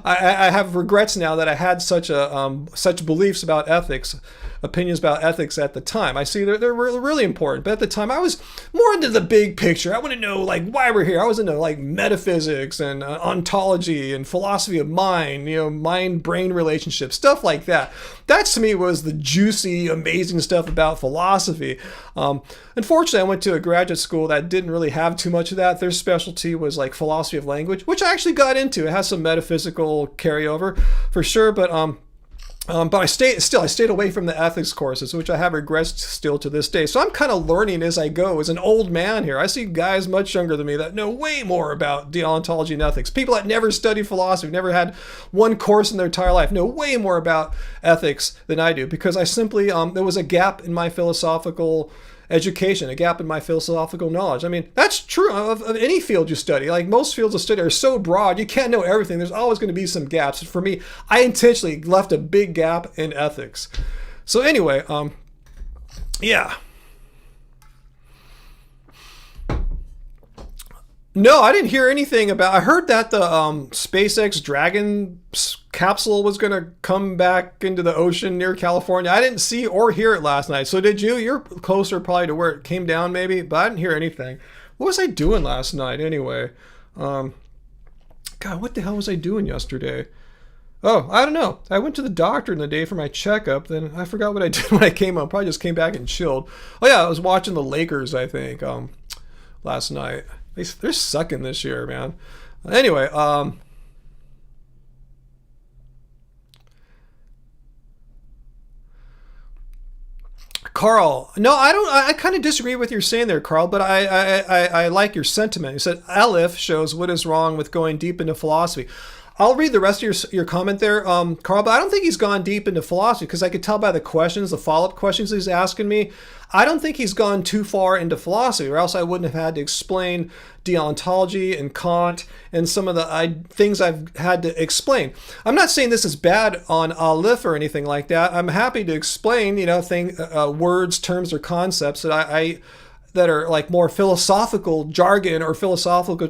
I have regrets now that I had such beliefs about ethics. opinions about ethics at the time. I see they're really important, but at the time I was more into the big picture. I want to know like why we're here. I was into like metaphysics and ontology and philosophy of mind, mind-brain relationships, stuff like that. That to me was the juicy, amazing stuff about philosophy. Unfortunately, I went to a graduate school that didn't really have too much of that. Their specialty was like philosophy of language, which I actually got into. It has some metaphysical carryover for sure, but I stayed away from the ethics courses, which I have regrets still to this day. So I'm kind of learning as I go as an old man here. I see guys much younger than me that know way more about deontology and ethics. People that never studied philosophy, never had one course in their entire life, know way more about ethics than I do, because I simply, there was a gap in my philosophical education, a gap in my philosophical knowledge. I mean, that's true of any field you study. Like most fields of study are so broad, you can't know everything. There's always going to be some gaps. For me, I intentionally left a big gap in ethics. So anyway, yeah. No, I didn't hear anything about. I heard that the SpaceX Dragon capsule was going to come back into the ocean near California. I didn't see or hear it last night. So did you? You're closer probably to where it came down, maybe, but I didn't hear anything. What was I doing last night anyway? God, what the hell was I doing yesterday? Oh, I don't know. I went to the doctor in the day for my checkup. Then I forgot what I did when I came home. Probably just came back and chilled. Oh yeah, I was watching the Lakers, I think, last night. They're sucking this year, man. Anyway, Carl, no, I don't. I kind of disagree with what you're saying there, Carl. But I like your sentiment. You said Aleph shows what is wrong with going deep into philosophy. I'll read the rest of your comment there, Carl, but I don't think he's gone deep into philosophy, because I could tell by the questions, the follow-up questions he's asking me. I don't think he's gone too far into philosophy, or else I wouldn't have had to explain deontology and Kant and some of the things I've had to explain. I'm not saying this is bad on Aleph or anything like that. I'm happy to explain, words, terms, or concepts that are like more philosophical jargon or philosophical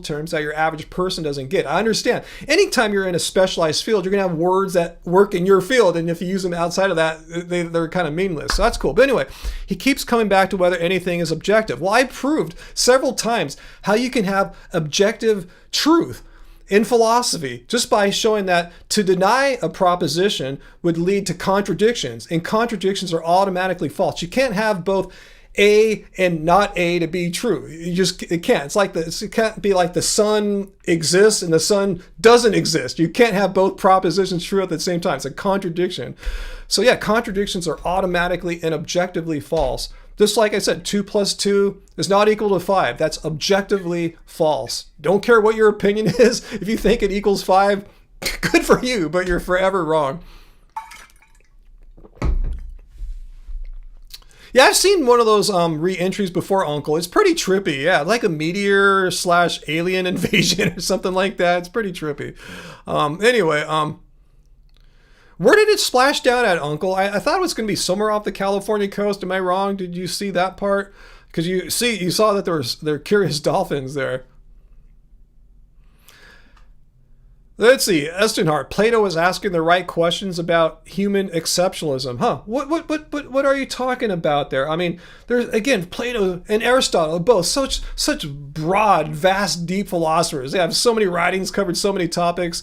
terms that your average person doesn't get. I understand. Anytime you're in a specialized field, you're going to have words that work in your field, and if you use them outside of that, they're kind of meaningless. So that's cool. But anyway, he keeps coming back to whether anything is objective. Well, I proved several times how you can have objective truth in philosophy just by showing that to deny a proposition would lead to contradictions, and contradictions are automatically false. You can't have both A and not A to be true. It can't. It can't be like the sun exists and the sun doesn't exist. You can't have both propositions true at the same time. It's a contradiction. So yeah, contradictions are automatically and objectively false. Just like I said, 2 + 2 is not equal to 5. That's objectively false. Don't care what your opinion is. If you think it equals 5, good for you, but you're forever wrong. Yeah, I've seen one of those re-entries before, Uncle. It's pretty trippy. Yeah, like a meteor/alien invasion or something like that. It's pretty trippy. Anyway, where did it splash down at, Uncle? I thought it was going to be somewhere off the California coast. Am I wrong? Did you see that part? Because you saw that there are curious dolphins there. Let's see, Estenhart. Plato was asking the right questions about human exceptionalism. Huh? What are you talking about there? I mean, there's again Plato and Aristotle, both such broad, vast, deep philosophers. They have so many writings, covered so many topics,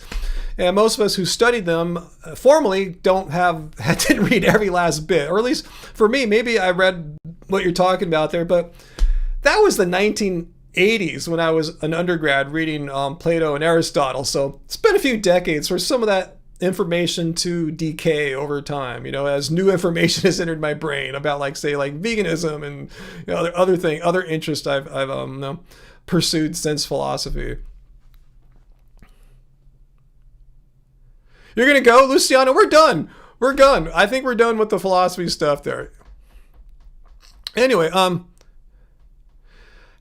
and most of us who studied them formally didn't read every last bit, or at least for me, maybe I read what you're talking about there, but that was the 1980s when I was an undergrad reading Plato and Aristotle. So it's been a few decades for some of that information to decay over time, as new information has entered my brain about like veganism and other interests I've pursued since philosophy. You're going to go, Luciano? We're done. I think we're done with the philosophy stuff there. Anyway,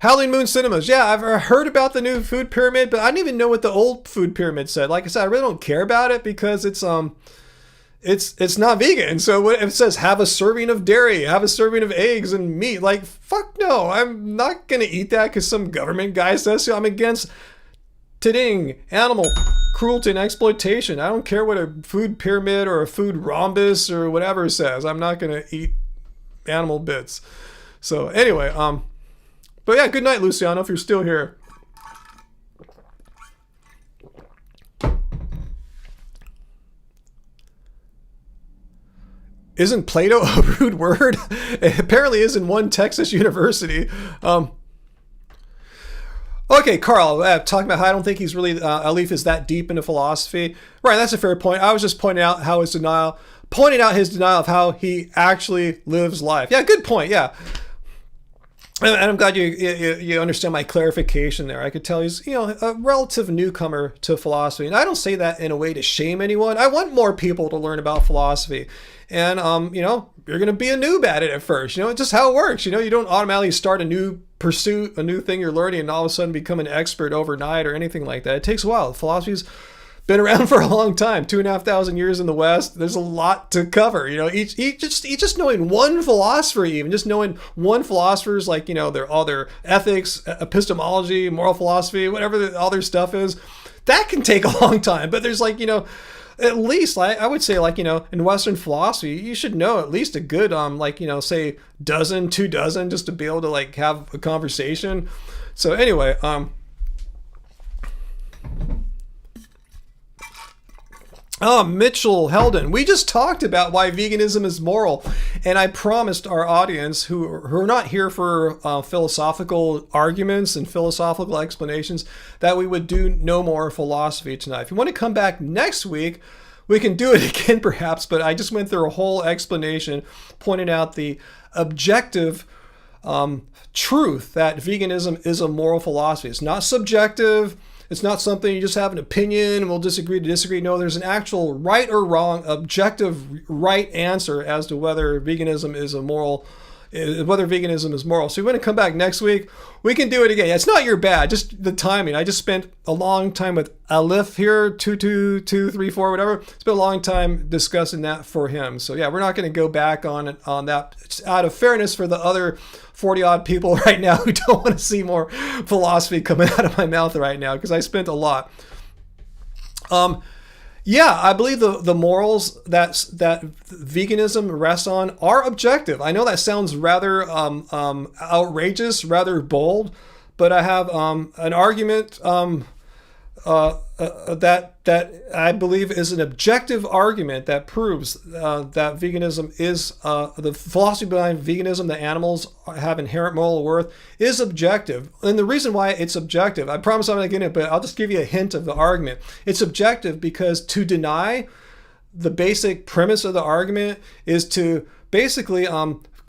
Howling Moon Cinemas. Yeah, I've heard about the new food pyramid, but I didn't even know what the old food pyramid said. Like I said, I really don't care about it because it's not vegan. So if it says have a serving of dairy, have a serving of eggs and meat, like fuck no, I'm not gonna eat that because some government guy says so. I'm against animal cruelty and exploitation. I don't care what a food pyramid or a food rhombus or whatever says. I'm not going to eat animal bits. So anyway, but yeah, good night, Luciano, if you're still here. Isn't Plato a rude word? It apparently is in one Texas university. Okay, Carl, talking about how I don't think he's really, Alif is that deep into philosophy. Right, that's a fair point. I was just pointing out his denial of how he actually lives life. Yeah, good point, yeah. And I'm glad you understand my clarification there. I could tell he's, a relative newcomer to philosophy. And I don't say that in a way to shame anyone. I want more people to learn about philosophy. And, you're going to be a noob at it at first. It's just how it works. You don't automatically start a new pursuit, a new thing you're learning, and all of a sudden become an expert overnight or anything like that. It takes a while. Philosophy's been around for a long time, 2,500 years in the West. There's a lot to cover. Each just knowing one philosopher, even just knowing one philosopher's like, all their ethics, epistemology, moral philosophy, whatever all their stuff is, that can take a long time. But there's at least I would say in Western philosophy, you should know at least a good say dozen, 2 dozen, just to be able to have a conversation. So anyway, Mitchell Heldon, we just talked about why veganism is moral, and I promised our audience who are not here for philosophical arguments and philosophical explanations that we would do no more philosophy tonight. If you want to come back next week, we can do it again perhaps, but I just went through a whole explanation pointing out the objective truth that veganism is a moral philosophy. It's not subjective. It's not something you just have an opinion and we'll disagree to disagree. No, there's an actual right or wrong, objective right answer as to whether veganism is moral. So you want to come back next week, we can do it again. It's not your bad, just the timing. I just spent a long time with Alif here, 22234, whatever. Spent a long time discussing that for him. So yeah, we're not going to go back on that. It's out of fairness for the other 40 odd people right now who don't want to see more philosophy coming out of my mouth right now, because I spent a lot. Yeah, I believe the morals that veganism rests on are objective. I know that sounds rather outrageous, rather bold, but I have an argument that I believe is an objective argument that proves that veganism is the philosophy behind veganism, that animals have inherent moral worth, is objective. And the reason why it's objective, I promise I'm not getting it, but I'll just give you a hint of the argument. It's objective because to deny the basic premise of the argument is to basically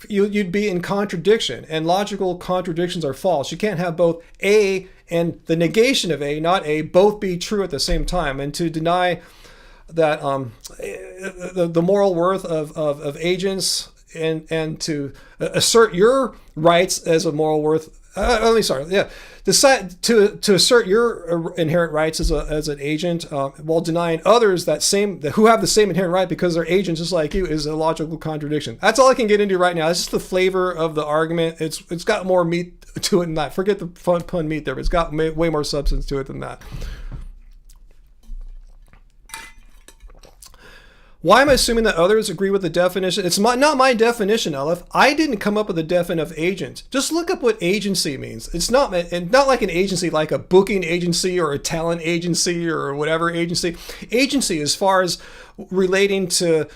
you'd be in contradiction, and logical contradictions are false. You can't have both A and the negation of A, not A, both be true at the same time. And to deny that the moral worth of agents and to assert your rights as a moral worth, decide to assert your inherent rights as an agent while denying others who have the same inherent right because they're agents just like you is a logical contradiction. That's all I can get into right now. It's just the flavor of the argument. It's got more meat to it than that. Forget the fun pun meat there, but it's got way more substance to it than that. Why am I assuming that others agree with the definition? It's not my definition, Aleph. I didn't come up with the definition of agent. Just look up what agency means. It's not like an agency like a booking agency or a talent agency or whatever agency. Agency as far as relating to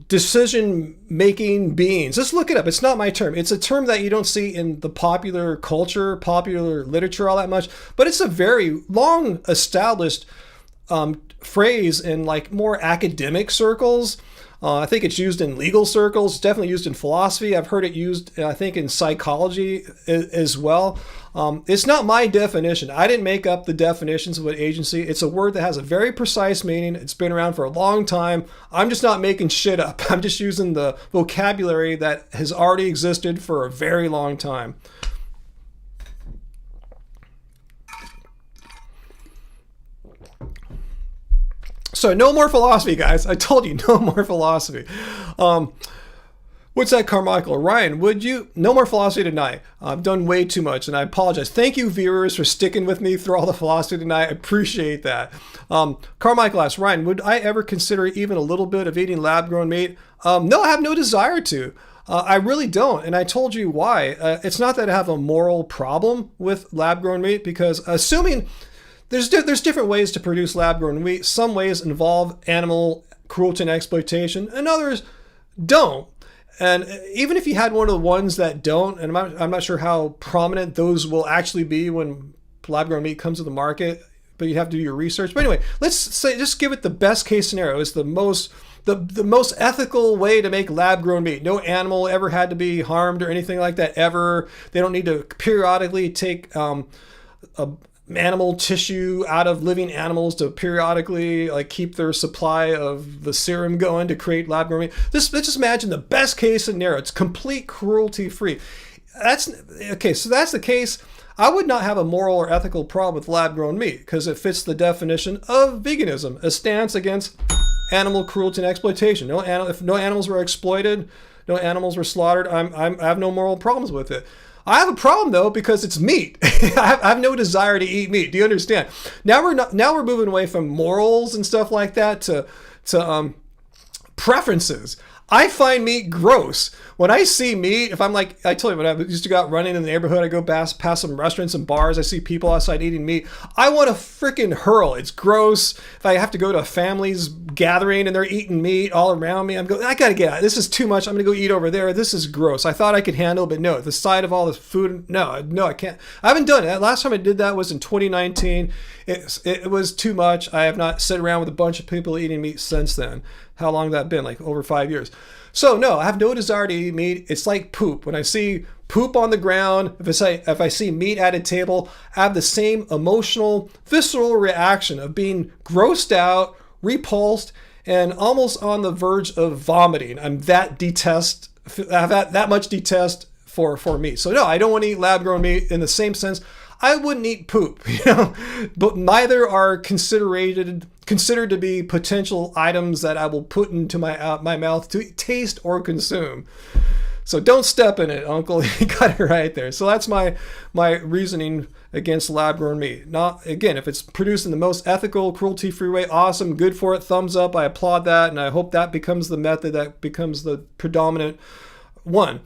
decision-making beings. Just look it up. It's not my term. It's a term that you don't see in the popular culture, popular literature all that much, but it's a very long established phrase in more academic circles. I think it's used in legal circles. It's definitely used in philosophy. I've heard it used, I think, in psychology as well. It's not my definition. I didn't make up the definitions of what agency. It's a word that has a very precise meaning. It's been around for a long time. I'm just not making shit up. I'm just using the vocabulary that has already existed for a very long time. So no more philosophy, guys. I told you, no more philosophy. What's that, Carmichael? Ryan, would you? No more philosophy tonight. I've done way too much, and I apologize. Thank you, viewers, for sticking with me through all the philosophy tonight. I appreciate that. Carmichael asks, Ryan, would I ever consider even a little bit of eating lab-grown meat? No, I have no desire to. I really don't, and I told you why. It's not that I have a moral problem with lab-grown meat, because assuming there's different ways to produce lab-grown meat. Some ways involve animal cruelty and exploitation, and others don't. And even if you had one of the ones that don't, and I'm not sure how prominent those will actually be when lab-grown meat comes to the market, but you have to do your research. But anyway, let's say just give it the best case scenario. It's the most ethical way to make lab-grown meat. No animal ever had to be harmed or anything like that ever. They don't need to periodically take animal tissue out of living animals to periodically like keep their supply of the serum going to create lab-grown meat. Let's just imagine the best case scenario. It's complete cruelty-free. That's okay. So that's the case. I would not have a moral or ethical problem with lab-grown meat because it fits the definition of veganism, a stance against animal cruelty and exploitation. If no animals were exploited, no animals were slaughtered, I have no moral problems with it. I have a problem though because it's meat. I have no desire to eat meat. Do you understand? Now we're moving away from morals and stuff like that to preferences. I find meat gross. When I see meat, if I'm like, I told you when I used to go out running in the neighborhood, I go past some restaurants and bars, I see people outside eating meat, I want to freaking hurl. It's gross. If I have to go to a family's gathering and they're eating meat all around me, I'm going, I gotta get out. This is too much. I'm gonna go eat over there. This is gross. I thought I could handle, but no, the sight of all this food, no, I can't. I haven't done it. Last time I did that was in 2019. It was too much. I have not sat around with a bunch of people eating meat since then. How long that been? Like over 5 years. So no, I have no desire to eat meat. It's like poop. When I see poop on the ground, if I see meat at a table, I have the same emotional, visceral reaction of being grossed out, repulsed, and almost on the verge of vomiting. I have that much detest for meat. So no, I don't want to eat lab-grown meat in the same sense. I wouldn't eat poop, but neither are considered to be potential items that I will put into my mouth to taste or consume. So don't step in it, Uncle. You got it right there. So that's my reasoning against lab-grown meat. Not again, if it's produced in the most ethical, cruelty-free way, awesome, good for it, thumbs up. I applaud that, and I hope that becomes the method that becomes the predominant one.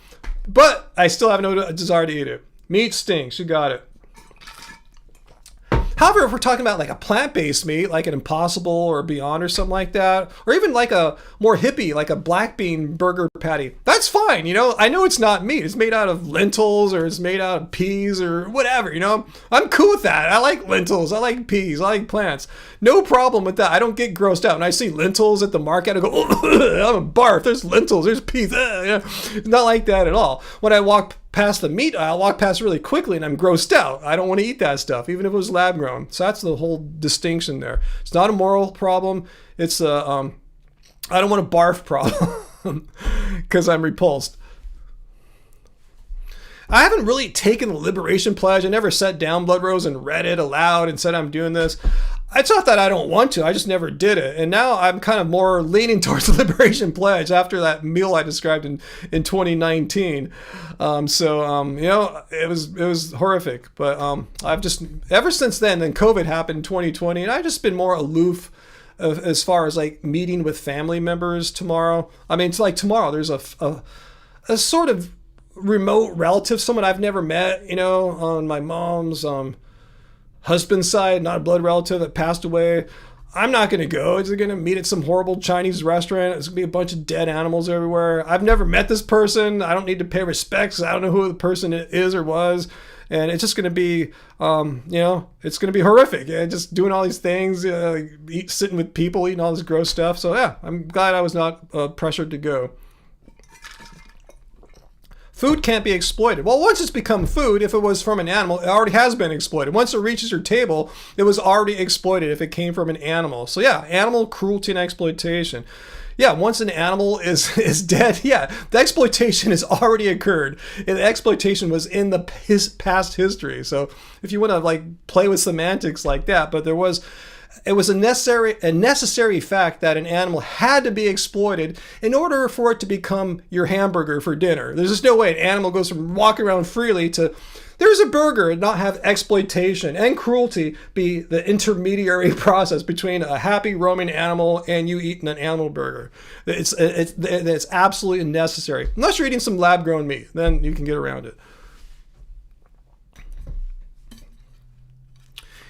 But I still have no desire to eat it. Meat stinks. You got it. However, if we're talking about like a plant-based meat, like an Impossible or Beyond or something like that, or even like a more hippie, like a black bean burger patty, that's fine. I know it's not meat. It's made out of lentils or it's made out of peas or whatever, I'm cool with that. I like lentils. I like peas. I like plants. No problem with that. I don't get grossed out. When I see lentils at the market, I go, oh, I'm a barf. There's lentils. There's peas. It's not like that at all. When I walk past the meat aisle, walk past really quickly and I'm grossed out. I don't want to eat that stuff, even if it was lab grown. So that's the whole distinction there. It's not a moral problem. It's I don't want a barf problem because I'm repulsed. I haven't really taken the Liberation Pledge. I never sat down, Blood Rose, and read it aloud and said I'm doing this. It's not that I don't want to. I just never did it. And now I'm kind of more leaning towards the Liberation Pledge after that meal I described in 2019. It was horrific. But I've just, ever since then COVID happened in 2020, and I've just been more aloof as far as like meeting with family members tomorrow. I mean, it's like tomorrow there's a sort of remote relative, someone I've never met, on my mom's husband's side, not a blood relative that passed away. I'm not going to go. It's going to meet at some horrible Chinese restaurant. It's going to be a bunch of dead animals everywhere. I've never met this person. I don't need to pay respects. I don't know who the person is or was. And it's just going to be, it's going to be horrific. Yeah, just doing all these things, sitting with people, eating all this gross stuff. So yeah, I'm glad I was not pressured to go. Food can't be exploited. Well, once it's become food, if it was from an animal, it already has been exploited. Once it reaches your table, it was already exploited if it came from an animal. So yeah, animal cruelty and exploitation. Yeah, once an animal is dead, yeah, the exploitation has already occurred. And the exploitation was in the past history. So if you want to like play with semantics like that, but there was it was a necessary fact that an animal had to be exploited in order for it to become your hamburger for dinner. There's just no way an animal goes from walking around freely to there's a burger and not have exploitation and cruelty be the intermediary process between a happy roaming animal and you eating an animal burger. It's absolutely necessary. Unless you're eating some lab-grown meat, then you can get around it.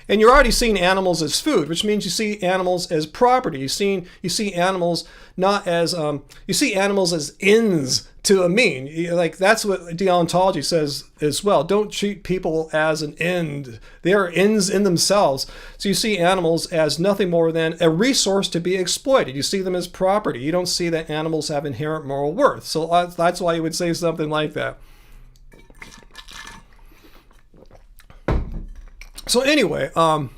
And you're already seeing animals as food, which means you see animals as property. You see animals not as you see animals as ends to a mean. Like that's what deontology says as well. Don't treat people as an end. They are ends in themselves. So you see animals as nothing more than a resource to be exploited. You see them as property. You don't see that animals have inherent moral worth. So that's why you would say something like that. So anyway, Fulmar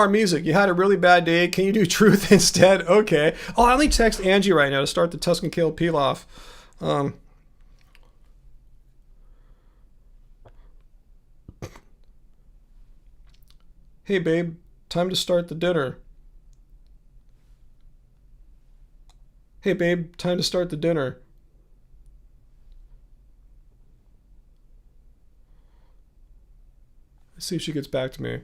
Music, you had a really bad day. Can you do truth instead? Okay. Oh, I only text Angie right now to start the Tuscan Kale Pilaf. Hey, babe, time to start the dinner. Hey, babe, time to start the dinner. Let's see if she gets back to me.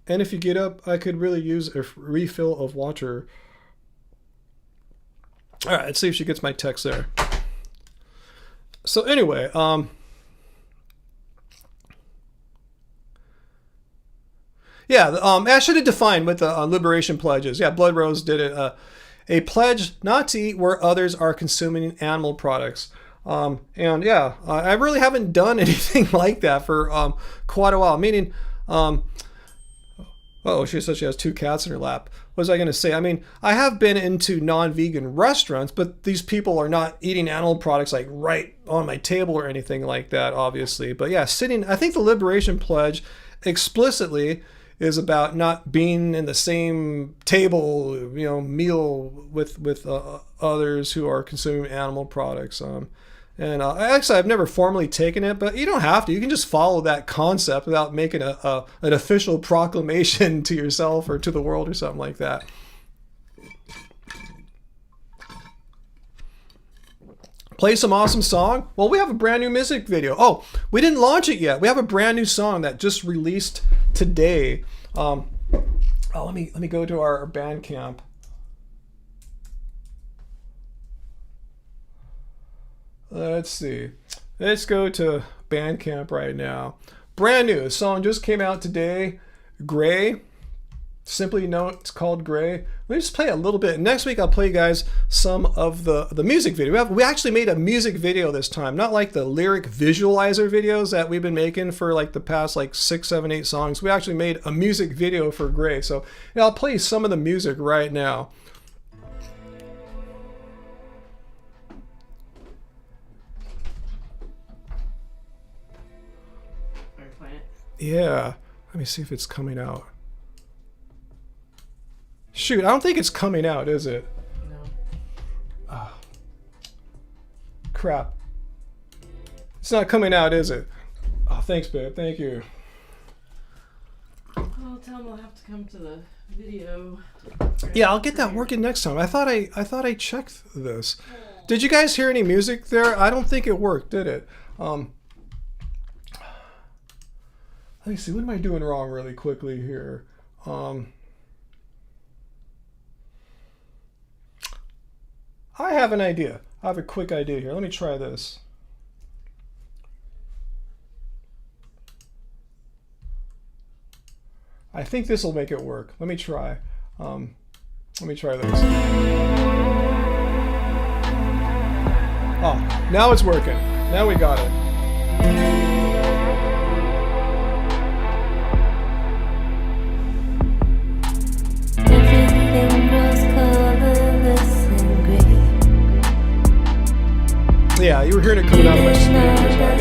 And if you get up, I could really use a refill of water. All right, let's see if she gets my text there. So anyway, yeah, I should have defined what the liberation pledge is. Yeah, Blood Rose did it. A pledge not to eat where others are consuming animal products. And yeah, I really haven't done anything like that for quite a while. Meaning, oh, she said she has 2 cats in her lap. What was I going to say? I mean, I have been into non-vegan restaurants, but these people are not eating animal products like right on my table or anything like that, obviously. But yeah, I think the Liberation Pledge explicitly is about not being in the same table, meal with others who are consuming animal products. And actually, I've never formally taken it, but you don't have to. You can just follow that concept without making an official proclamation to yourself or to the world or something like that. Play some awesome song. Well, we have a brand new music video. Oh, we didn't launch it yet. We have a brand new song that just released today. Let me go to our Bandcamp. Let's see. Let's go to Bandcamp right now. Brand new song just came out today. Gray. Simply know it's called Gray. Let me just play a little bit. Next week I'll play you guys some of the music video. We actually made a music video this time, not like the lyric visualizer videos that we've been making for like the past like 6, 7, 8 songs. We actually made a music video for Gray. So I'll play you some of the music right now. Yeah, let me see if it's coming out. Shoot, I don't think it's coming out, is it? No. Oh. Crap. It's not coming out, is it? Oh, thanks, babe. Thank you. Well, tell them I'll have to come to the video. Yeah, I'll get that working next time. I thought I checked this. Did you guys hear any music there? I don't think it worked, did it? Let me see, what am I doing wrong really quickly here? I have an idea. I have a quick idea here. Let me try this. I think this will make it work. Let me try. Let me try this. Oh, now it's working. Now we got it. Yeah, you were hearing it coming out of my speakers already.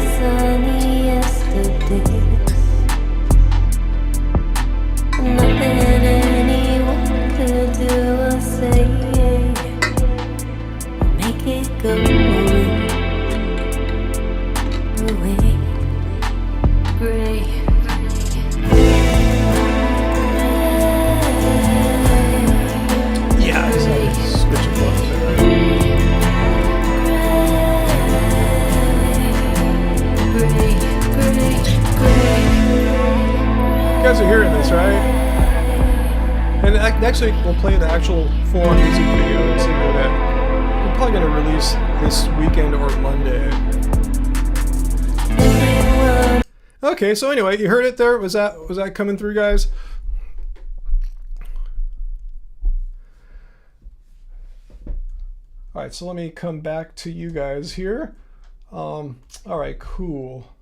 guys are hearing this, right? And next week we'll play the actual full-on music video and see what that. We're probably gonna release this weekend or Monday. Okay, so anyway, you heard it there. Was that coming through, guys? All right, so let me come back to you guys here. All right, cool.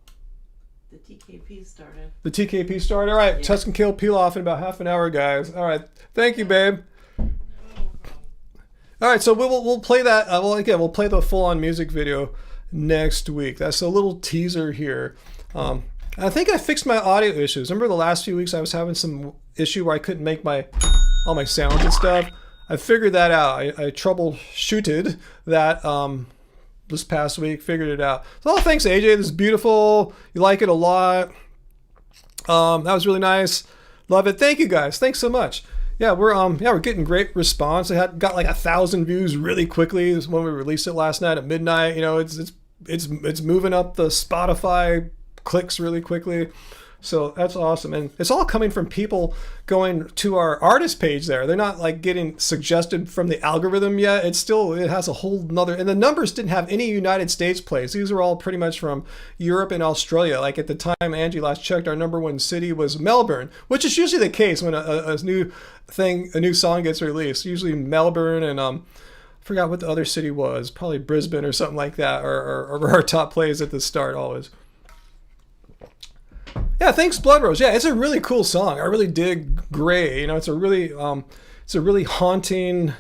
The TKP started. The TKP started. All right, Tusk and Kill peel off in about half an hour, guys. All right, thank you, babe. All right, so we'll play that. Well, again, we'll play the full-on music video next week. That's a little teaser here. I think I fixed my audio issues. Remember the last few weeks I was having some issue where I couldn't make all my sounds and stuff. I figured that out. I troubleshooted that this past week. Figured it out. So thanks, AJ. This is beautiful. You like it a lot. That was really nice. Love it. Thank you, guys. Thanks so much. Yeah, we're getting great response. I got like 1,000 views really quickly when we released it last night at midnight. You know, it's moving up the Spotify clicks really quickly. So that's awesome. And it's all coming from people going to our artist page there. They're not like getting suggested from the algorithm yet. It has a whole nother, and the numbers didn't have any United States plays. These are all pretty much from Europe and Australia. Like at the time Angie last checked, our #1 city was Melbourne, which is usually the case when a new song gets released. Usually Melbourne and I forgot what the other city was, probably Brisbane or something like that, or our top plays at the start always. Yeah, thanks, Blood Rose. Yeah, it's a really cool song. I really dig Gray. You know, it's a really haunting,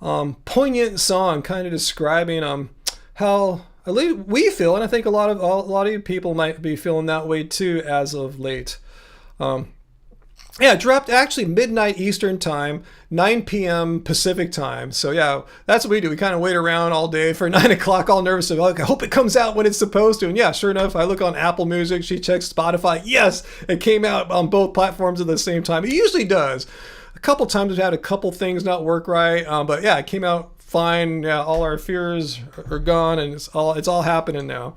poignant song, kind of describing how at least we feel, and I think a lot of you people might be feeling that way too as of late. Yeah, it dropped actually midnight Eastern time, 9 p.m. Pacific time. So yeah, that's what we do. We kind of wait around all day for 9 o'clock, all nervous. Like, I hope it comes out when it's supposed to. And yeah, sure enough, I look on Apple Music. She checks Spotify. Yes, it came out on both platforms at the same time. It usually does. A couple times we've had a couple things not work right, but yeah, it came out fine. Yeah, all our fears are gone, and it's all happening now.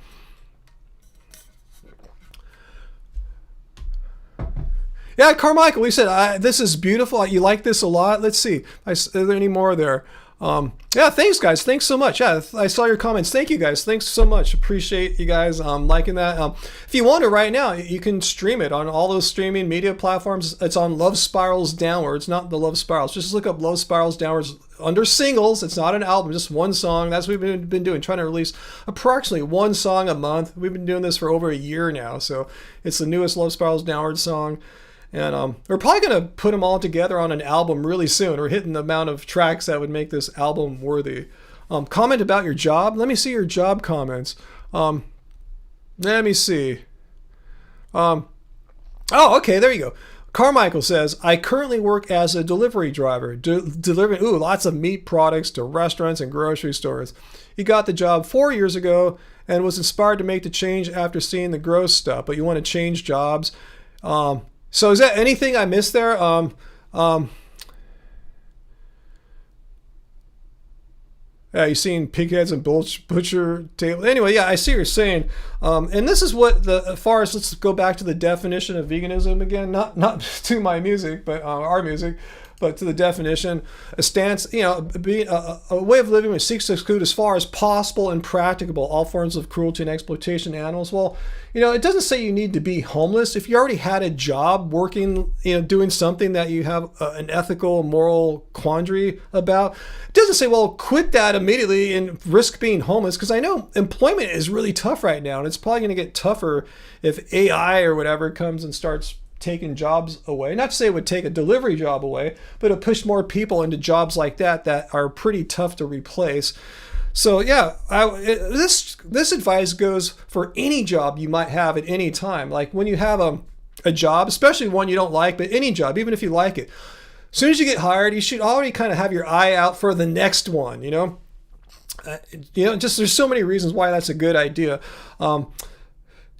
Yeah, Carmichael, we said, this is beautiful. You like this a lot? Let's see. Are there any more there? Yeah, thanks, guys. Thanks so much. Yeah, I saw your comments. Thank you, guys. Thanks so much. Appreciate you guys liking that. If you want to right now, you can stream it on all those streaming media platforms. It's on Love Spirals Downwards, not the Love Spirals. Just look up Love Spirals Downwards under singles. It's not an album, just one song. That's what we've been doing, trying to release approximately one song a month. We've been doing this for over a year now, so it's the newest Love Spirals Downwards song. And we're probably going to put them all together on an album really soon. We're hitting the amount of tracks that would make this album worthy. Comment about your job. Let me see your job comments. Let me see. Oh, okay, there you go. Carmichael says, I currently work as a delivery driver, delivering lots of meat products to restaurants and grocery stores. He got the job 4 years ago and was inspired to make the change after seeing the gross stuff. But you want to change jobs. So is that anything I missed there? Yeah, you've seen pigheads and butcher table. Anyway, yeah, I see what you're saying. And this is what as far as, let's go back to the definition of veganism again, not to my music, but our music, but to the definition, a stance, being a way of living which seeks to exclude as far as possible and practicable all forms of cruelty and exploitation of animals. Well, it doesn't say you need to be homeless. If you already had a job working, doing something that you have an ethical, moral quandary about, it doesn't say, well, quit that immediately and risk being homeless. Because I know employment is really tough right now, and it's probably going to get tougher if AI or whatever comes and starts taking jobs away. Not to say it would take a delivery job away, but it push more people into jobs like that are pretty tough to replace. So yeah, this advice goes for any job you might have at any time. Like when you have a job, especially one you don't like, but any job, even if you like it, as soon as you get hired, you should already kind of have your eye out for the next one. Just there's so many reasons why that's a good idea.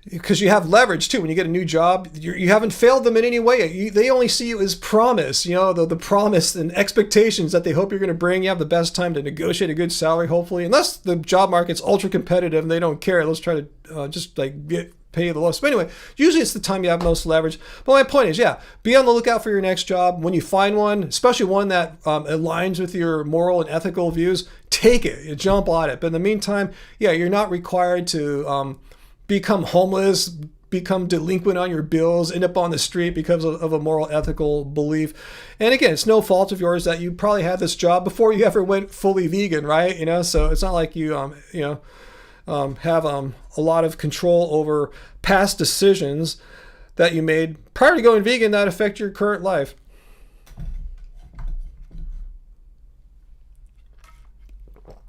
Because you have leverage too. When you get a new job, you haven't failed them in any way. They only see you as promise, the promise and expectations that they hope you're going to bring. You have the best time to negotiate a good salary, hopefully, unless the job market's ultra competitive and they don't care. Let's try to just like get pay you the lowest. But anyway, usually it's the time you have most leverage. But my point is, yeah, be on the lookout for your next job. When you find one, especially one that aligns with your moral and ethical views, take it. You jump on it. But in the meantime, yeah, you're not required to become homeless, become delinquent on your bills, end up on the street because of a moral, ethical belief. And again, it's no fault of yours that you probably had this job before you ever went fully vegan, right? You know, so it's not like you, have a lot of control over past decisions that you made prior to going vegan that affect your current life.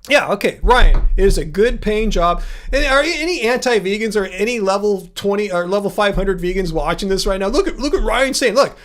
Yeah, okay, Ryan, it is a good paying job. And are any anti-vegans or any level 20 or level 500 vegans watching this right now? Look at Ryan saying, look,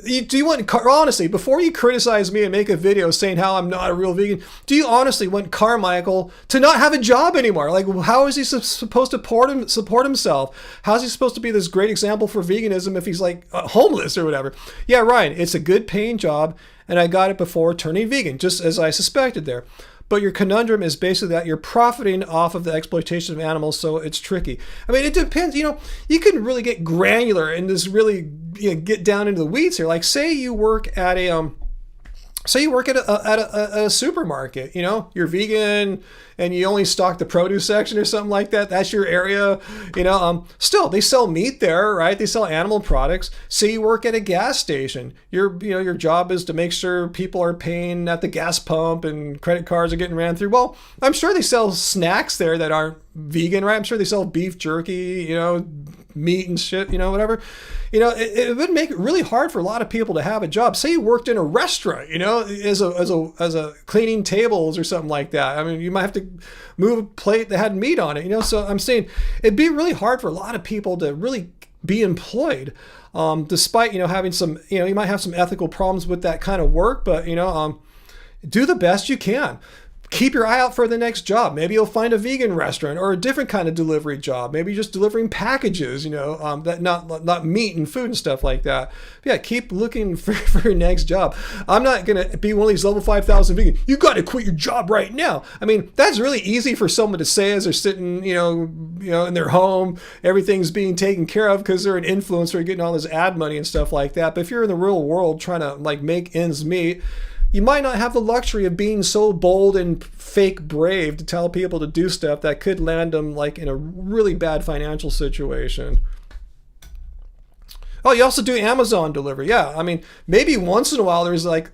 do you want, honestly, before you criticize me and make a video saying how I'm not a real vegan, do you honestly want Carmichael to not have a job anymore? Like, how is he supposed to support himself? How is he supposed to be this great example for veganism if he's like homeless or whatever? Yeah, Ryan, it's a good paying job, and I got it before turning vegan, just as I suspected there. But your conundrum is basically that you're profiting off of the exploitation of animals, so it's tricky. I mean, it depends. You know, you can really get granular and just really get down into the weeds here. Like, say you work at a a supermarket. You know, you're vegan and you only stock the produce section or something like that. That's your area. You know, still they sell meat there, right? They sell animal products. Say you work at a gas station. Your job is to make sure people are paying at the gas pump and credit cards are getting ran through. Well, I'm sure they sell snacks there that aren't vegan, right? I'm sure they sell beef jerky, meat and shit, whatever. It would make it really hard for a lot of people to have a job. Say you worked in a restaurant, as a cleaning tables or something like that. I mean, you might have to move a plate that had meat on it, So I'm saying it'd be really hard for a lot of people to really be employed, despite, having some, you might have some ethical problems with that kind of work, but, do the best you can. Keep your eye out for the next job. Maybe you'll find a vegan restaurant or a different kind of delivery job. Maybe just delivering packages, that not meat and food and stuff like that. But yeah, keep looking for your next job. I'm not going to be one of these level 5,000 vegan. You got to quit your job right now. I mean, that's really easy for someone to say as they're sitting, in their home. Everything's being taken care of because they're an influencer getting all this ad money and stuff like that. But if you're in the real world trying to make ends meet, you might not have the luxury of being so bold and fake brave to tell people to do stuff that could land them in a really bad financial situation. Oh, you also do Amazon delivery. Yeah, I mean, maybe once in a while there's a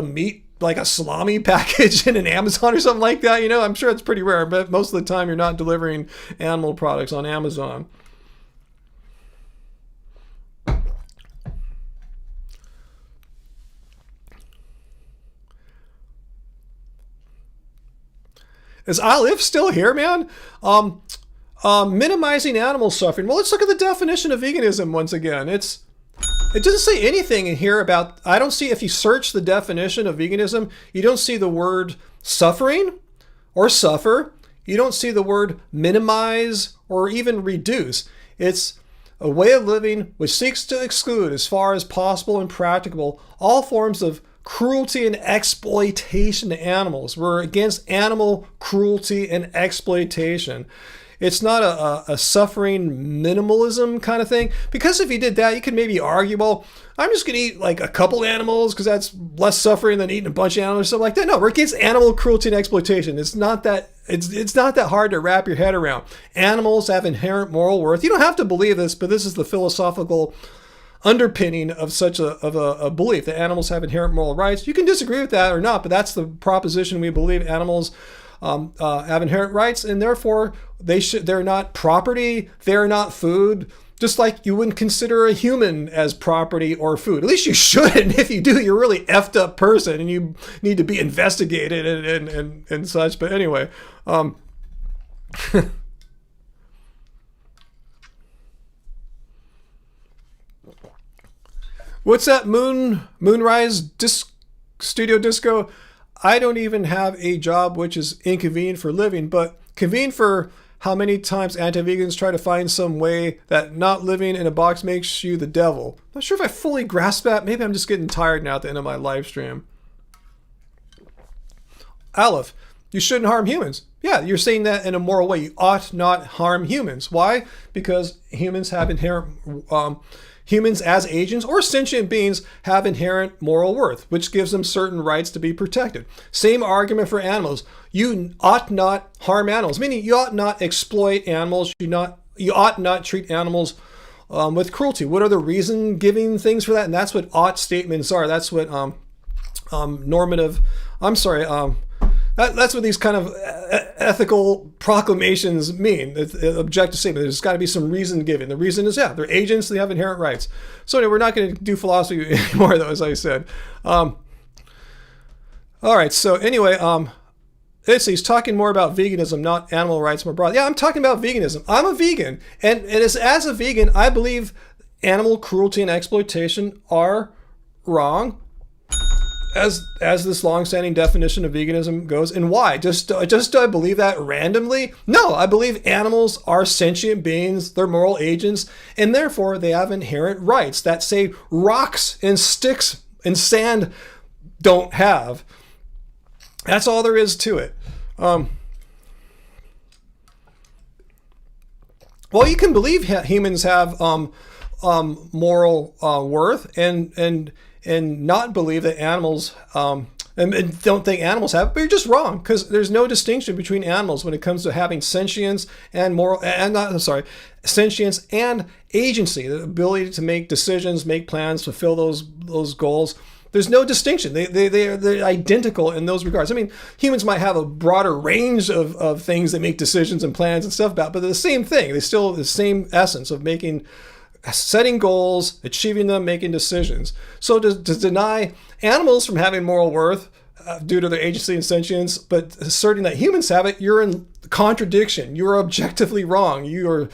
meat, a salami package in an Amazon or something like that. I'm sure it's pretty rare, but most of the time you're not delivering animal products on Amazon. Is Olive still here, man? Minimizing animal suffering. Well, let's look at the definition of veganism once again. It doesn't say anything in here about, I don't see, if you search the definition of veganism, you don't see the word suffering or suffer. You don't see the word minimize or even reduce. It's a way of living which seeks to exclude, as far as possible and practicable, all forms of cruelty and exploitation to animals. We're against animal cruelty and exploitation. It's not a suffering minimalism kind of thing. Because if you did that, you could maybe argue, well, I'm just going to eat a couple animals because that's less suffering than eating a bunch of animals or something like that. No, we're against animal cruelty and exploitation. It's not that hard to wrap your head around. Animals have inherent moral worth. You don't have to believe this, but this is the philosophical underpinning of such a belief that animals have inherent moral rights. You can disagree with that or not, but that's the proposition. We believe animals have inherent rights, and therefore they're not property, they're not food. Just like you wouldn't consider a human as property or food. At least you shouldn't. If you do, you're a really effed up person and you need to be investigated and such. But anyway, what's that Moonrise Studio Disco? I don't even have a job which is inconvenient for living, but convenient for how many times anti-vegans try to find some way that not living in a box makes you the devil. Not sure if I fully grasp that. Maybe I'm just getting tired now at the end of my live stream. Aleph, you shouldn't harm humans. Yeah, you're saying that in a moral way. You ought not harm humans. Why? Because humans have inherent, humans as agents or sentient beings have inherent moral worth, which gives them certain rights to be protected. Same argument for animals. You ought not harm animals, meaning you ought not exploit animals. You ought not treat animals with cruelty. What are the reason-giving things for that? And that's what ought statements are. That's what normative. I'm sorry. That's what these kind of ethical proclamations mean. It's an objective statement. There's got to be some reason given. The reason is, they're agents. They have inherent rights. So anyway, we're not going to do philosophy anymore, though, as I said. All right. So anyway, he's talking more about veganism, not animal rights more broadly. Yeah, I'm talking about veganism. I'm a vegan. And as a vegan, I believe animal cruelty and exploitation are wrong. As this long-standing definition of veganism goes. And why? Just do I believe that randomly? No, I believe animals are sentient beings, they're moral agents, and therefore they have inherent rights that, say, rocks and sticks and sand don't have. That's all there is to it. Well, you can believe humans have moral worth and not believe that animals and don't think animals have it, but you're just wrong, because there's no distinction between animals when it comes to having sentience and sentience and agency, the ability to make decisions, make plans, fulfill those goals. There's no distinction. They're identical in those regards. I mean, humans might have a broader range of things they make decisions and plans and stuff about, but they're the same thing. They still have the same essence of setting goals, achieving them, making decisions. So to deny animals from having moral worth due to their agency and sentience, but asserting that humans have it, you're in contradiction. You're objectively wrong. You're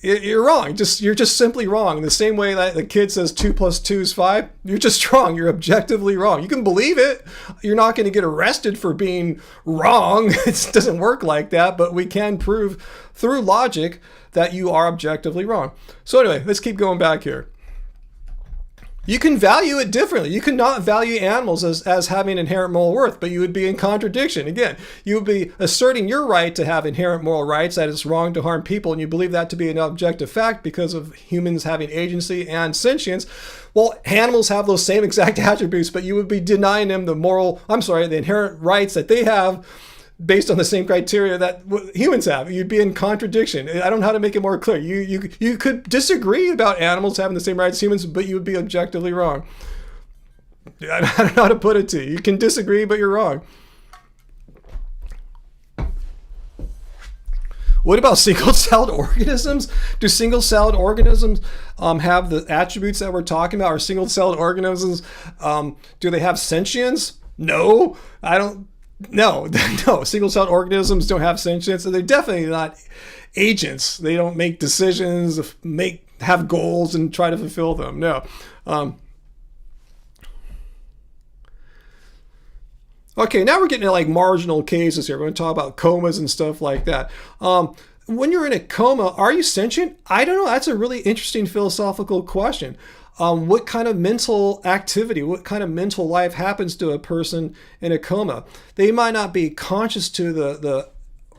wrong. You're just simply wrong. In the same way that the kid says 2 + 2 is 5, you're just wrong. You're objectively wrong. You can believe it. You're not going to get arrested for being wrong. It doesn't work like that, but we can prove through logic that you are objectively wrong. So anyway, let's keep going back here. You can value it differently. You cannot value animals as having inherent moral worth, but you would be in contradiction. Again, you would be asserting your right to have inherent moral rights, that it's wrong to harm people, and you believe that to be an objective fact because of humans having agency and sentience. Well, animals have those same exact attributes, but you would be denying them the inherent rights that they have based on the same criteria that humans have. You'd be in contradiction. I don't know how to make it more clear. You could disagree about animals having the same rights as humans, but you would be objectively wrong. I don't know how to put it to you. You can disagree, but you're wrong. What about single-celled organisms? Do single-celled organisms have the attributes that we're talking about? Are single-celled organisms, do they have sentience? No, I don't. No, single-celled organisms don't have sentience, and they're definitely not agents. They don't make decisions, have goals, and try to fulfill them. No. Okay, now we're getting to like marginal cases here. We're going to talk about comas and stuff like that. When you're in a coma, are you sentient? I don't know. That's a really interesting philosophical question. What kind of mental activity, what kind of mental life happens to a person in a coma? They might not be conscious to the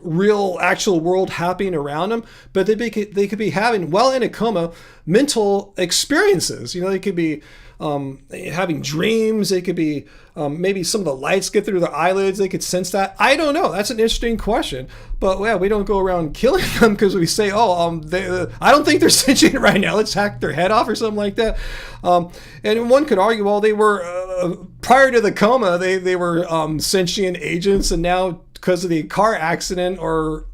real, actual world happening around them, but they could be having, while in a coma, mental experiences. They could be having dreams. They could be maybe some of the lights get through their eyelids. They could sense that. I don't know. That's an interesting question. But yeah, we don't go around killing them because we say, I don't think they're sentient right now. Let's hack their head off or something like that. And one could argue, well, they were prior to the coma, they were sentient agents, and now because of the car accident or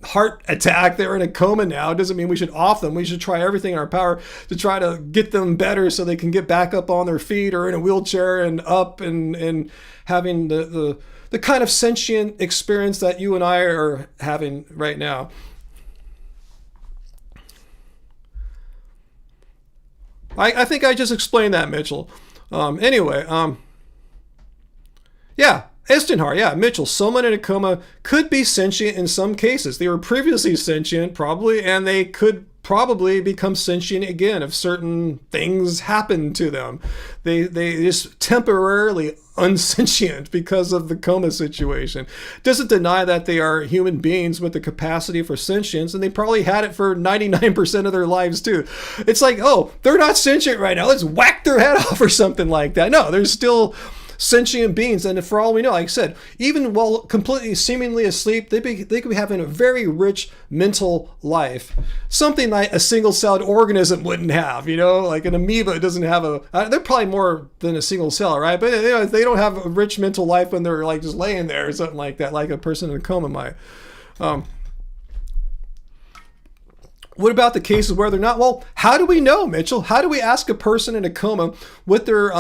heart attack, they're in a coma now. It doesn't mean we should off them. We should try everything in our power to try to get them better so they can get back up on their feet or in a wheelchair and up and having the kind of sentient experience that you and I are having right now. I think I just explained that, Mitchell. Yeah. Estenhar, yeah, Mitchell, someone in a coma could be sentient in some cases. They were previously sentient, probably, and they could probably become sentient again if certain things happen to them. They just temporarily unsentient because of the coma situation. Doesn't deny that they are human beings with the capacity for sentience, and they probably had it for 99% of their lives too. It's like, oh, they're not sentient right now, let's whack their head off or something like that. No, they're still sentient beings, and for all we know, like I said, even while completely seemingly asleep, they could be having a very rich mental life, something like a single-celled organism wouldn't have. Like an amoeba doesn't have they're probably more than a single cell, right? But they don't have a rich mental life when they're like just laying there or something like that, like a person in a coma might. What about the cases where they're not? Well, how do we know, Mitchell? How do we ask a person in a coma what their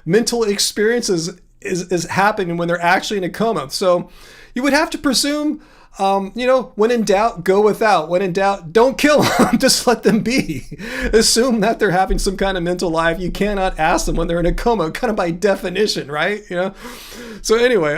mental experiences is happening when they're actually in a coma? So you would have to presume, when in doubt, go without. When in doubt, don't kill them. Just let them be. Assume that they're having some kind of mental life. You cannot ask them when they're in a coma, kind of by definition, right? So anyway,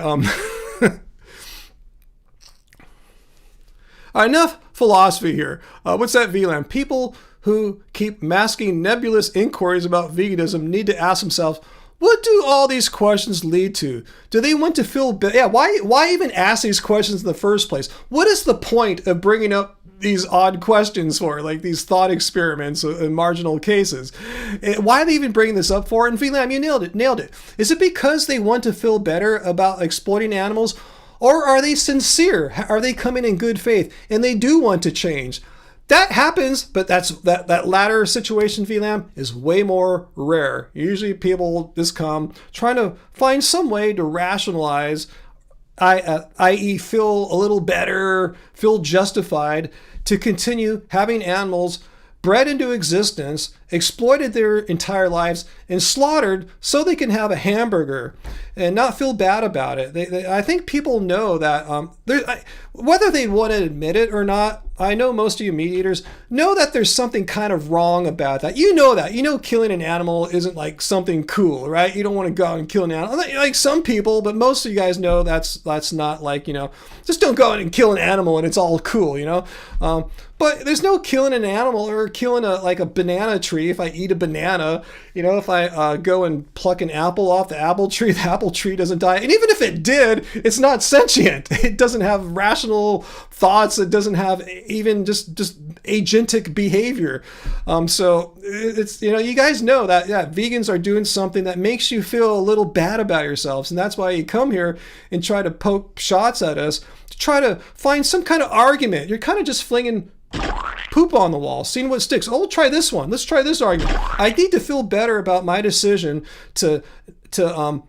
enough philosophy here. What's that, VLAN? People who keep masking nebulous inquiries about veganism need to ask themselves, what do all these questions lead to? Do they want to feel better? Yeah, why even ask these questions in the first place? What is the point of bringing up these odd questions for, like these thought experiments in marginal cases? Why are they even bringing this up for? And VLAN, you nailed it. Is it because they want to feel better about exploiting animals? Or are they sincere? Are they coming in good faith and they do want to change? That happens, but that latter situation, VLAM, is way more rare. Usually people just come trying to find some way to rationalize, i.e. feel a little better, feel justified to continue having animals bred into existence, exploited their entire lives, and slaughtered so they can have a hamburger and not feel bad about it. I think people know that, whether they want to admit it or not, I know most of you meat eaters know that there's something kind of wrong about that. You know killing an animal isn't like something cool, right? You don't want to go out and kill an animal. Like some people, but most of you guys know that's not like, just don't go out and kill an animal and it's all cool, But there's no killing an animal or killing a banana tree. If I eat a banana, if I go and pluck an apple off the apple tree doesn't die. And even if it did, it's not sentient. It doesn't have rational thoughts. It doesn't have even just agentic behavior. So it's, you guys know that, yeah, vegans are doing something that makes you feel a little bad about yourselves. And that's why you come here and try to poke shots at us to try to find some kind of argument. You're kind of just flinging poop on the wall, seeing what sticks. Oh, we'll try this one. Let's try this argument. I need to feel better about my decision to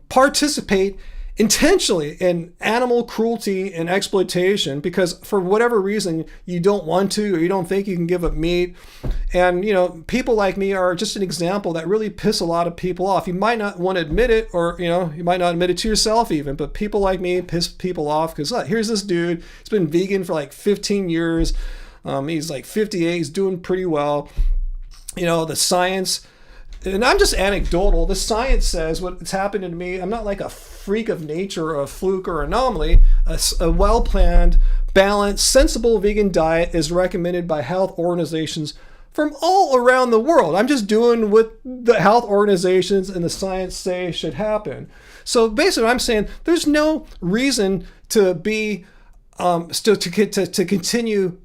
participate intentionally in animal cruelty and exploitation because for whatever reason you don't want to or you don't think you can give up meat. And people like me are just an example that really piss a lot of people off. You might not want to admit it, or you might not admit it to yourself even, but people like me piss people off because here's this dude, he's been vegan for like 15 years. He's like 58, he's doing pretty well. The science, and I'm just anecdotal, the science says what's happening to me. I'm not like a freak of nature or a fluke or anomaly. A well-planned, balanced, sensible vegan diet is recommended by health organizations from all around the world. I'm just doing what the health organizations and the science say should happen. So basically I'm saying there's no reason to be, to continue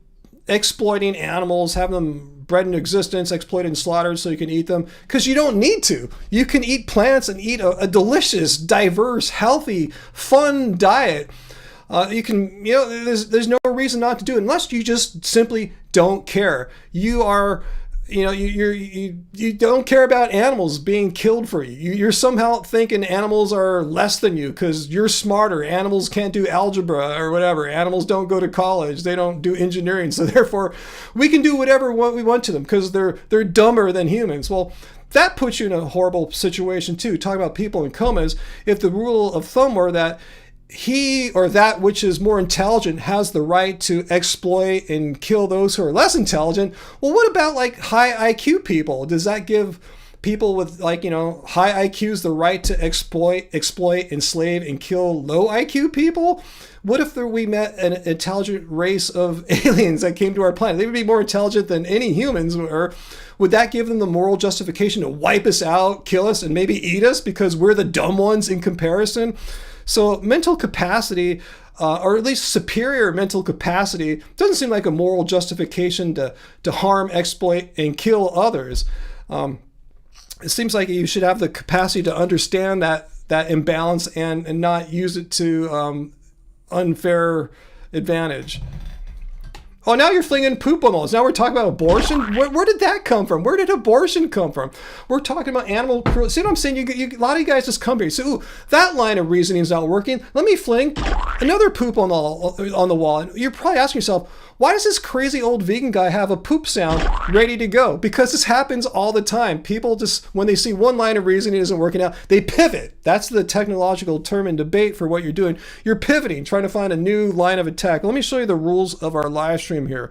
exploiting animals, having them bred into existence, exploited and slaughtered so you can eat them, because you don't need to. You can eat plants and eat a delicious, diverse, healthy, fun diet. You can, there's no reason not to do it unless you just simply don't care. You are, you don't care about animals being killed for you. You're somehow thinking animals are less than you because you're smarter. Animals can't do algebra or whatever. Animals don't go to college. They don't do engineering. So therefore, we can do whatever we want to them because they're dumber than humans. Well, that puts you in a horrible situation too. Talk about people in comas. If the rule of thumb were that he or that which is more intelligent has the right to exploit and kill those who are less intelligent, well, what about like high IQ people? Does that give people with like, high IQs the right to exploit, enslave, and kill low IQ people? What if we met an intelligent race of aliens that came to our planet? They would be more intelligent than any humans were. Would that give them the moral justification to wipe us out, kill us, and maybe eat us because we're the dumb ones in comparison? So mental capacity, or at least superior mental capacity, doesn't seem like a moral justification to harm, exploit, and kill others. It seems like you should have the capacity to understand that imbalance and not use it to unfair advantage. Oh, now you're flinging poop on us. Now we're talking about abortion. Where did that come from? Where did abortion come from? We're talking about animal cruelty. See what I'm saying? A lot of you guys just come here. So, ooh, that line of reasoning is not working. Let me fling another poop on the wall. And you're probably asking yourself, why does this crazy old vegan guy have a poop sound ready to go? Because this happens all the time. People just, when they see one line of reasoning isn't working out, they pivot. That's the technological term in debate for what you're doing. You're pivoting, trying to find a new line of attack. Let me show you the rules of our live stream here.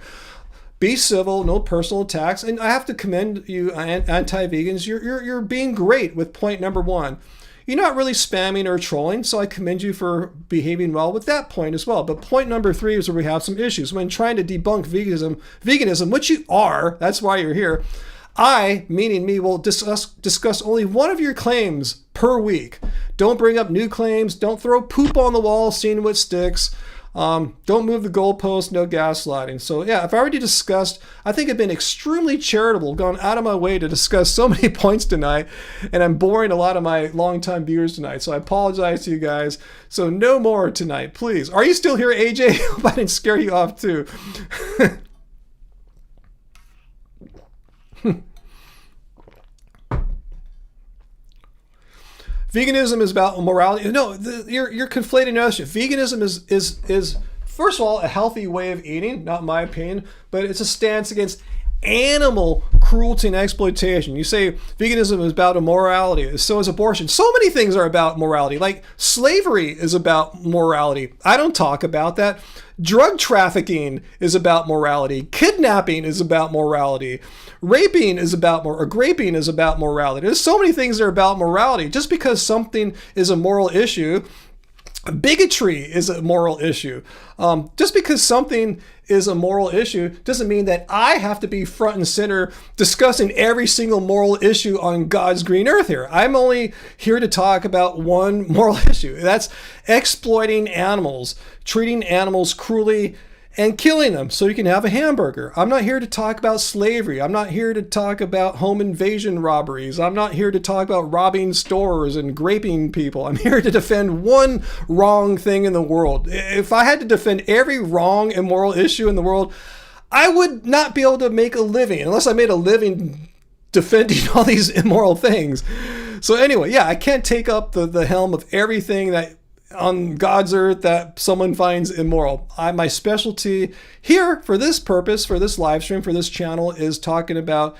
Be civil, no personal attacks. And I have to commend you, anti-vegans. You're being great with point number 1. You're not really spamming or trolling, so I commend you for behaving well with that point as well. But point number 3 is where we have some issues. When trying to debunk veganism, which you are, that's why you're here, I, meaning me, will discuss only one of your claims per week. Don't bring up new claims. Don't throw poop on the wall, seeing what sticks. Don't move the goalpost, no gaslighting. So yeah, I've already discussed, I think I've been extremely charitable, gone out of my way to discuss so many points tonight, and I'm boring a lot of my longtime viewers tonight. So I apologize to you guys. So no more tonight, please. Are you still here, AJ? Hope I didn't scare you off too. Veganism is about morality. No, you're conflating notions. Veganism is first of all a healthy way of eating, not my opinion, but it's a stance against animal cruelty and exploitation. You say veganism is about immorality, so is abortion. So many things are about morality. Like slavery is about morality. I don't talk about that. Drug trafficking is about morality. Kidnapping is about morality. Raping is about graping is about morality. There's so many things that are about morality. Just because something is a moral issue, bigotry is a moral issue. Just because something is a moral issue doesn't mean that I have to be front and center discussing every single moral issue on God's green earth here. I'm only here to talk about one moral issue. That's exploiting animals, treating animals cruelly, and killing them so you can have a hamburger. I'm not here to talk about slavery. I'm not here to talk about home invasion robberies. I'm not here to talk about robbing stores and graping people. I'm here to defend one wrong thing in the world. If I had to defend every wrong immoral issue in the world, I would not be able to make a living unless I made a living defending all these immoral things. So anyway, yeah, I can't take up the helm of everything that on God's earth that someone finds immoral. My specialty here for this purpose, for this live stream, for this channel, is talking about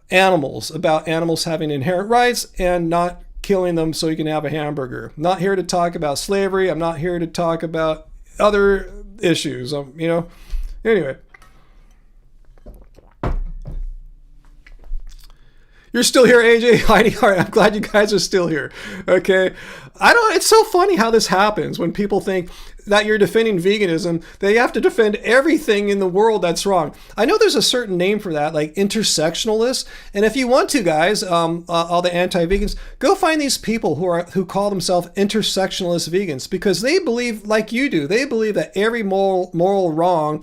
animals having inherent rights and not killing them so you can have a hamburger. I'm not here to talk about slavery. I'm not here to talk about other issues. Anyway. You're still here, AJ, Heidi. All right, I'm glad you guys are still here. Okay. It's so funny how this happens when people think that you're defending veganism, they have to defend everything in the world that's wrong. I know there's a certain name for that, like intersectionalists. And if you want to, guys, all the anti-vegans, go find these people who call themselves intersectionalist vegans, because they believe, like you do, they believe that every moral wrong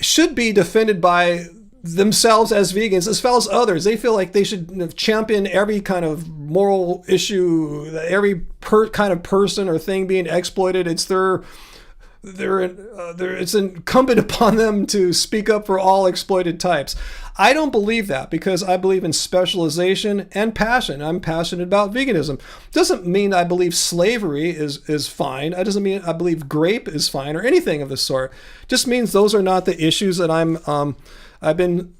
should be defended by themselves as vegans as well as others. They feel like they should champion every kind of moral issue, every kind of person or thing being exploited. It's it's incumbent upon them to speak up for all exploited types. I don't believe that, because I believe in specialization and passion. I'm passionate about veganism. Doesn't mean I believe slavery is fine. It doesn't mean I believe grape is fine or anything of the sort. Just means those are not the issues that I've been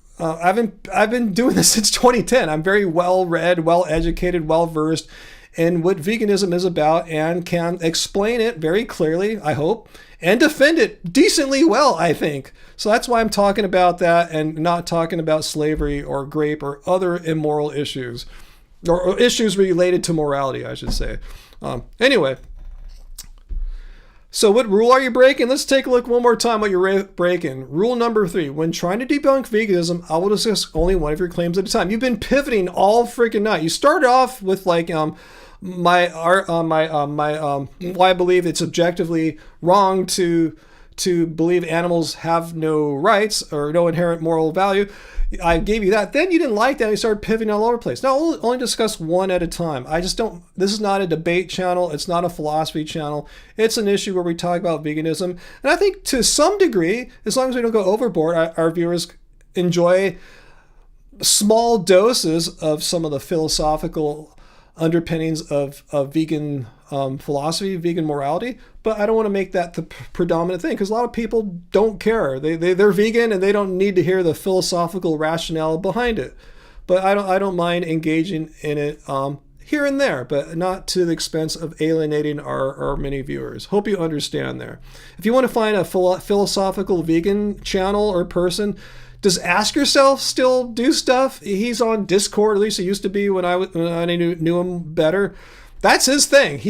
doing this since 2010. I'm very well read, well educated, well versed and what veganism is about and can explain it very clearly, I hope, and defend it decently well, I think. So that's why I'm talking about that and not talking about slavery or grape or other immoral issues, or issues related to morality, I should say. Anyway, so what rule are you breaking? Let's take a look one more time what you're breaking. Rule number 3, when trying to debunk veganism, I will discuss only one of your claims at a time. You've been pivoting all freaking night. You started off with like why I believe it's objectively wrong to believe animals have no rights or no inherent moral value. I gave you that. Then you didn't like that. And you started pivoting all over the place. Now, I'll only discuss one at a time. I just don't, this is not a debate channel. It's not a philosophy channel. It's an issue where we talk about veganism. And I think to some degree, as long as we don't go overboard, our viewers enjoy small doses of some of the philosophical underpinnings of vegan philosophy, vegan morality, but I don't want to make that the predominant thing because a lot of people don't care. They're vegan and they don't need to hear the philosophical rationale behind it. But I don't mind engaging in it here and there, but not to the expense of alienating our many viewers. Hope you understand there. If you want to find a philosophical vegan channel or person, does Ask Yourself still do stuff? He's on Discord, at least he used to be when I knew him better. That's his thing. At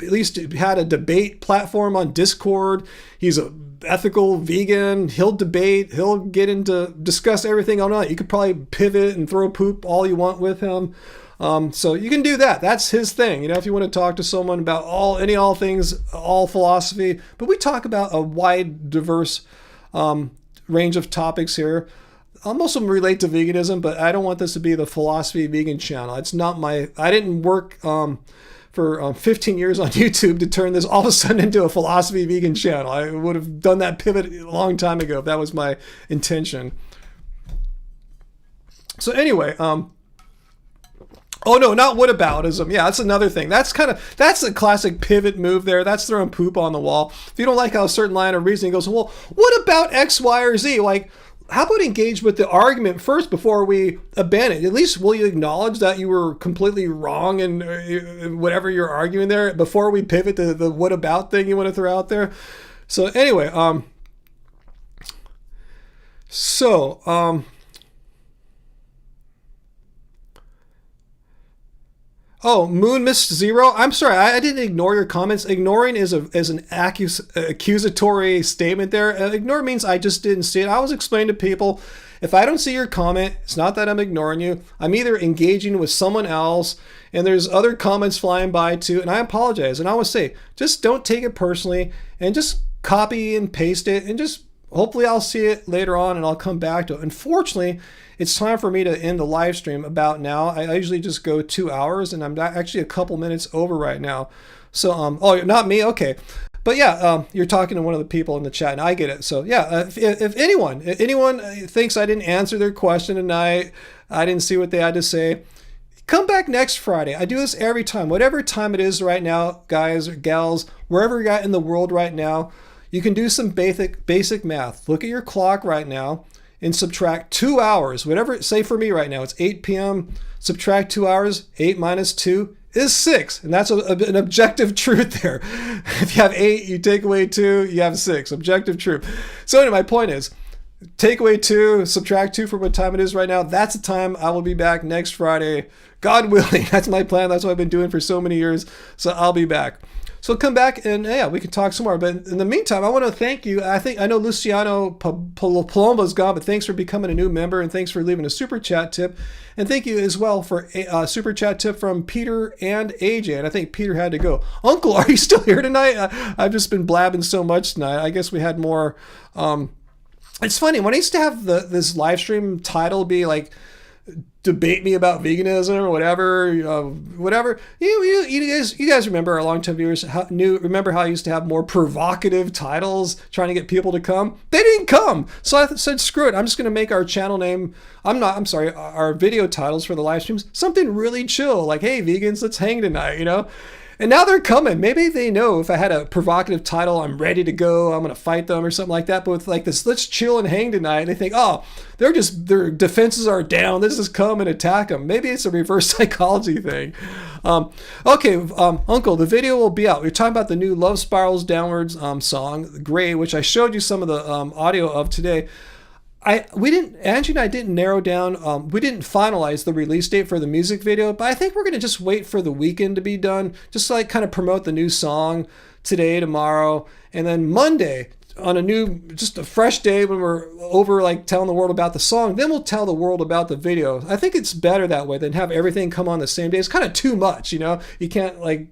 least had a debate platform on Discord. He's a ethical vegan. He'll debate. He'll discuss everything all night. You could probably pivot and throw poop all you want with him. So you can do that. That's his thing. If you want to talk to someone about all things, all philosophy, but we talk about a wide, diverse range of topics here. Most of them relate to veganism, but I don't want this to be the philosophy vegan channel. It's not I didn't work for 15 years on YouTube to turn this all of a sudden into a philosophy vegan channel. I would have done that pivot a long time ago if that was my intention. So anyway, oh no, not whataboutism. Yeah, that's another thing. That's a classic pivot move there. That's throwing poop on the wall. If you don't like how a certain line of reasoning goes, well, what about X, Y, or Z? Like, how about engage with the argument first before we abandon it? At least will you acknowledge that you were completely wrong in whatever you're arguing there before we pivot to the what about thing you want to throw out there? So anyway, oh, Moon Mist Zero. I'm sorry, I didn't ignore your comments. Ignoring is an accusatory statement there. Ignore means I just didn't see it. I was explaining to people, if I don't see your comment, it's not that I'm ignoring you. I'm either engaging with someone else, and there's other comments flying by too, and I apologize. And I always say, just don't take it personally, and just copy and paste it, and just hopefully I'll see it later on, and I'll come back to it. Unfortunately, it's time for me to end the live stream about now. I usually just go 2 hours, and I'm actually a couple minutes over right now. So, oh, not me? Okay. But yeah, you're talking to one of the people in the chat, and I get it. So yeah, if anyone thinks I didn't answer their question tonight, I didn't see what they had to say, come back next Friday. I do this every time. Whatever time it is right now, guys or gals, wherever you're at in the world right now, you can do some basic math. Look at your clock right now and subtract 2 hours. Whatever, say for me right now, it's 8 p.m. Subtract 2 hours. 8 minus 2 is 6. And that's an objective truth there. If you have 8, you take away 2, you have 6. Objective truth. So anyway, my point is, take away 2, subtract 2 from what time it is right now. That's the time I will be back next Friday. God willing, that's my plan. That's what I've been doing for so many years. So I'll be back. So come back and yeah, we can talk some more. But in the meantime, I want to thank you. I know Luciano Palombo's gone, but thanks for becoming a new member and thanks for leaving a super chat tip. And thank you as well for a super chat tip from Peter and AJ. And I think Peter had to go. Uncle, are you still here tonight? I've just been blabbing so much tonight. I guess we had more. It's funny when I used to have this live stream title be like, debate me about veganism or whatever, whatever. You guys remember, our longtime viewers remember how I used to have more provocative titles trying to get people to come. They didn't come, so I said screw it. I'm just going to make our channel name. our video titles for the live streams something really chill, like hey vegans, let's hang tonight, And now they're coming. Maybe they know if I had a provocative title, I'm ready to go, I'm going to fight them or something like that. But with like this, let's chill and hang tonight. And they think, oh, their defenses are down. Let's just come and attack them. Maybe it's a reverse psychology thing. Uncle, the video will be out. We're talking about the new Love Spirals Downwards song, Gray, which I showed you some of the audio of today. Angie and I didn't narrow down, we didn't finalize the release date for the music video, but I think we're going to just wait for the weekend to be done, just to like kind of promote the new song today, tomorrow, and then Monday on just a fresh day when we're over like telling the world about the song, then we'll tell the world about the video. I think it's better that way than have everything come on the same day. It's kind of too much, you know? You can't like...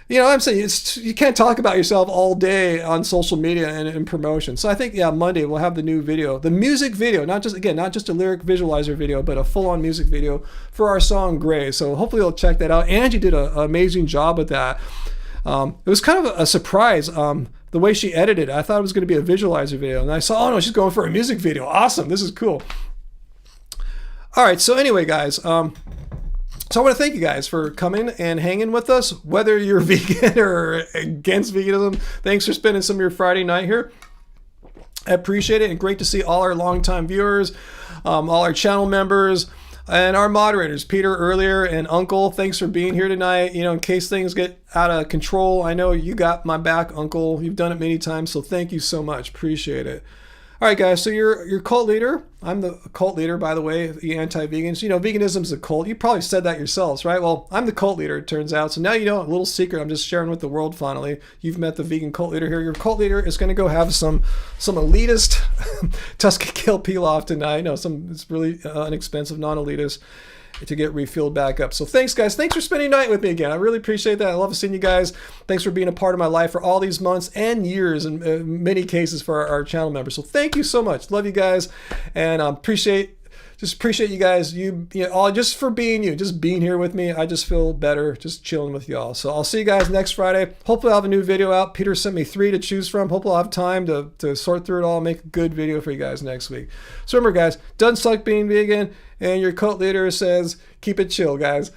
You know what I'm saying? You can't talk about yourself all day on social media and promotion. So I think, Monday we'll have the new video, the music video, not just a lyric visualizer video, but a full-on music video for our song Gray. So hopefully you'll check that out. Angie did an amazing job with that. It was kind of a surprise, the way she edited it. I thought it was going to be a visualizer video, and I saw, oh no, she's going for a music video. Awesome, this is cool. All right, so anyway, guys, so I want to thank you guys for coming and hanging with us, whether you're vegan or against veganism. Thanks for spending some of your Friday night here. I appreciate it, and great to see all our longtime viewers, all our channel members, and our moderators, Peter earlier and Uncle. Thanks for being here tonight. You know, in case things get out of control, I know you got my back, Uncle. You've done it many times, so thank you so much. Appreciate it. All right, guys, so you're cult leader. I'm the cult leader, by the way, the anti-vegans. You know, veganism's a cult. You probably said that yourselves, right? Well, I'm the cult leader, it turns out. So now you know a little secret I'm just sharing with the world finally. You've met the vegan cult leader here. Your cult leader is going to go have some elitist Tuscan kale peel-off tonight. No, it's really inexpensive, non-elitist, to get refueled back up. So thanks, guys. Thanks for spending the night with me again. I really appreciate that. I love seeing you guys. Thanks for being a part of my life for all these months and years, in many cases for our channel members. So thank you so much. Love you guys, and appreciate you guys. You know, all just for being you, just being here with me. I just feel better just chilling with y'all. So I'll see you guys next Friday. Hopefully I'll have a new video out. Peter sent me 3 to choose from. Hopefully I'll have time to sort through it all and make a good video for you guys next week. So remember, guys, doesn't suck being vegan, and your cult leader says keep it chill, guys.